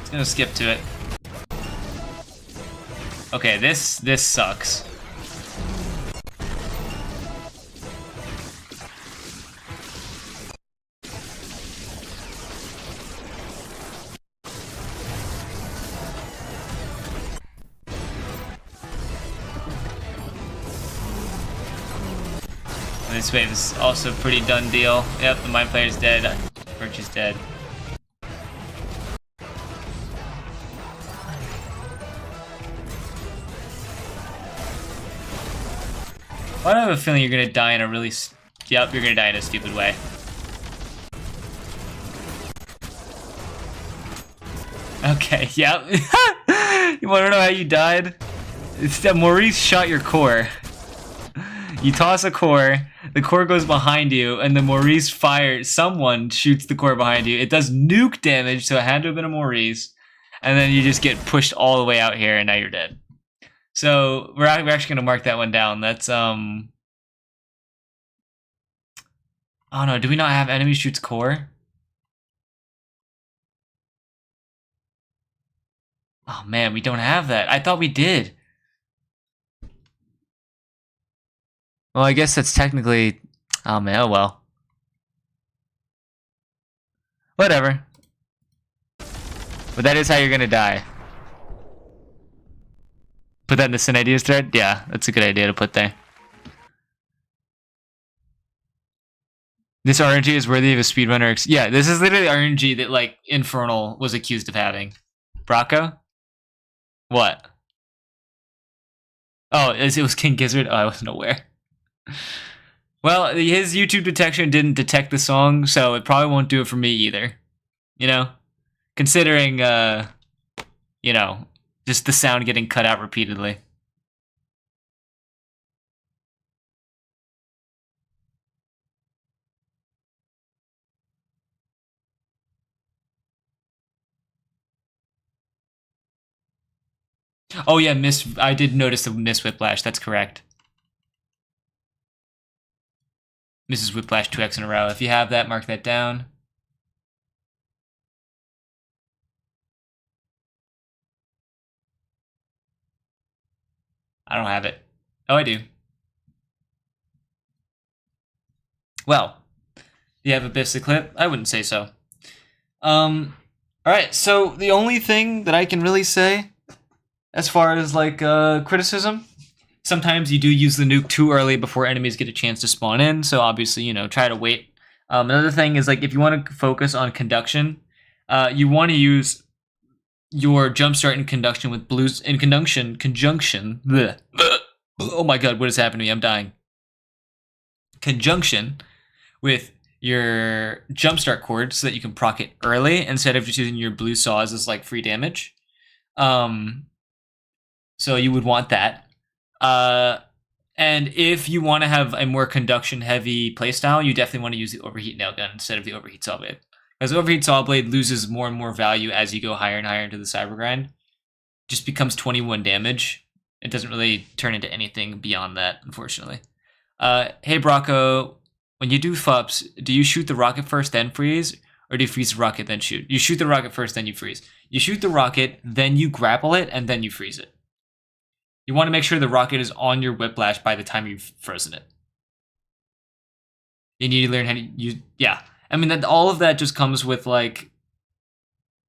Just gonna skip to it. Okay, this sucks. This wave is also a pretty done deal. Yep, the mind player's dead. Birch is dead. Why do I have a feeling you're gonna die in a really... Yep, you're gonna die in a stupid way. Okay, yep. You wanna know how you died? It's that Maurice shot your core. You toss a core, the core goes behind you, and the Maurice fires. Someone shoots the core behind you. It does nuke damage, so it had to have been a Maurice. And then you just get pushed all the way out here, and now you're dead. So we're actually gonna mark that one down. That's oh no, do we not have enemy shoots core? Oh man, we don't have that. I thought we did. Well, I guess that's technically... Oh man, oh well. Whatever. But that is how you're gonna die. Put that in the Sin Ideas thread? Yeah, that's a good idea to put there. This RNG is worthy of a speedrunner. Yeah, this is literally RNG that, like, Infernal was accused of having. Bracco? What? Oh, it was King Gizzard? Oh, I wasn't aware. Well, his YouTube detection didn't detect the song, so it probably won't do it for me either. You know? Considering, you know, just the sound getting cut out repeatedly. Oh yeah, I did notice the Miss Whiplash, that's correct. Mrs. Whiplash 2x in a row. If you have that, mark that down. I don't have it. Oh, I do. Well, do you have a Biffs clip? I wouldn't say so. Alright, so the only thing that I can really say as far as, like, criticism, sometimes you do use the nuke too early before enemies get a chance to spawn in, so obviously, you know, try to wait. Another thing is, like, if you want to focus on conduction, you want to use your jumpstart in conjunction with blues in conjunction. Bleh. Oh my god, what has happened to me? I'm dying. Conjunction with your jumpstart chord so that you can proc it early instead of just using your blue saws as like free damage. So you would want that. And if you want to have a more conduction heavy playstyle, you definitely want to use the overheat nail gun instead of the overheat saw blade. Because overheat saw blade loses more and more value as you go higher and higher into the Cybergrind. Just becomes 21 damage. It doesn't really turn into anything beyond that, unfortunately. Hey Bracco, when you do FUPs, do you shoot the rocket first, then freeze? Or do you freeze the rocket, then shoot? You shoot the rocket first, then you freeze. You shoot the rocket, then you grapple it, and then you freeze it. You want to make sure the rocket is on your whiplash by the time you've frozen it. You need to learn how to use... Yeah. I mean, that all of that just comes with, like,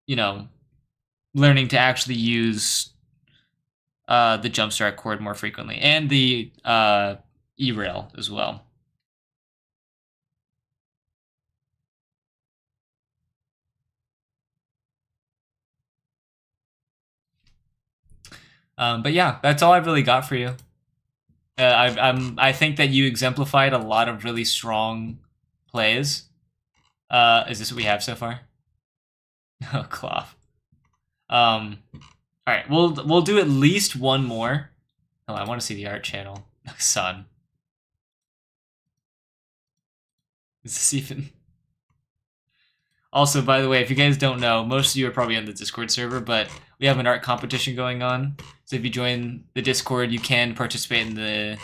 you know, learning to actually use the jumpstart chord more frequently. And the E-rail as well. But yeah, that's all I've really got for you. I think that you exemplified a lot of really strong plays. Is this what we have so far? Oh, cloth. All right, we'll do at least one more. Oh, I want to see the art channel. Son. Is this even... Also, by the way, if you guys don't know, most of you are probably on the Discord server, but we have an art competition going on. So if you join the Discord, you can participate in the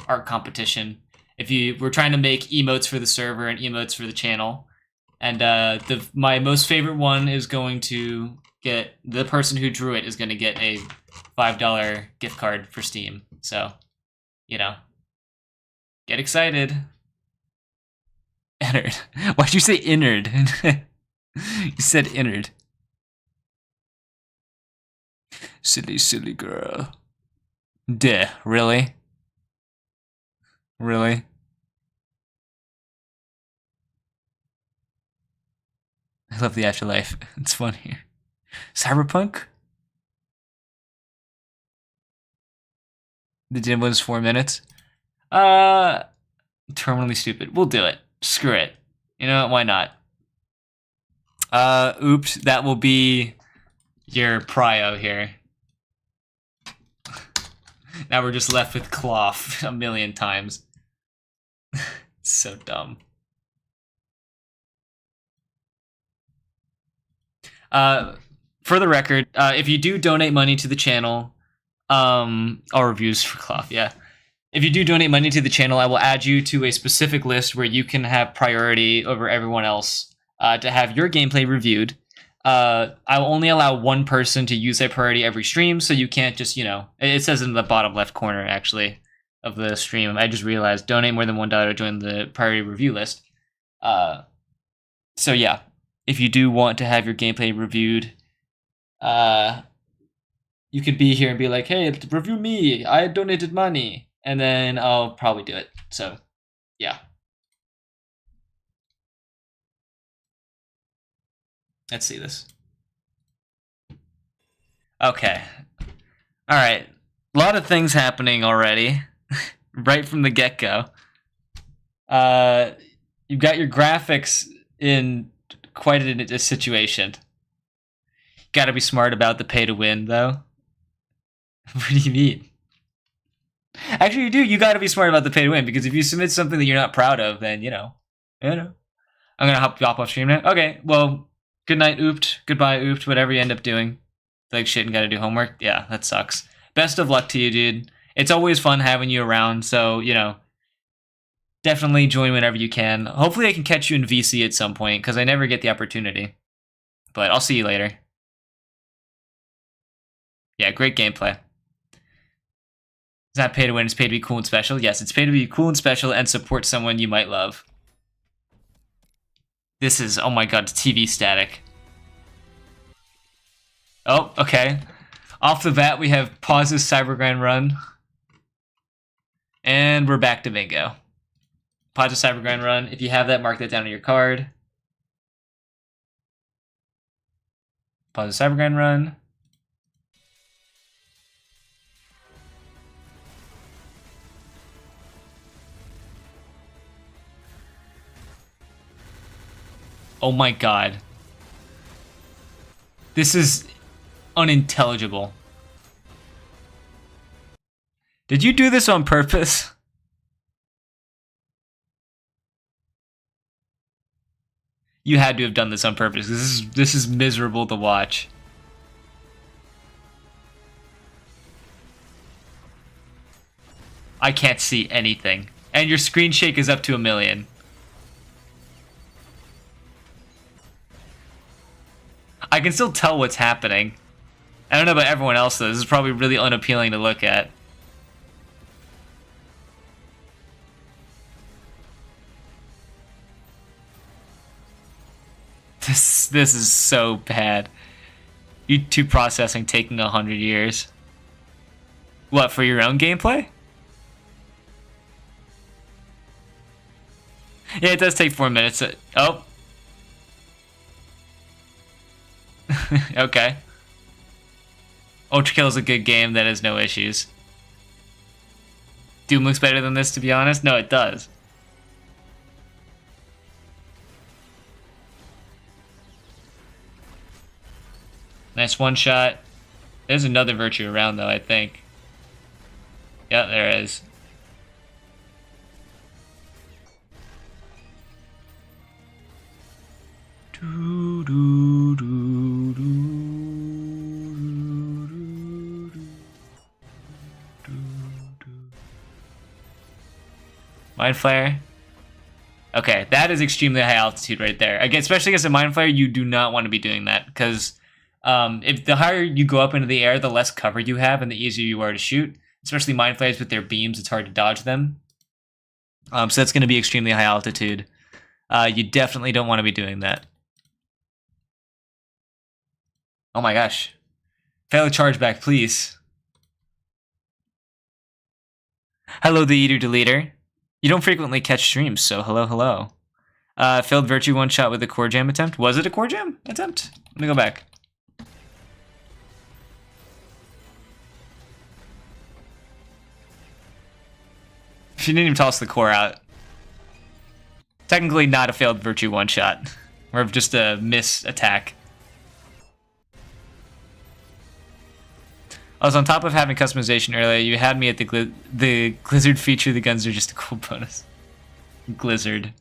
art competition. We're trying to make emotes for the server and emotes for the channel. And my most favorite one is going to get, the person who drew it is going to get a $5 gift card for Steam. So, you know, get excited. Innard. Why'd you say innard? You said innard. Silly, silly girl. Duh, really? Really? I love the afterlife. It's fun here. Cyberpunk? The gym was 4 minutes. Terminally stupid. We'll do it. Screw it. You know what? Why not? Oops. That will be your prio here. Now we're just left with cloth a million times. It's so dumb. For the record, if you do donate money to the channel, all reviews for cloth, yeah. If you do donate money to the channel, I will add you to a specific list where you can have priority over everyone else to have your gameplay reviewed. I will only allow one person to use that priority every stream, so you can't just, you know, it says in the bottom left corner, actually, of the stream. I just realized, donate more than $1 to join the priority review list. So yeah, if you do want to have your gameplay reviewed, you could be here and be like, hey, review me, I donated money. And then I'll probably do it. So, yeah. Let's see this. Okay. All right. A lot of things happening already, right from the get-go. You've got your graphics in quite a situation. Got to be smart about the pay-to-win, though. What do you mean? Actually, you do. You got to be smart about the pay to win, because if you submit something that you're not proud of, then you know. I'm gonna hop off stream now. Okay. Well, good night, ooped. Goodbye, ooped. Whatever you end up doing, like shit and got to do homework. Yeah, that sucks. Best of luck to you, dude. It's always fun having you around. So you know, definitely join whenever you can. Hopefully, I can catch you in VC at some point, because I never get the opportunity. But I'll see you later. Yeah, great gameplay. It's not pay to win, it's pay to be cool and special. Yes, it's pay to be cool and special and support someone you might love. This is, oh my god, TV static. Oh, okay. Off the bat, we have pauses Cybergrind run. And we're back to bingo. Pauses Cybergrind run. If you have that, mark that down on your card. Pauses Cybergrind run. Oh my god. This is unintelligible. Did you do this on purpose? You had to have done this on purpose. This is miserable to watch. I can't see anything. And your screen shake is up to 1,000,000. I can still tell what's happening. I don't know about everyone else though. This is probably really unappealing to look at. This is so bad. YouTube processing taking 100 years. What, for your own gameplay? Yeah, it does take 4 minutes. Oh. Okay. ULTRAKILL is a good game that has no issues. Doom looks better than this, to be honest. No, it does. Nice one shot. There's another Virtue around, though, I think. Yeah, there is. Do, do, do, do. Mind Flare. Okay, that is extremely high altitude right there. Again, especially against a Mind Flare, you do not want to be doing that because if the higher you go up into the air, the less cover you have and the easier you are to shoot. Especially Mind Flares with their beams, it's hard to dodge them. So that's going to be extremely high altitude. You definitely don't want to be doing that. Oh my gosh. Fail a charge back, please. Hello, the Eater Deleter. You don't frequently catch streams, so hello. Failed Virtue one-shot with a core jam attempt. Was it a core jam attempt? Let me go back. She didn't even toss the core out. Technically not a failed Virtue one-shot. Or just a miss attack. Also, on top of having customization earlier, you had me at the Glizzard feature. The guns are just a cool bonus. Glizzard.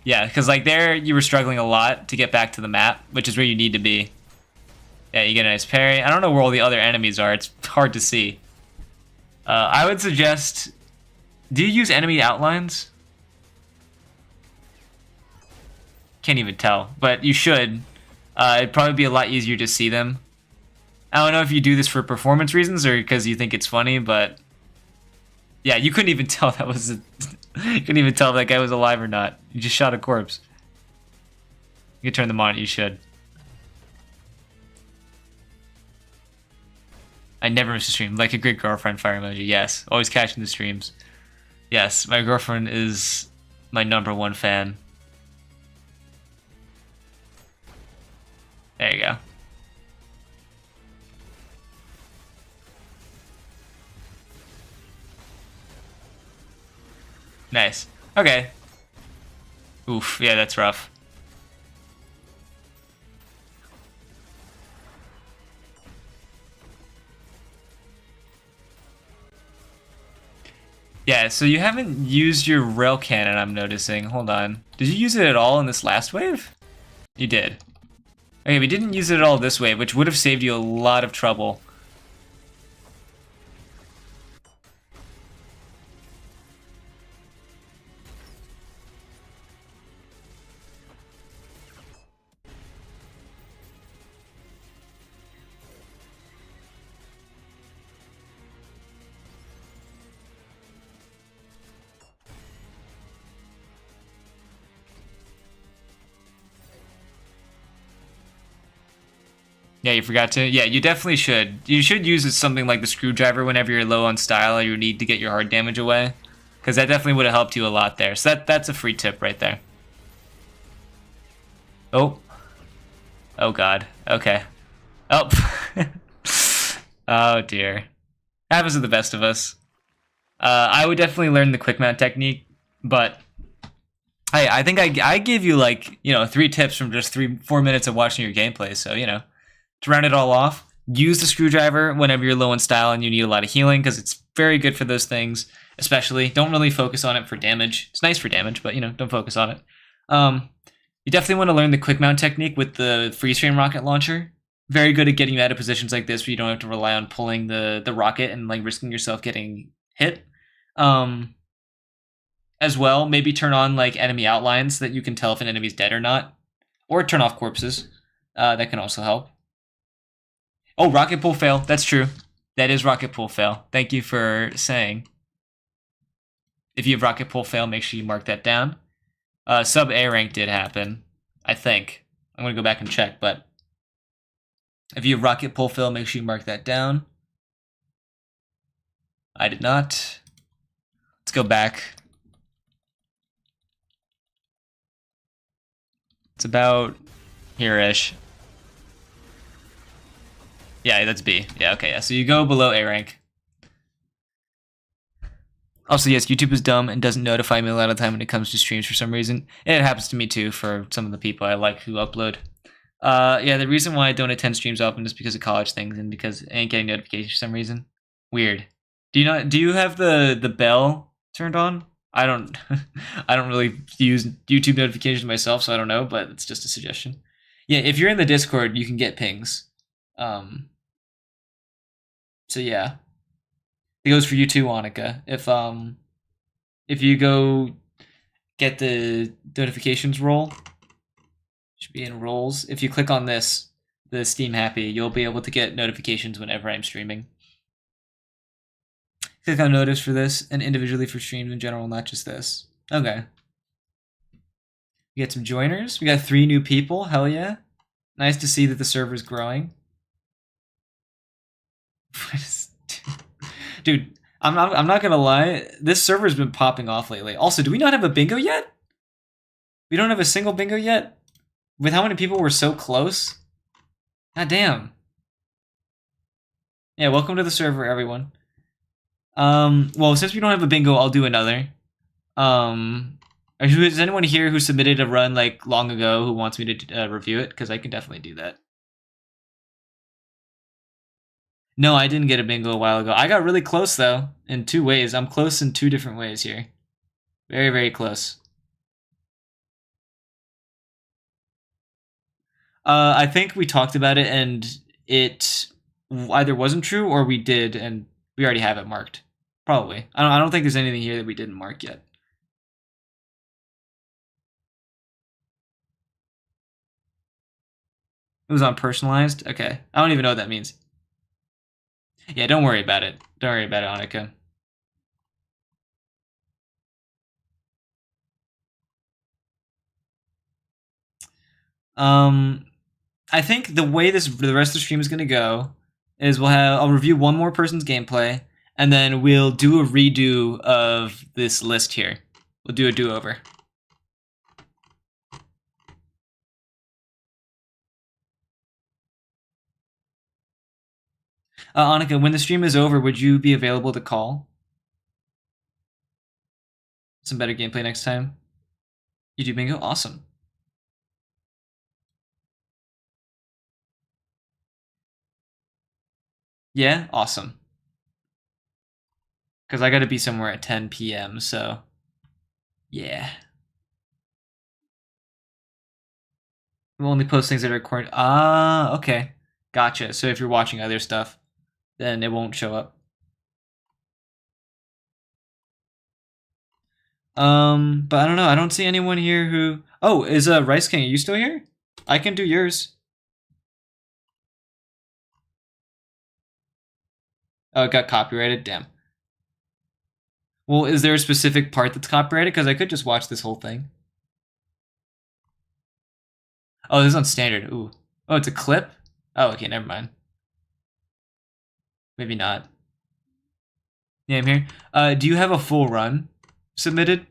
Yeah, because like there, you were struggling a lot to get back to the map, which is where you need to be. Yeah, you get a nice parry. I don't know where all the other enemies are. It's hard to see. I would suggest... Do you use enemy outlines? Can't even tell, but you should. It'd probably be a lot easier to see them. I don't know if you do this for performance reasons or because you think it's funny, but... Yeah, you couldn't even tell that was... You couldn't even tell if that guy was alive or not. You just shot a corpse. You could turn them on, you should. I never miss a stream. Like a great girlfriend, fire emoji. Yes, always catching the streams. Yes, my girlfriend is my #1 fan. There you go. Nice. Okay. Oof, yeah, that's rough. Yeah, so you haven't used your rail cannon, I'm noticing. Hold on. Did you use it at all in this last wave? You did. Okay, we didn't use it at all this wave, which would have saved you a lot of trouble. Yeah, you forgot to? Yeah, you definitely should. You should use something like the screwdriver whenever you're low on style or you need to get your hard damage away. Because that definitely would have helped you a lot there. So that's a free tip right there. Oh. Oh, God. Okay. Oh. Oh, dear. Happens to the best of us. I would definitely learn the quick mount technique, but... Hey, I think I give you, like, 3 tips from just 3-4 minutes of watching your gameplay, so, To round it all off, use the screwdriver whenever you're low in style and you need a lot of healing, because it's very good for those things, especially. Don't really focus on it for damage. It's nice for damage, but, don't focus on it. You definitely want to learn the quick mount technique with the freeze frame rocket launcher. Very good at getting you out of positions like this where you don't have to rely on pulling the rocket and, like, risking yourself getting hit. As well, maybe turn on, like, enemy outlines so that you can tell if an enemy's dead or not. Or turn off corpses. That can also help. Oh, rocket pull fail. That's true. That is rocket pull fail. Thank you for saying. If you have rocket pull fail, make sure you mark that down. Sub A rank did happen, I think. I'm going to go back and check, but if you have rocket pull fail, make sure you mark that down. I did not. Let's go back. It's about here-ish. Yeah, that's B. Yeah, okay, yeah. So you go below A rank. Also, yes, YouTube is dumb and doesn't notify me a lot of the time when it comes to streams for some reason. And it happens to me too for some of the people I like who upload. Yeah, the reason why I don't attend streams often is because of college things and because I ain't getting notifications for some reason. Weird. Do you have the bell turned on? I don't I don't really use YouTube notifications myself, so I don't know, but it's just a suggestion. Yeah, if you're in the Discord, you can get pings. So yeah, it goes for you too, Annika. If you go get the notifications roll, should be in roles. If you click on this, the Steam Happy, you'll be able to get notifications whenever I'm streaming. Click on notice for this and individually for streams in general, not just this. Okay. We got some joiners. We got 3 new people. Hell yeah. Nice to see that the server's growing. Dude, I'm not gonna lie. This server's been popping off lately. Also, do we not have a bingo yet? We don't have a single bingo yet? With how many people were so close? God damn. Yeah, welcome to the server, everyone. Well, since we don't have a bingo, I'll do another. Is anyone here who submitted a run like long ago who wants me to review it? Because I can definitely do that. No, I didn't get a bingo a while ago. I got really close though, in 2 ways. I'm close in 2 different ways here. Very, very close. I think we talked about it and it either wasn't true or we did and we already have it marked. Probably. I don't think there's anything here that we didn't mark yet. It was on personalized? Okay. I don't even know what that means. Yeah, don't worry about it. Don't worry about it, Annika. I think the way the rest of the stream is gonna go is I'll review one more person's gameplay, and then we'll do a redo of this list here. We'll do a do-over. Annika, when the stream is over, would you be available to call? Some better gameplay next time. You do bingo? Awesome. Yeah? Awesome. Because I gotta be somewhere at 10 p.m., so... Yeah. We'll only post things that are recorded. Ah, okay. Gotcha. So if you're watching other stuff, then it won't show up. But I don't know. I don't see anyone here who... Oh, is Rice King, are you still here? I can do yours. Oh, it got copyrighted? Damn. Well, is there a specific part that's copyrighted? Because I could just watch this whole thing. Oh, this is on standard. Ooh. Oh, it's a clip? Oh, okay, never mind. Maybe not. Yeah, I'm here. Do you have a full run submitted?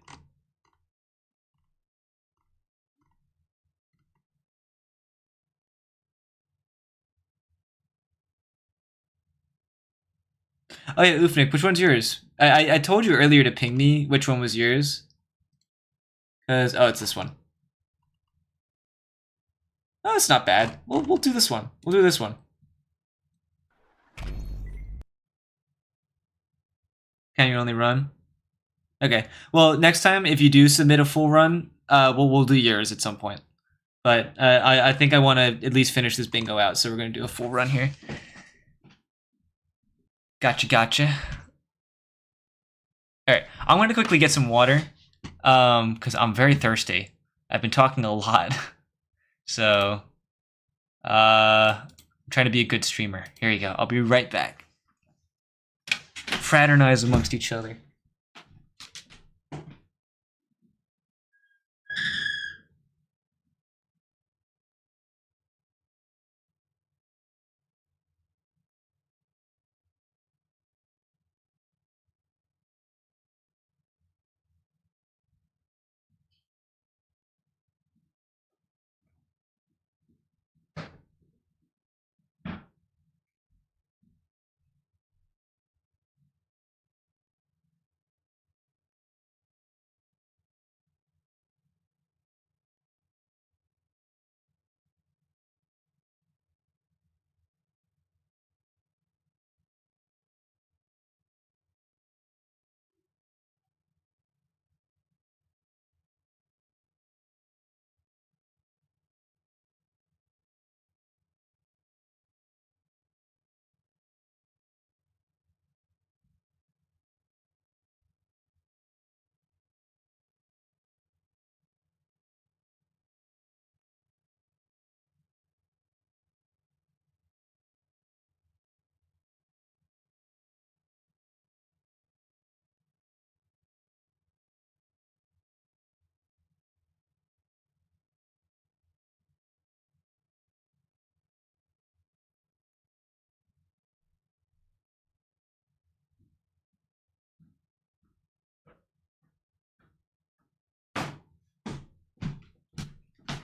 Oh yeah, Ufnik, which one's yours? I told you earlier to ping me which one was yours. Cause oh, it's this one. Oh, it's not bad. We'll do this one. We'll do this one. Can you only run? Okay. Well, next time if you do submit a full run, we'll do yours at some point. But I think I want to at least finish this bingo out, so we're gonna do a full run here. Gotcha. All right, I'm gonna quickly get some water, because I'm very thirsty. I've been talking a lot, so I'm trying to be a good streamer. Here you go. I'll be right back. Fraternize amongst each other.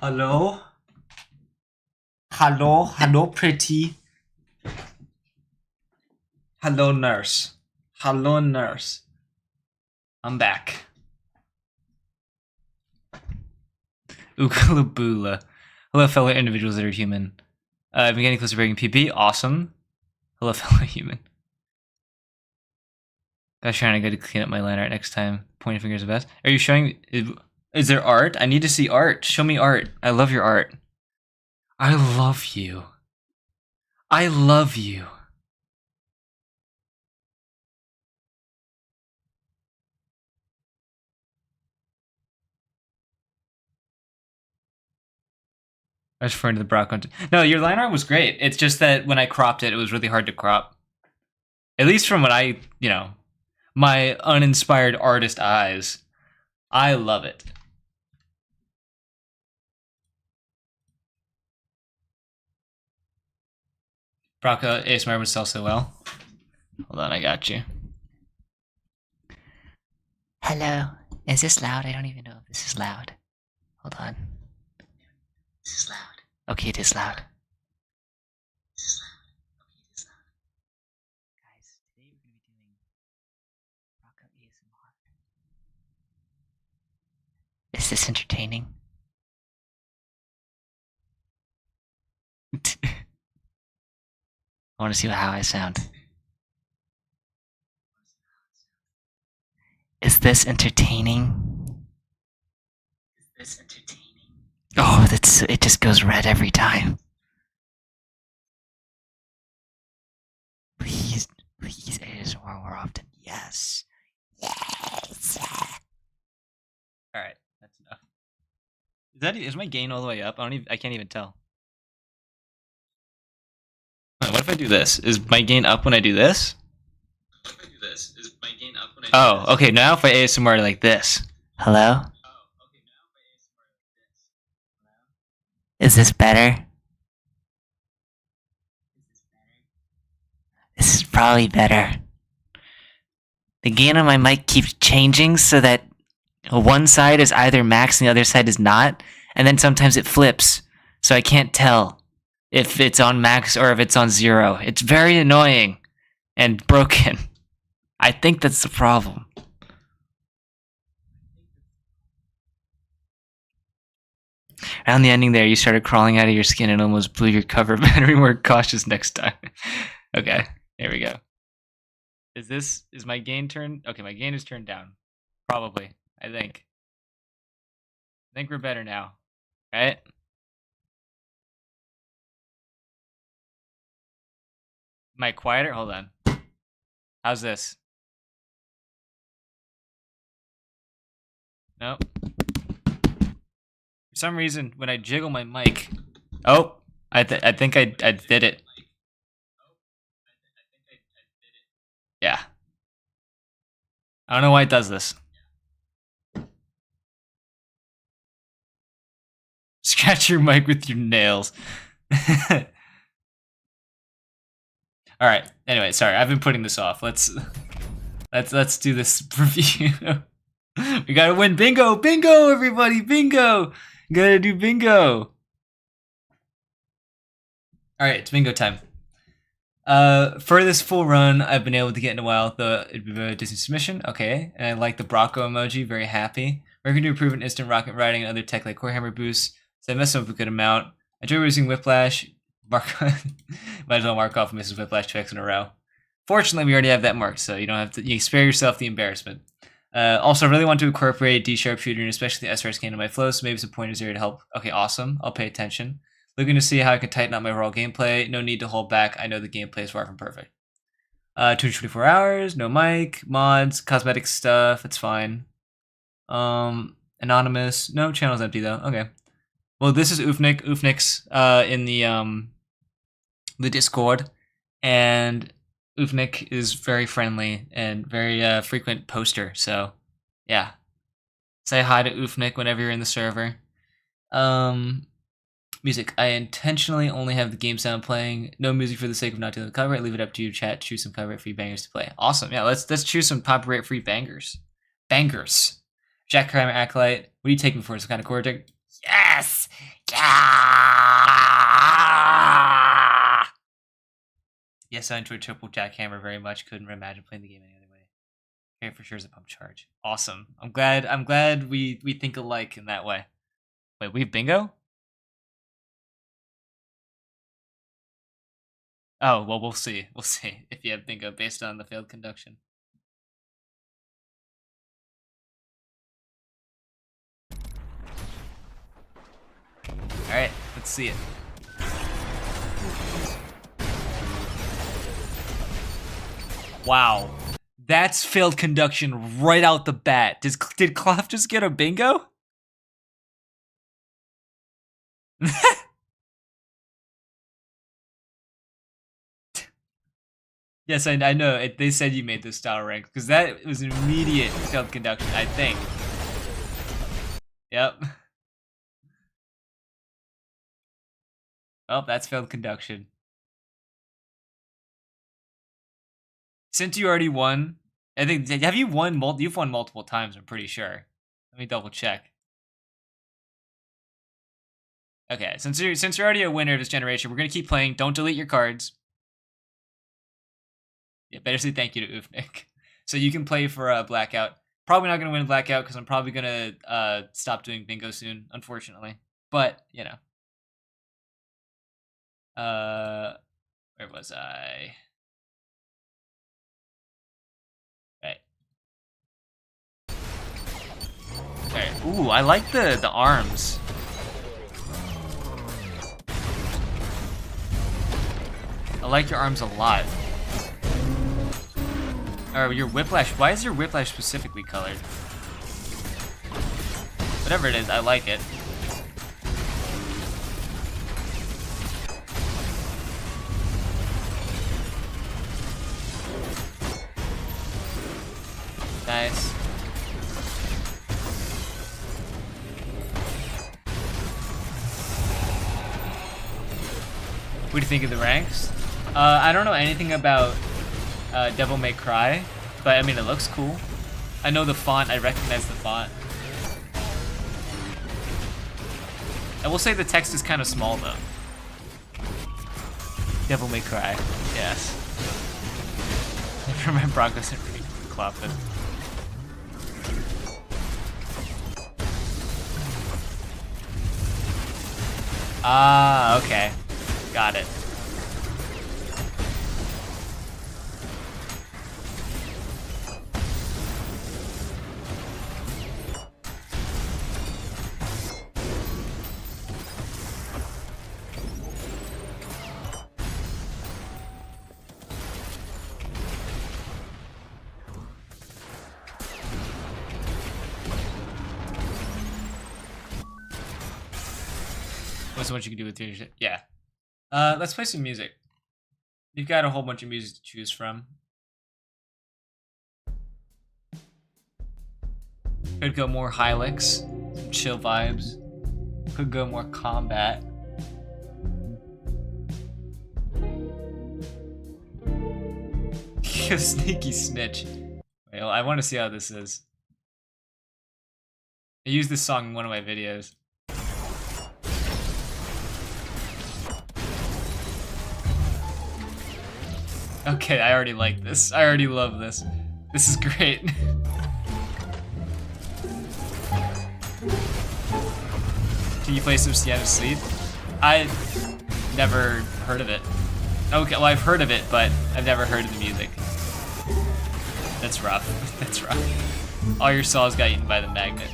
Hello? Hello? Hello, pretty. Hello, nurse. Hello, nurse. I'm back. Ookalaboola. Hello, fellow individuals that are human. I've been getting close to breaking PB. Awesome. Hello, fellow human. Guys trying to go to clean up my line art next time. Pointing fingers the best. Are you showing... Is there art? I need to see art. Show me art. I love your art. I love you. I love you. I was referring to the Brock one. No, your line art was great. It's just that when I cropped it, it was really hard to crop. At least from what I, my uninspired artist eyes. I love it. Brock ASMR would sell so well. Hold on, I got you. Hello. Is this loud? I don't even know if this is loud. Hold on. This is loud. Okay, it is loud. This is loud. Okay, it is loud. Guys, today we're going to be doing Rocco ASMR. Is this entertaining? I want to see how I sound. Is this entertaining? Is this entertaining? Oh, it just goes red every time. Please ASMR more often. Yes. Yes. Alright, that's enough. Is my gain all the way up? I can't even tell. What if I do this? Is my gain up when I do this? What if I do this? Is my gain up when I do this? Oh, okay, now if I ASMR like this. Hello? Is this better? This is probably better. The gain on my mic keeps changing so that one side is either max and the other side is not, and then sometimes it flips, so I can't tell if it's on max or if it's on 0. It's very annoying and broken. I think that's the problem. Around the ending there, you started crawling out of your skin and almost blew your cover. Better be more cautious next time. Okay, there we go. Is my gain turned? Okay, my gain is turned down. Probably, I think. I think we're better now, right? Am I quieter? Hold on. How's this? Nope. For some reason, when I jiggle my mic... Oh! I think I did it. Yeah. I don't know why it does this. Scratch your mic with your nails. Alright, anyway, sorry, I've been putting this off. Let's do this review. We gotta win bingo! Bingo, everybody! Bingo! Gotta do bingo! Alright, it's bingo time. For this full run, I've been able to get in a while the Disney submission. Okay, and I like the Brocco emoji. Very happy. Working to improve an instant rocket riding and other tech like core hammer boosts. So I messed up a good amount. I enjoy using Whiplash. Might as well mark off Mrs. Whiplash 2x in a row. Fortunately, we already have that marked, so you don't have to. You spare yourself the embarrassment. Also, I really want to incorporate D sharpshooter and especially the SR scan in my flow, so maybe some pointers here to help. Okay, awesome. I'll pay attention. Looking to see how I can tighten up my overall gameplay. No need to hold back. I know the gameplay is far from perfect. 224 hours, no mic, mods, cosmetic stuff. It's fine. Anonymous. No, channel's empty though. Okay. Well, this is Ufnik. Ufnik's in the Discord, and Ufnik is very friendly and very frequent poster. So, yeah. Say hi to Ufnik whenever you're in the server. Music. I intentionally only have the game sound playing. No music for the sake of not doing the cover. I leave it up to you, chat. Choose some copyright free bangers to play. Awesome. Yeah, let's choose some copyright free bangers. Bangers. Jack Kramer Acolyte. What are you taking for? Some kind of chord? Yes! Yeah! Yes, I enjoyed Triple Jackhammer very much. Couldn't imagine playing the game any other way. Okay, for sure is a pump charge. Awesome. I'm glad we think alike in that way. Wait, we have bingo? Oh, well, we'll see. We'll see if you have bingo based on the failed conduction. Alright, let's see it. Wow. That's failed conduction right out the bat. Did Clough just get a bingo? Yes, I know. They said you made this style rank because that was an immediate failed conduction, I think. Yep. Oh, that's failed conduction. Since you already won, I think have you won? You've won multiple times. I'm pretty sure. Let me double check. Okay, since you're already a winner of this generation, we're gonna keep playing. Don't delete your cards. Yeah, better say thank you to Ufnik. So you can play for Blackout. Probably not gonna win Blackout because I'm probably gonna stop doing bingo soon, unfortunately. But you know, where was I? Right. Okay. Ooh, I like the arms. I like your arms a lot. Or your whiplash. Why is your whiplash specifically colored? Whatever it is, I like it. Nice. What do you think of the ranks? I don't know anything about Devil May Cry, but I mean it looks cool. I know the font, I recognize the font. I will say the text is kind of small though. Devil May Cry, yes. Never mind, Brock doesn't read Cloppin. Ah, okay. Got it. What's so much you can do with your shit? Yeah. Let's play some music. You've got a whole bunch of music to choose from. Could go more Hylix, some chill vibes. Could go more combat. You sneaky snitch. Wait, I want to see how this is. I used this song in one of my videos. Okay, I already like this. I already love this. This is great. Can you play some Sienna Sleep? I've never heard of it. Okay, well I've heard of it, but I've never heard of the music. That's rough. That's rough. All your saws got eaten by the magnet.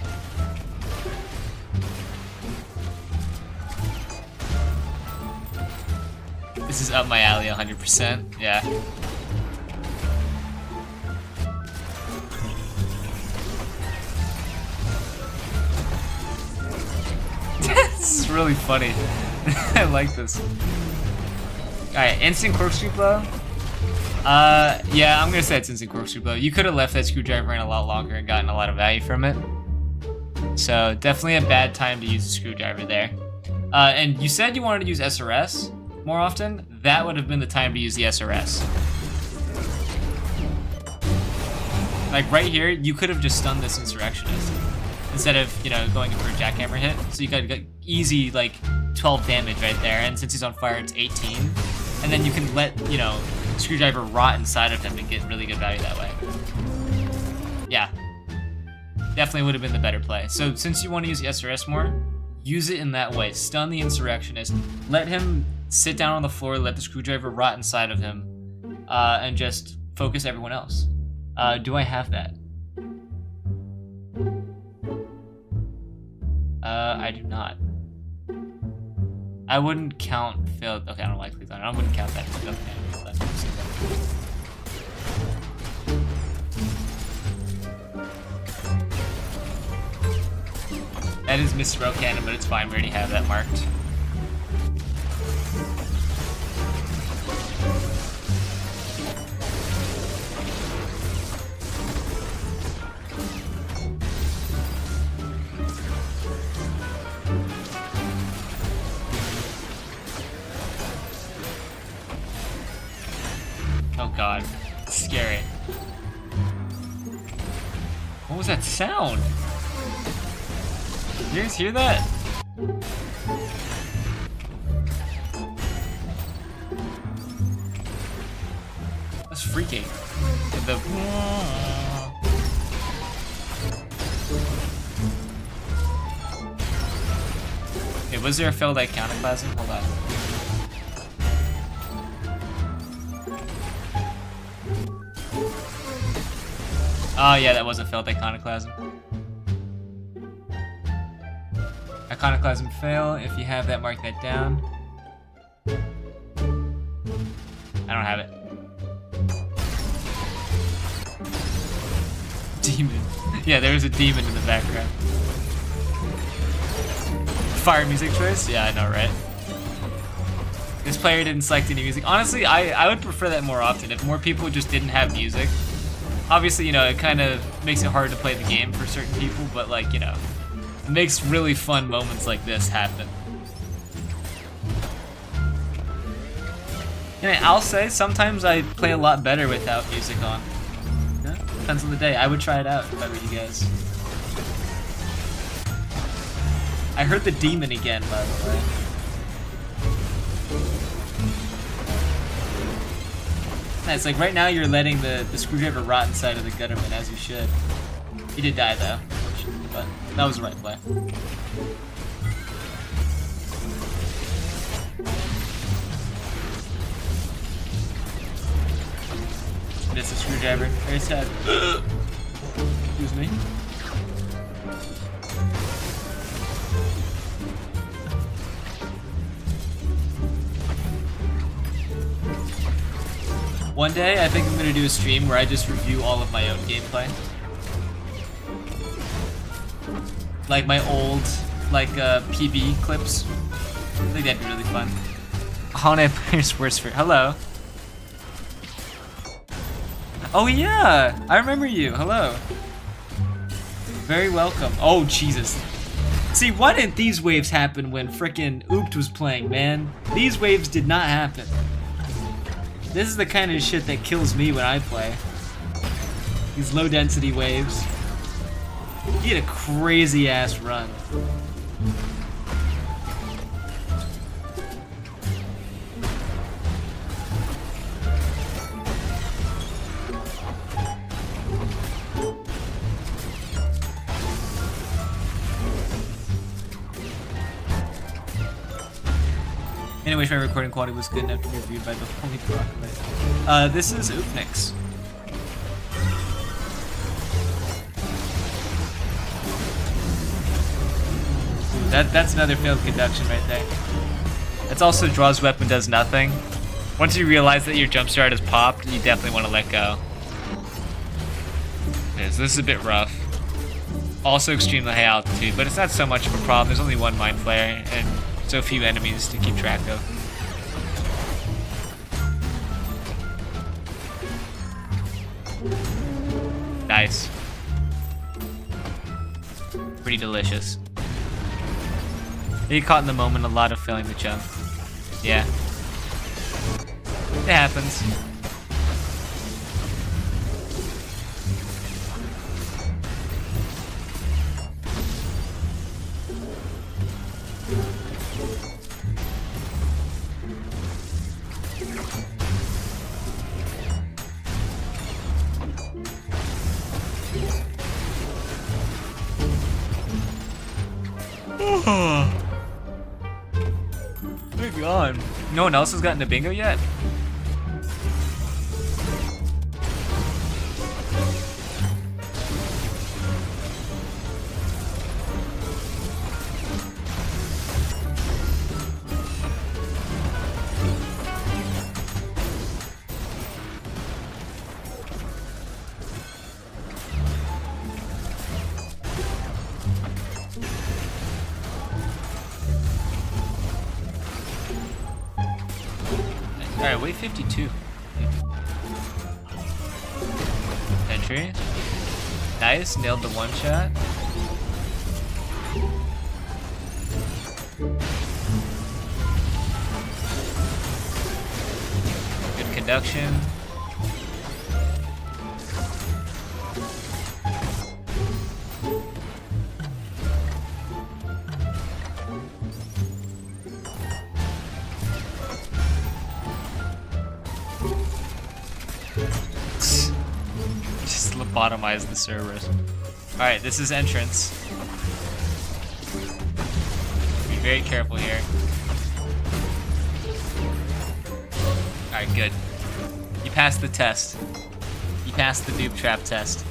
This is up my alley 100%. Yeah. This is really funny. I like this. Alright, instant corkscrew blow. Yeah, I'm gonna say it's instant corkscrew blow. You could have left that screwdriver in a lot longer and gotten a lot of value from it. So definitely a bad time to use a screwdriver there. And you said you wanted to use SRS more often. That would have been the time to use the SRS. Like right here, you could have just stunned this insurrectionist. instead of, you know, going in for a jackhammer hit. So you got easy, like, 12 damage right there, and since he's on fire, it's 18. And then you can let, you know, Screwdriver rot inside of him and get really good value that way. Yeah. Definitely would have been the better play. So since you want to use the SRS more, use it in that way. Stun the Insurrectionist. Let him sit down on the floor, let the Screwdriver rot inside of him, and just focus everyone else. Do I have that? I do not. I wouldn't count failed. Okay, I don't like these. I wouldn't count that. Okay, that is Mr. Row Cannon, but it's fine. We already have that marked. Oh god, it's scary. What was that sound? Did you guys hear that? That's freaky. The okay, was there a failed iconoclasm? Hold on. Oh yeah, that was a failed iconoclasm. Iconoclasm fail. If you have that, mark that down. I don't have it. Demon. Yeah, there was a demon in the background. Fire music choice? Yeah, I know, right? This player didn't select any music. Honestly, I would prefer that more often. If more people just didn't have music. Obviously, you know, it kind of makes it hard to play the game for certain people, but like, you know, it makes really fun moments like this happen. And I'll say, sometimes I play a lot better without music on. Yeah, depends on the day. I would try it out if I were you guys. I heard the demon again, by the way. It's like right now you're letting the Screwdriver rot inside of the Gutterman, as you should. He did die though, but that was the right play. It's a Screwdriver. Very sad. Excuse me. One day, I think I'm gonna do a stream where I just review all of my own gameplay. Like my old, like, PB clips. I think that'd be really fun. Holiday players worse for— hello. Oh yeah! I remember you. Hello. Very welcome. Oh, Jesus. See, why didn't these waves happen when frickin' Oopt was playing, man? These waves did not happen. This is the kind of shit that kills me when I play. These low density waves. He had a crazy ass run. Anyways, my recording quality was good enough to be reviewed by the Holy Proclamation. This is Oopnix. That's another failed conduction right there. That's also draws weapon does nothing. Once you realize that your jump start is popped, you definitely want to let go. Yeah, so this is a bit rough. Also extremely high altitude, but it's not so much of a problem. There's only one mind flare and so few enemies to keep track of. Nice. Pretty delicious. You get caught in the moment, a lot of failing to jump. Yeah. It happens. My God. No one else has gotten a bingo yet? Alright, wait 52. Entry. Nice, nailed the one shot. Good conduction. Just lobotomize the servers. Alright, this is entrance. Be very careful here. Alright, good. You passed the test. You passed the noob trap test.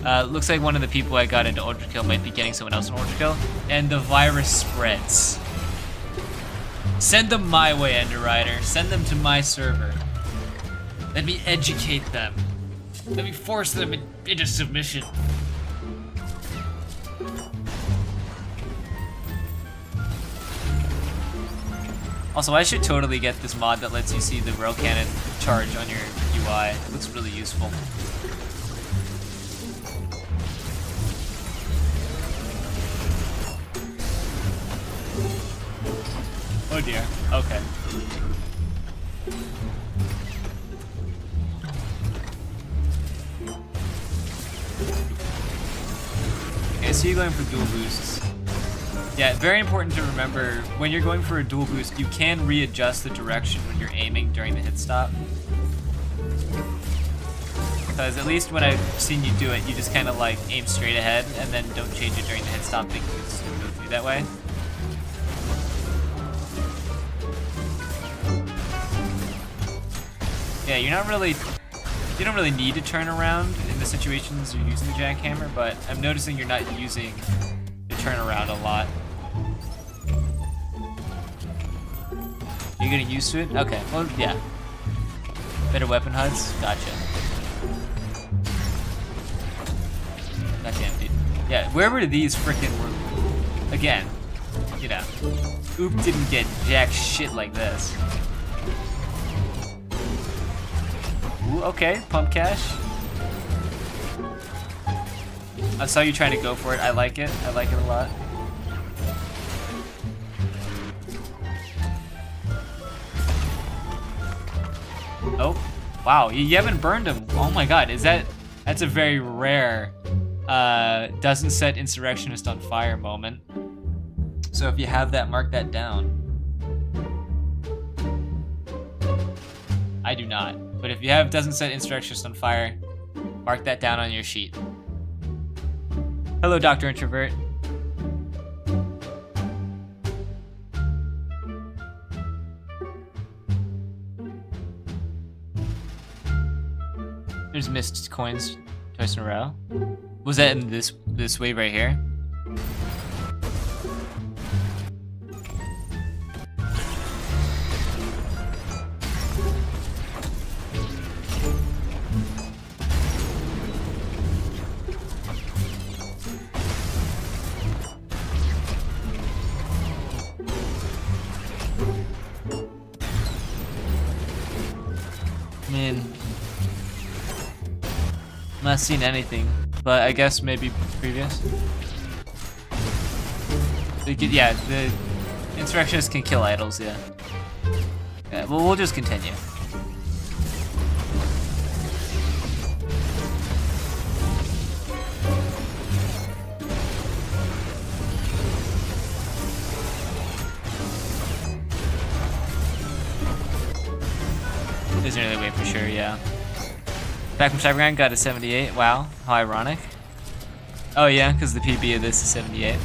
Looks like one of the people I got into ULTRAKILL might be getting someone else in ULTRAKILL, and the virus spreads. Send them my way, Ender Rider. Send them to my server. Let me educate them. Let me force them into submission. Also, I should totally get this mod that lets you see the rail cannon charge on your UI. It looks really useful. Oh dear. Okay. Okay, so you're going for dual boosts. Yeah, very important to remember, when you're going for a dual boost, you can readjust the direction when you're aiming during the hit stop. Because at least when I've seen you do it, you just kind of like aim straight ahead and then don't change it during the hit stop, thinking it's going to go through that way. Yeah, you don't really need to turn around in the situations you're using the jackhammer, but I'm noticing you're not using the turnaround a lot. You're getting used to it? Okay, well, yeah. Better weapon HUDs? Gotcha. Goddamn, dude. Yeah, wherever these frickin' were, again, you know, Oop didn't get jack shit like this. Ooh, okay, pump cash. I saw you trying to go for it. I like it. I like it a lot. Oh, wow. You haven't burned him. Oh my god, that's a very rare doesn't set insurrectionist on fire moment. So if you have that, mark that down. I do not. But if you have doesn't set insurrectionist on fire, mark that down on your sheet. Hello, Dr. Introvert. There's missed coins twice in a row. Was that in this wave right here? I'm not seeing anything, but I guess maybe previous. Yeah, the insurrectionists can kill idols, yeah. Yeah, well, we'll just continue. There's another way for sure, yeah. Back from Cybergrind, got a 78. Wow, how ironic. Oh yeah, because the PB of this is 78.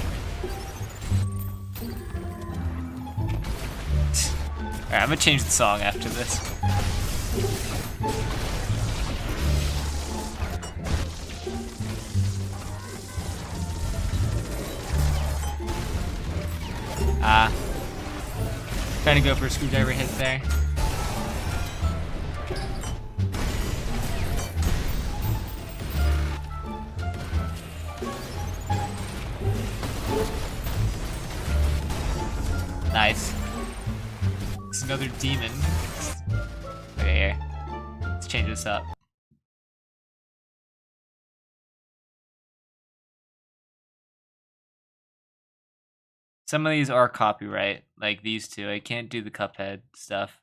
Alright, I'm gonna change the song after this. Trying to go for a screwdriver hit there. Nice. It's another demon. Okay, here. Let's change this up. Some of these are copyright, like these two. I can't do the Cuphead stuff.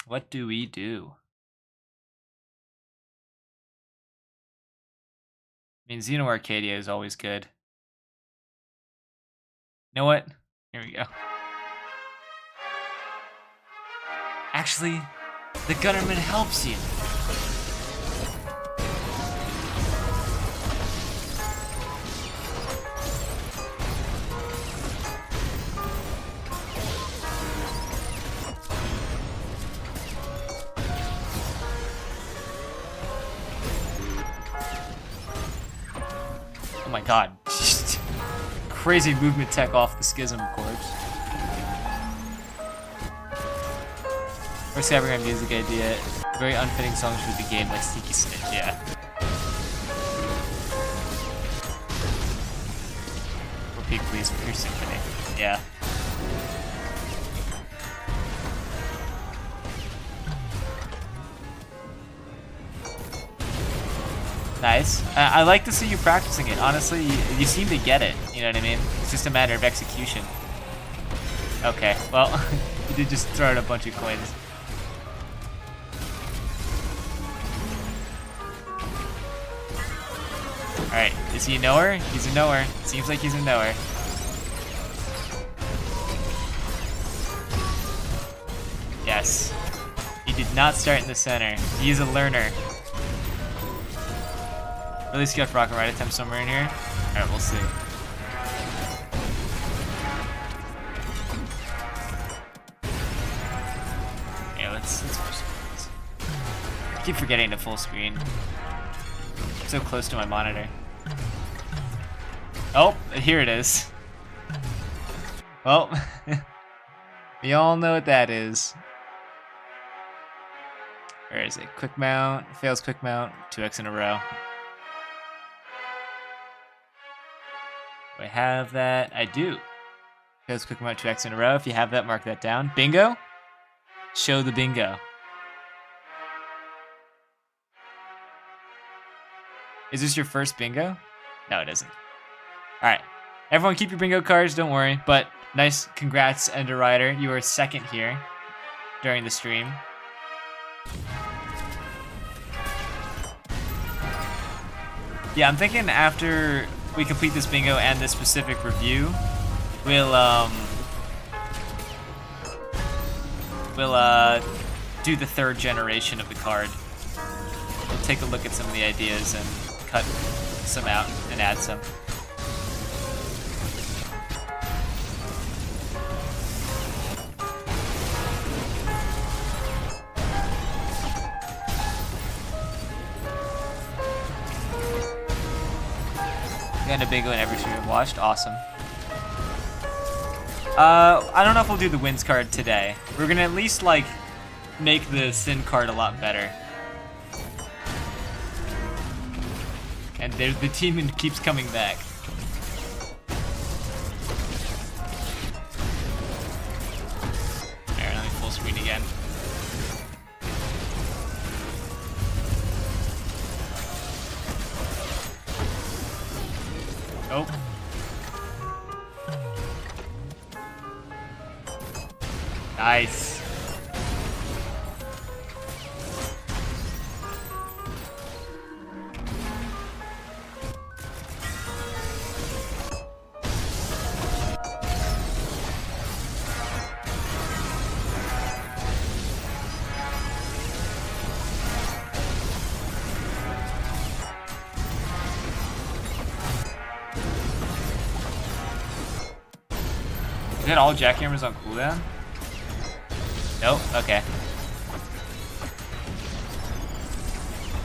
What do we do? I mean, Xeno Arcadia is always good. You know what? Here we go. Actually, the Gunnerman helps you. Oh my god. Crazy movement tech off the Schism corpse. Or Cybergrind music idea. Very unfitting songs for the game, like Sneaky Snitch, yeah. Repeat please for your symphony. Yeah. Nice. I like to see you practicing it. Honestly, you seem to get it. You know what I mean? It's just a matter of execution. Okay, well, you did just throw out a bunch of coins. Alright, is he a knower? He's a knower. Seems like he's a knower. Yes. He did not start in the center. He is a learner. At least get rocket ride attempt somewhere in here. Alright, we'll see. Yeah, let's full screen. I keep forgetting to full screen. I'm so close to my monitor. Oh, here it is. Well, we all know what that is. Where is it? Quick mount, fails quick mount, 2x in a row. Do I have that? I do. Fails quick mount, 2x in a row. If you have that, mark that down. Bingo? Show the bingo. Is this your first bingo? No, it isn't. Alright. Everyone keep your bingo cards, don't worry. But nice congrats, Ender Rider. You were second here during the stream. Yeah, I'm thinking after we complete this bingo and this specific review, we'll do the third generation of the card. We'll take a look at some of the ideas and cut some out and add some. And a bingo in every stream I've watched. Awesome. I don't know if we'll do the wins card today. We're gonna at least like make the sin card a lot better. And the team keeps coming back. Alright, let me full screen again. Oh. Nice. Is it all jackhammers on cooldown? Nope, okay.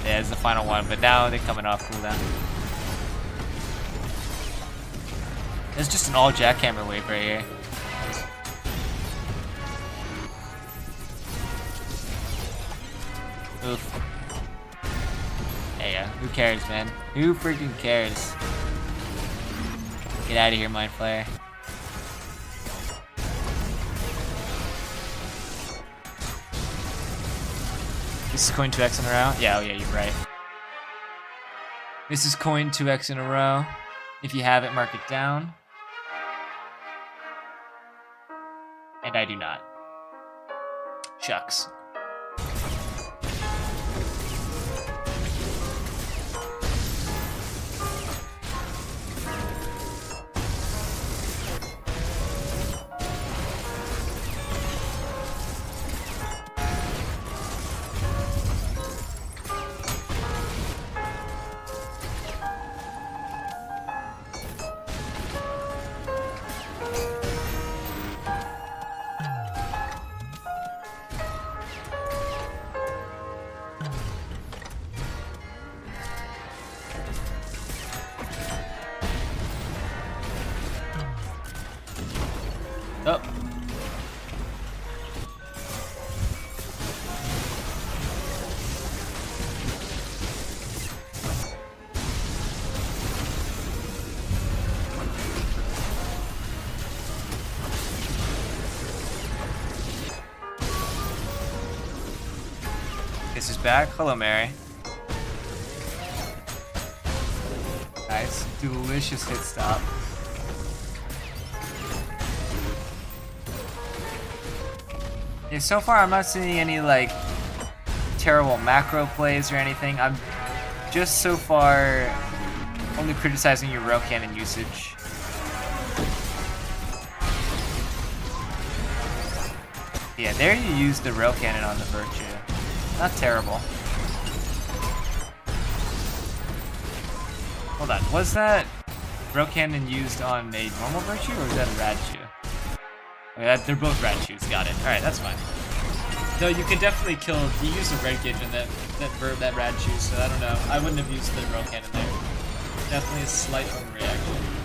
Yeah, it's the final one, but now they're coming off cooldown. It's just an all jackhammer wave right here. Oof. Hey, who cares, man? Who freaking cares? Get out of here, Mind Flayer. This is coin 2x in a row? Yeah, oh yeah, you're right. This is coin 2x in a row. If you have it, mark it down. And I do not. Shucks. Oh. This is back. Hello, Mary. Nice. Delicious hit stop. Yeah, so far I'm not seeing any like terrible macro plays or anything. I'm just so far only criticizing your rail cannon usage. Yeah, there you used the rail cannon on the Virtue. Not terrible. Hold on, was that rail cannon used on a normal Virtue or was that a rad shoe? They're both rad shoes, got it. Alright, that's fine. No, you can definitely kill, you use a red gauge in that rad shoe, so I don't know. I wouldn't have used the rail cannon there. Definitely a slight overreaction.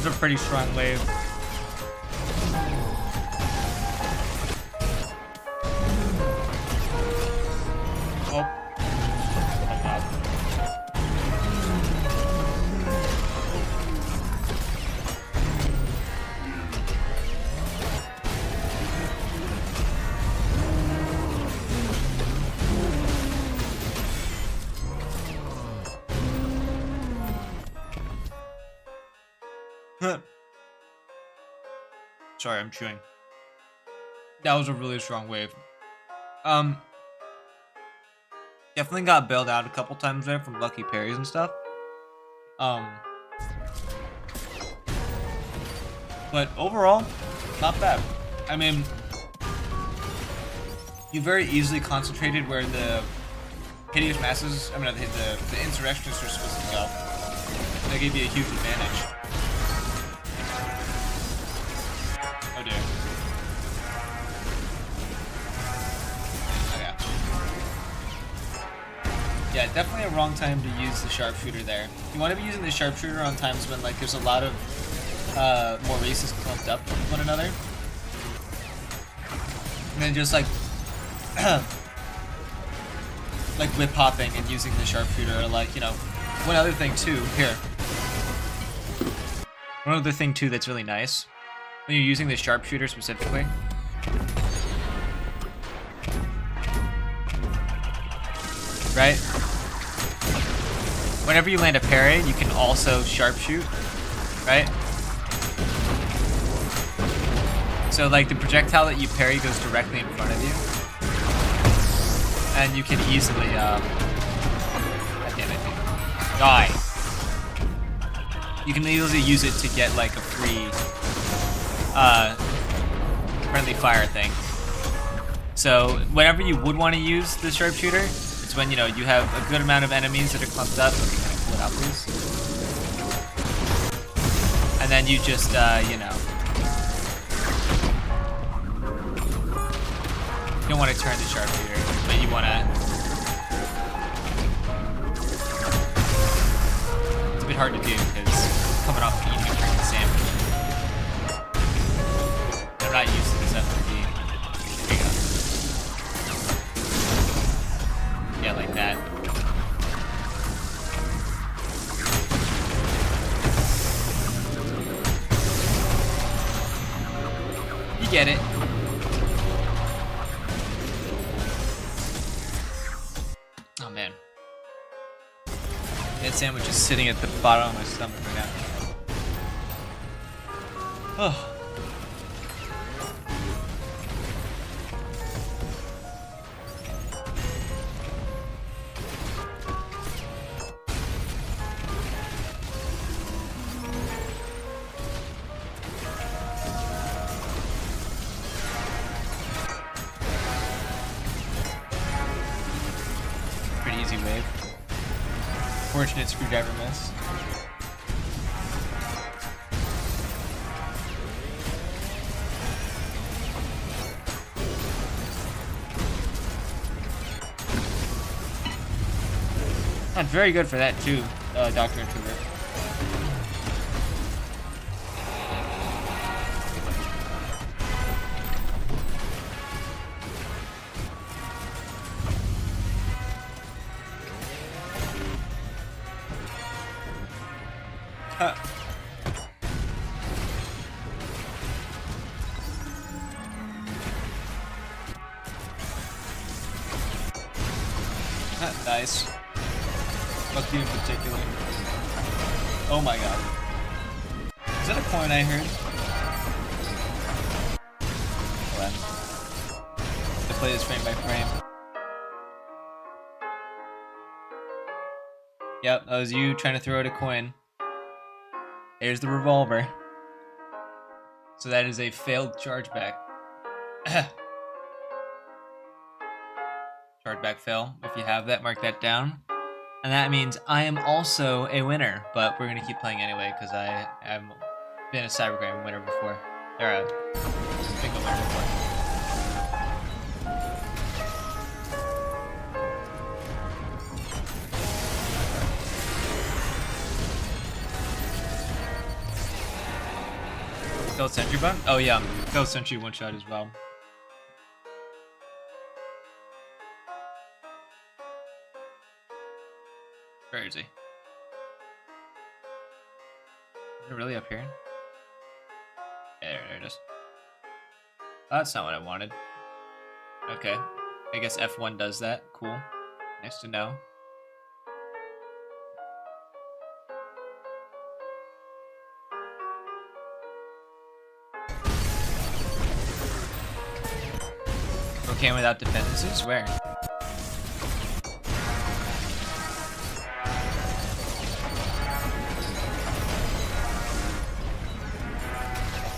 It's a pretty strong wave. Oh. Sorry, I'm chewing. That was a really strong wave. Definitely got bailed out a couple times there from lucky parries and stuff. But overall, not bad. I mean, you very easily concentrated where the hideous masses, the insurrectionists are supposed to go. That gave you a huge advantage. Oh dear. Okay. Yeah, definitely a wrong time to use the sharpshooter there. You want to be using the sharpshooter on times when like there's a lot of more races clumped up with one another. And then just like like whip hopping and using the sharpshooter, or like, you know, one other thing too, here. One other thing too that's really nice when you're using the sharpshooter specifically. Right? Whenever you land a parry, you can also sharpshoot, right? So like the projectile that you parry goes directly in front of you. And you can easily, God damn it. Die. You can easily use it to get like a free, friendly fire thing. So whenever you would want to use the sharpshooter, it's when, you know, you have a good amount of enemies that are clumped up. Can I pull it out, please? And then you just, you know, you don't want to turn the sharpshooter, but you want to. It's a bit hard to do because coming off eating a freaking sandwich. I'm not used to this FMV. There you go. Yeah, like that. You get it. Oh man. That sandwich is sitting at the bottom of my stomach right now. Oh. Pretty easy wave. Fortunate screwdriver miss. Not very good for that too, Dr. Introvert. Huh. Nice. Fuck you in particular. Oh my god. Is that a coin I heard? Hold on. To play this frame by frame. Yep, that was you trying to throw out a coin. There's the revolver. So that is a failed chargeback. Chargeback fail. If you have that, mark that down. And that means I am also a winner, but we're gonna keep playing anyway because I have been a Cybergrind winner before. Or a bingo winner before. Failed sentry button? Oh yeah, failed sentry one shot as well. Where is he? Is it really up here? Yeah, there it is. Oh, that's not what I wanted. Okay. I guess F1 does that. Cool. Nice to know. Okay, without dependencies? Where?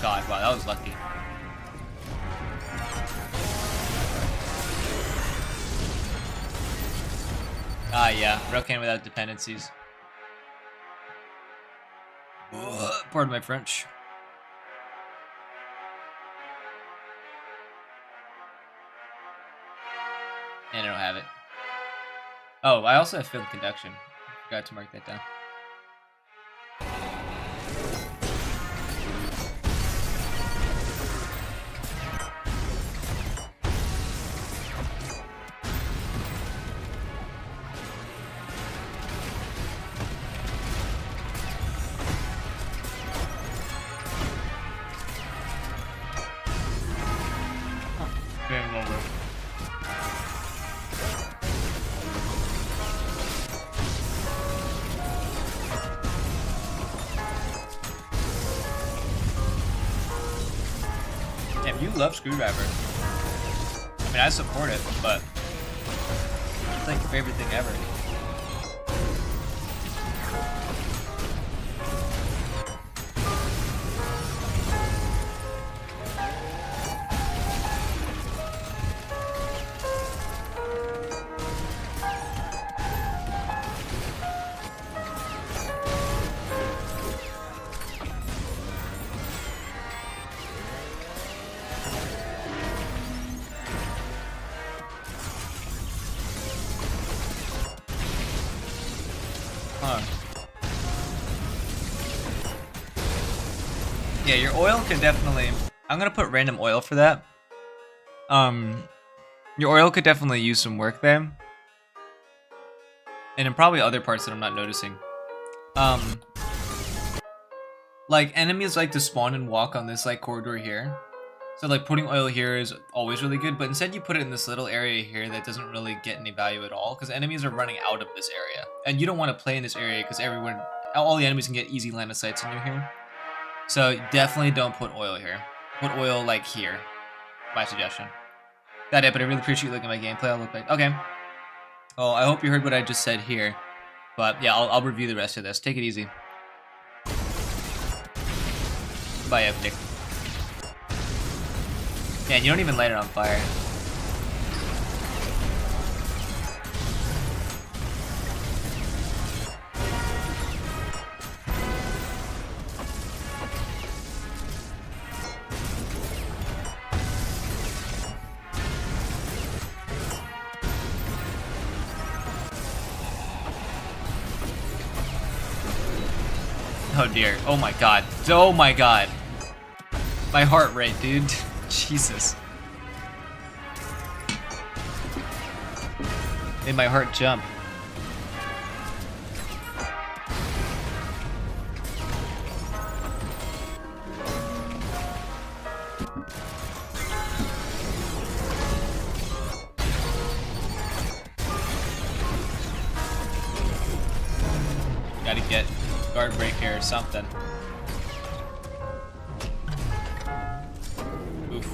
God, wow, that was lucky. Ah, yeah, Rokan without dependencies. Pardon my French. And I don't have it. Oh, I also have field conduction. Forgot to mark that down. game over. Damn, you love Screwdriver. I mean, I support it, but it's like your favorite thing ever. Yeah, your oil could definitely... I'm gonna put random oil for that. Your oil could definitely use some work there. And in probably other parts that I'm not noticing. Like, enemies like to spawn and walk on this, like, corridor here. So, like, putting oil here is always really good, but instead you put it in this little area here that doesn't really get any value at all, because enemies are running out of this area. And you don't want to play in this area, because all the enemies can get easy line of sights in you here. So definitely don't put oil here. Put oil like here. My suggestion. That it, but I really appreciate you looking at my gameplay. I'll look like okay. Oh, I hope you heard what I just said here. But yeah, I'll review the rest of this. Take it easy. Bye, Epic. Yeah, you don't even light it on fire. Oh dear. Oh my god. Oh my god. My heart rate, dude. Jesus. Made my heart jump. Gotta get guard break here or something. Oof.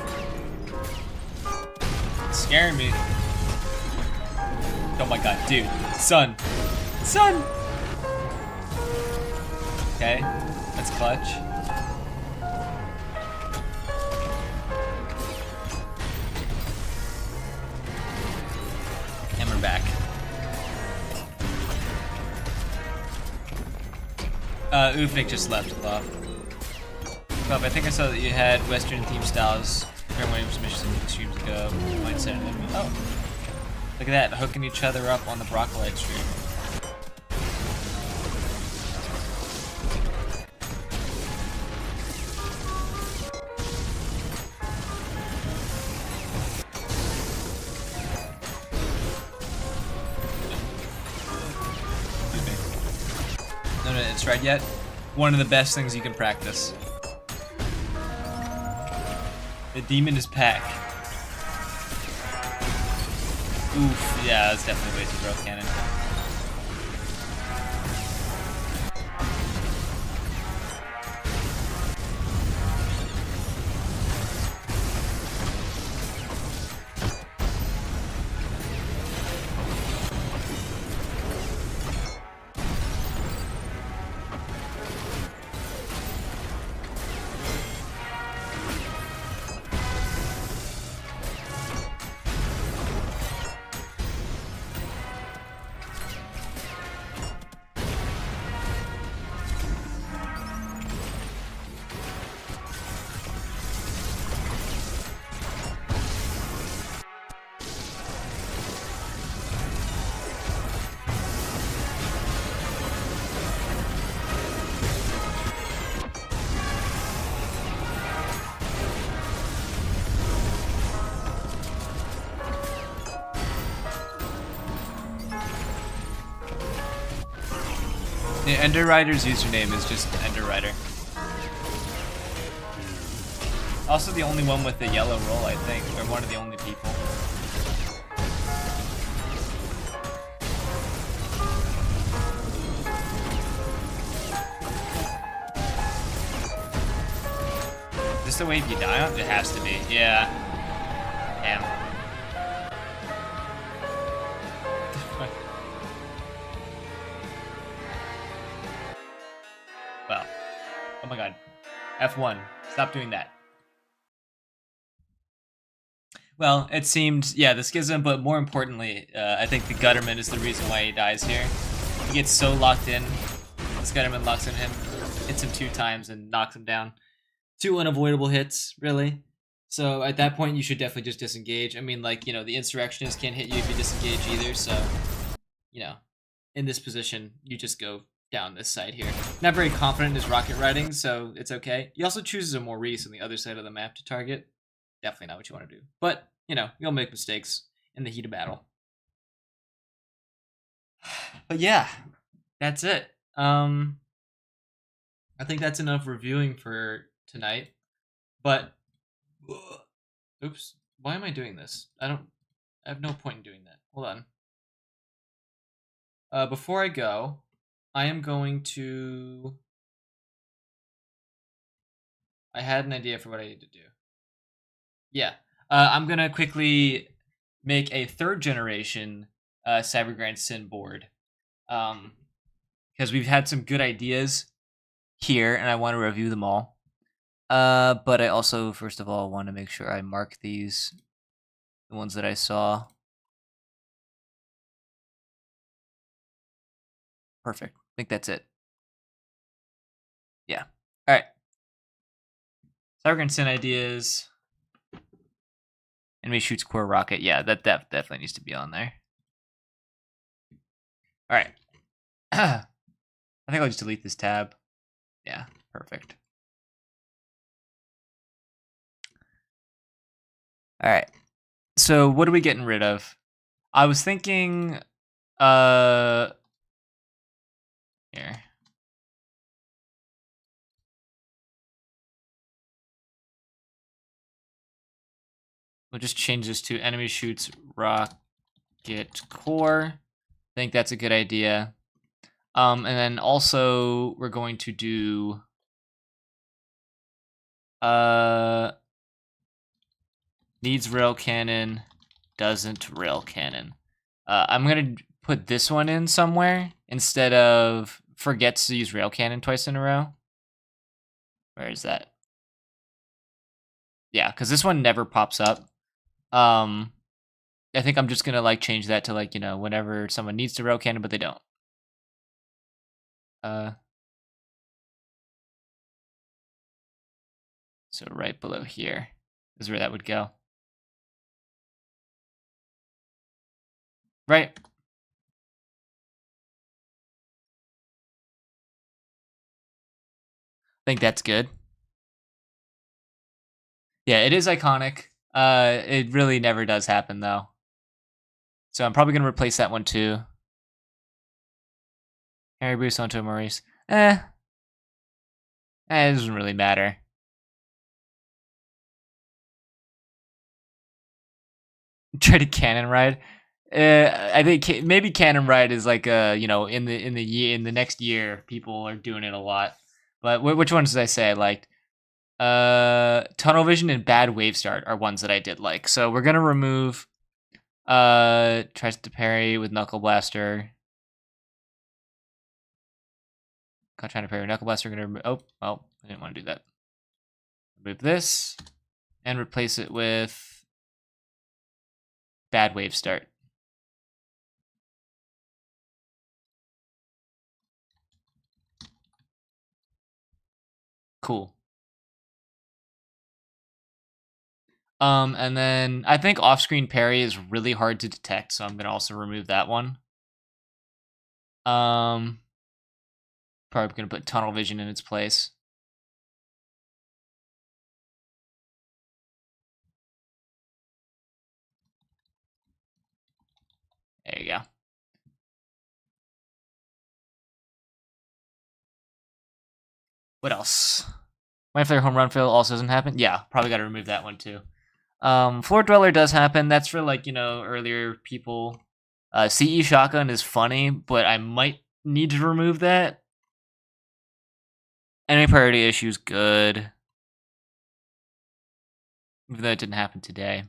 It's scaring me. Oh my god, dude. Son. Son! Okay, that's clutch. And we're back. Ufnik just left, Bob. Bob, I think I saw that you had Western theme styles during one of your missions some streams ago. Mindset and then, oh. Look at that, hooking each other up on the Brocolite stream. No, it's right yet. One of the best things you can practice. The demon is pack. Oof, yeah, that's definitely way too broke cannon. The Ender Rider's username is just Ender Rider. Also the only one with the yellow roll, I think, or one of the only people. people. Is this the wave you die on? It has to be. Yeah. Damn. Well. Oh my god. F1. Stop doing that. Well, it seemed, yeah, the Schism, but more importantly, I think the Gutterman is the reason why he dies here. He gets so locked in. This Gutterman locks in him, hits him 2 times, and knocks him down. 2 unavoidable hits, really. So at that point, you should definitely just disengage. I mean, like, you know, the Insurrectionist can't hit you if you disengage either, so, you know, in this position, you just go down this side here. Not very confident in his rocket riding, so it's okay. He also chooses a Maurice on the other side of the map to target. Definitely not what you want to do. But, you know, you'll make mistakes in the heat of battle. But yeah, that's it. I think that's enough reviewing for tonight. But, oops, why am I doing this? I have no point in doing that. Hold on. Before I go, I am going to... I had an idea for what I need to do. Yeah, I'm gonna quickly make a 3rd generation Cybergrind Sin board, because we've had some good ideas here, and I want to review them all. But I also, first of all, want to make sure I mark these, the ones that I saw. Perfect. I think that's it. Yeah. All right. Cybergrind Sin ideas. Enemy shoots core rocket. Yeah, that definitely needs to be on there. All right. I think I'll just delete this tab. Yeah, perfect. All right. So what are we getting rid of? I was thinking, here. We'll just change this to enemy shoots rocket core. I think that's a good idea. And then also we're going to do needs rail cannon, doesn't rail cannon. I'm gonna put this one in somewhere instead of forgets to use rail cannon twice in a row. Where is that? Yeah, because this one never pops up. I think I'm just gonna like change that to like, you know, whenever someone needs to rail cannon, but they don't. So right below here is where that would go. Right. I think that's good. Yeah, it is iconic. It really never does happen though. So I'm probably gonna replace that one too. Harry Bruce onto Maurice. It doesn't really matter. Try to cannon ride. I think maybe cannon ride is like you know, in the next year people are doing it a lot. But which ones did I say I liked? Tunnel vision and bad wave start are ones that I did like. So we're gonna remove tries to parry with knuckle blaster. Trying to parry with knuckle blaster. Gonna remove, oh well, I didn't want to do that. Remove this and replace it with bad wave start. Cool. And then I think off-screen parry is really hard to detect, so I'm gonna also remove that one. Probably gonna put tunnel vision in its place. There you go. What else? Mind Flare home run fail also doesn't happen. Yeah, probably got to remove that one too. Floor Dweller does happen. That's for like, earlier people. CE Shotgun is funny, but I might need to remove that. Enemy priority issue is good. Even though it didn't happen today.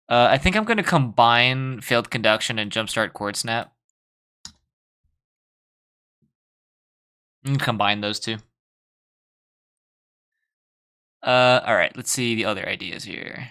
I think I'm going to combine Failed Conduction and Jumpstart Chord Snap. Combine those two. Alright, let's see the other ideas here.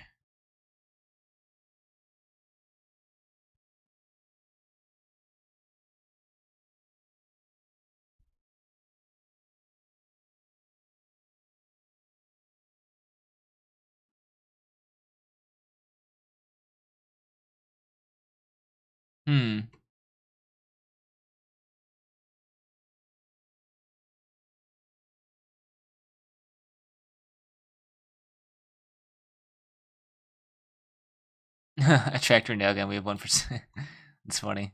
A tractor nail gun, we have 1%. It's funny.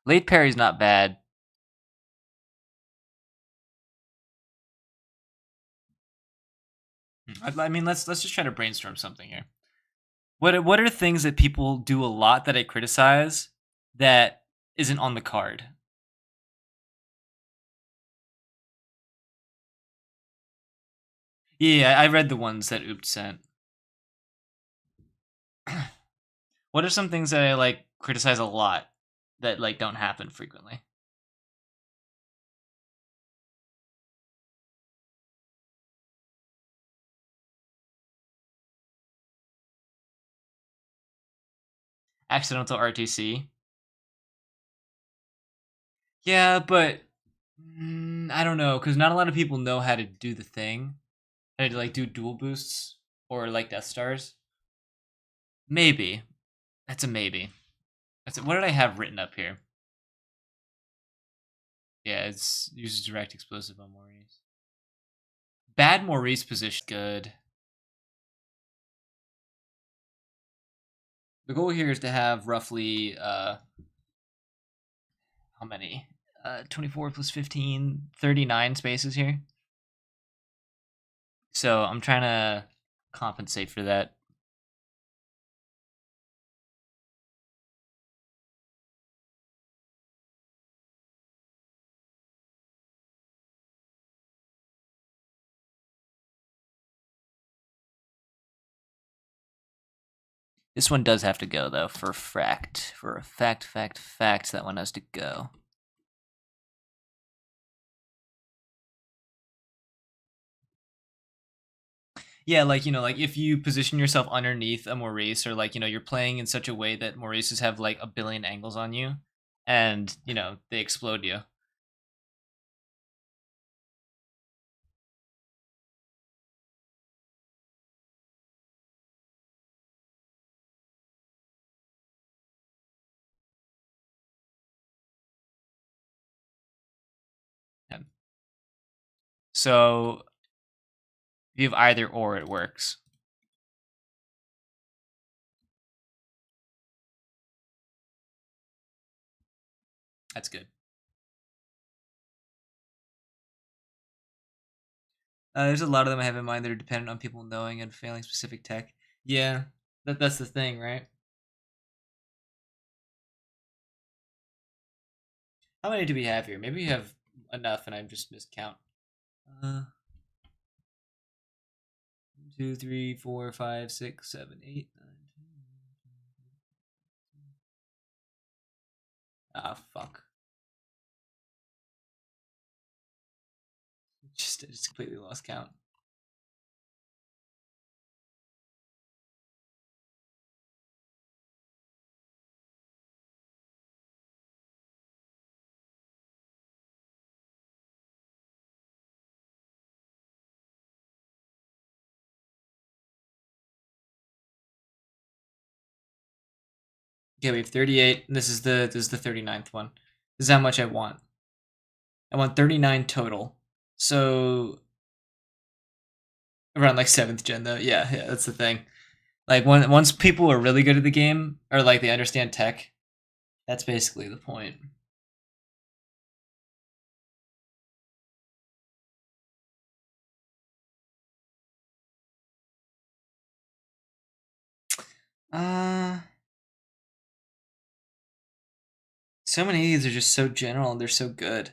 Late parry's not bad. I mean, let's just try to brainstorm something here. What are things that people do a lot that I criticize that isn't on the card? Yeah, I read the ones that Oopt sent. What are some things that I like criticize a lot that like don't happen frequently? Accidental RTC. Yeah, but I don't know, because not a lot of people know how to do the thing. How to like do dual boosts or like Death Stars. Maybe. That's a maybe. What did I have written up here? Yeah, it's uses direct explosive on Maurice. Bad Maurice position good. The goal here is to have roughly how many? 24 plus 15, 39 spaces here. So I'm trying to compensate for that. This one does have to go though, for a fact. For a fact, that one has to go. Yeah, like, like if you position yourself underneath a Maurice, or like, you're playing in such a way that Maurices have like a billion angles on you, and, they explode you. Yeah. So if you have either or, it works. That's good. There's a lot of them I have in mind that are dependent on people knowing and failing specific tech. Yeah, that's the thing, right? How many do we have here? Maybe we have enough and I just miscount. 2, 3, 4, 5, 6, 7, 8, 9, 10. Ah, fuck. Just completely lost count. Okay, we have 38. This is the 39th one. This is how much I want. I want 39 total. So around like 7th gen though. Yeah, that's the thing. Like once people are really good at the game or like they understand tech, that's basically the point. Uh so many of these are just so general and they're so good.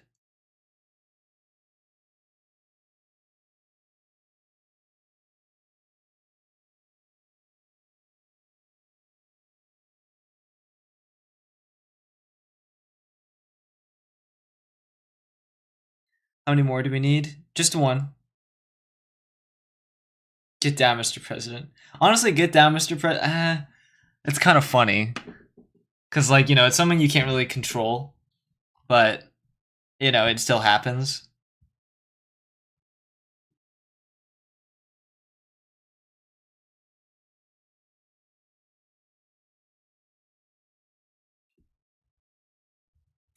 How many more do we need? Just one. Get down, Mr. President. Honestly, get down, Mr. President. It's kind of funny. Because, like, it's something you can't really control. But, it still happens.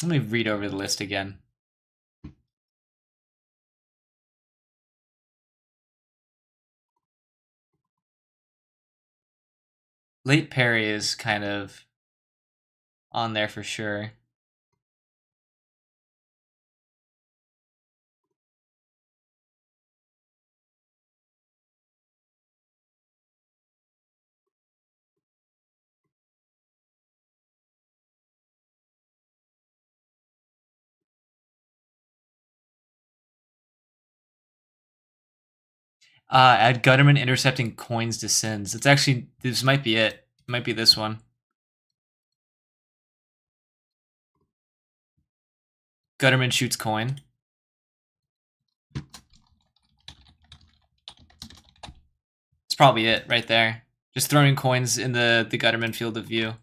Let me read over the list again. Late Perry is kind of on there for sure. Add Gutterman intercepting coins to sins. It's actually, this might be it. It might be this one. Gutterman shoots coin. It's probably it right there. Just throwing coins in the Gutterman field of view.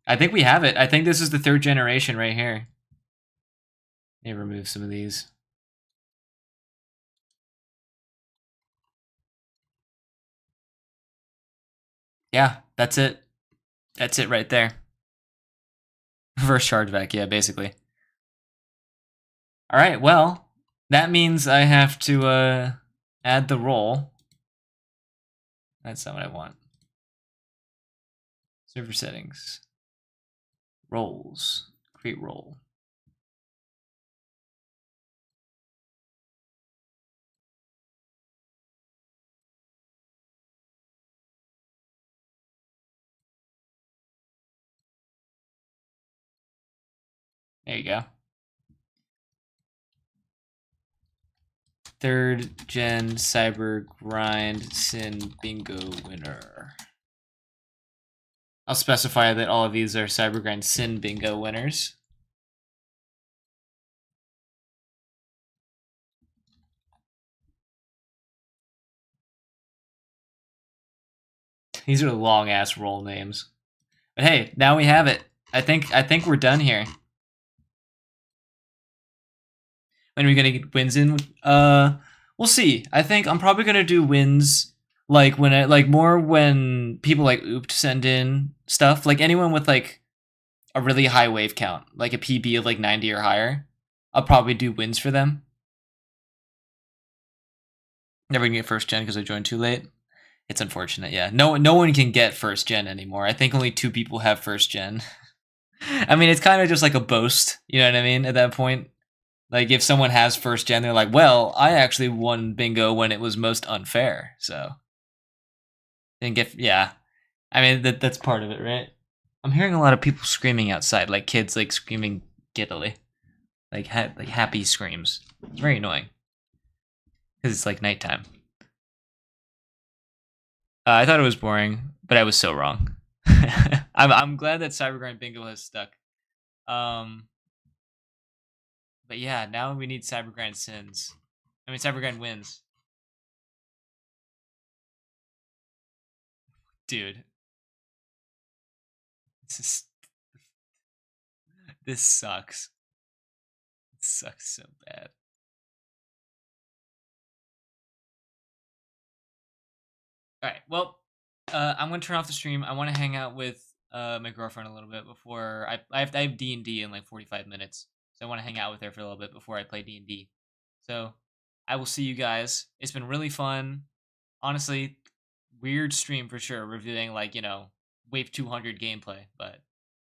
I think we have it. I think this is the third generation right here. Let me remove some of these. Yeah, that's it. That's it right there. Reverse chargeback, yeah, basically. All right, well, that means I have to add the roll. That's not what I want. Server settings. Roles. Create role. There you go. Third gen Cybergrind Sin Bingo winner. I'll specify that all of these are Cybergrind Sin Bingo winners. These are long ass role names. But hey, now we have it. I think we're done here. When are we gonna get wins in? We'll see. I think I'm probably gonna do wins like more when people like Oopt send in stuff. Like anyone with like a really high wave count, like a PB of like 90 or higher, I'll probably do wins for them. Never gonna get first gen because I joined too late. It's unfortunate, yeah. No one can get first gen anymore. I think only 2 people have first gen. I mean, it's kind of just like a boast, you know what I mean? At that point, like if someone has first gen, they're like, "Well, I actually won bingo when it was most unfair." So, and yeah. I mean, that's part of it, right? I'm hearing a lot of people screaming outside, like kids like screaming giddily, like happy screams. It's very annoying because it's like nighttime. I thought it was boring, but I was so wrong. I'm glad that Cybergrind Bingo has stuck. But yeah, now we need Cybergrind sins. I mean, Cybergrind wins. Dude, this sucks. It sucks so bad. All right, well, I'm gonna turn off the stream. I want to hang out with my girlfriend a little bit before I have D&D in like 45 minutes, so I want to hang out with her for a little bit before I play D&D. So I will see you guys. It's been really fun. honestly, weird stream for sure, reviewing like, Wave 200 gameplay, but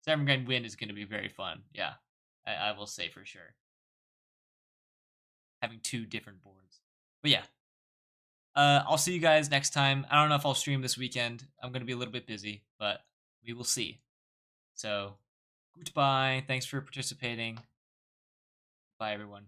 Cybergrind Win is going to be very fun. Yeah, I will say for sure. Having 2 different boards. But yeah, I'll see you guys next time. I don't know if I'll stream this weekend. I'm going to be a little bit busy, but we will see. So, goodbye. Thanks for participating. Bye, everyone.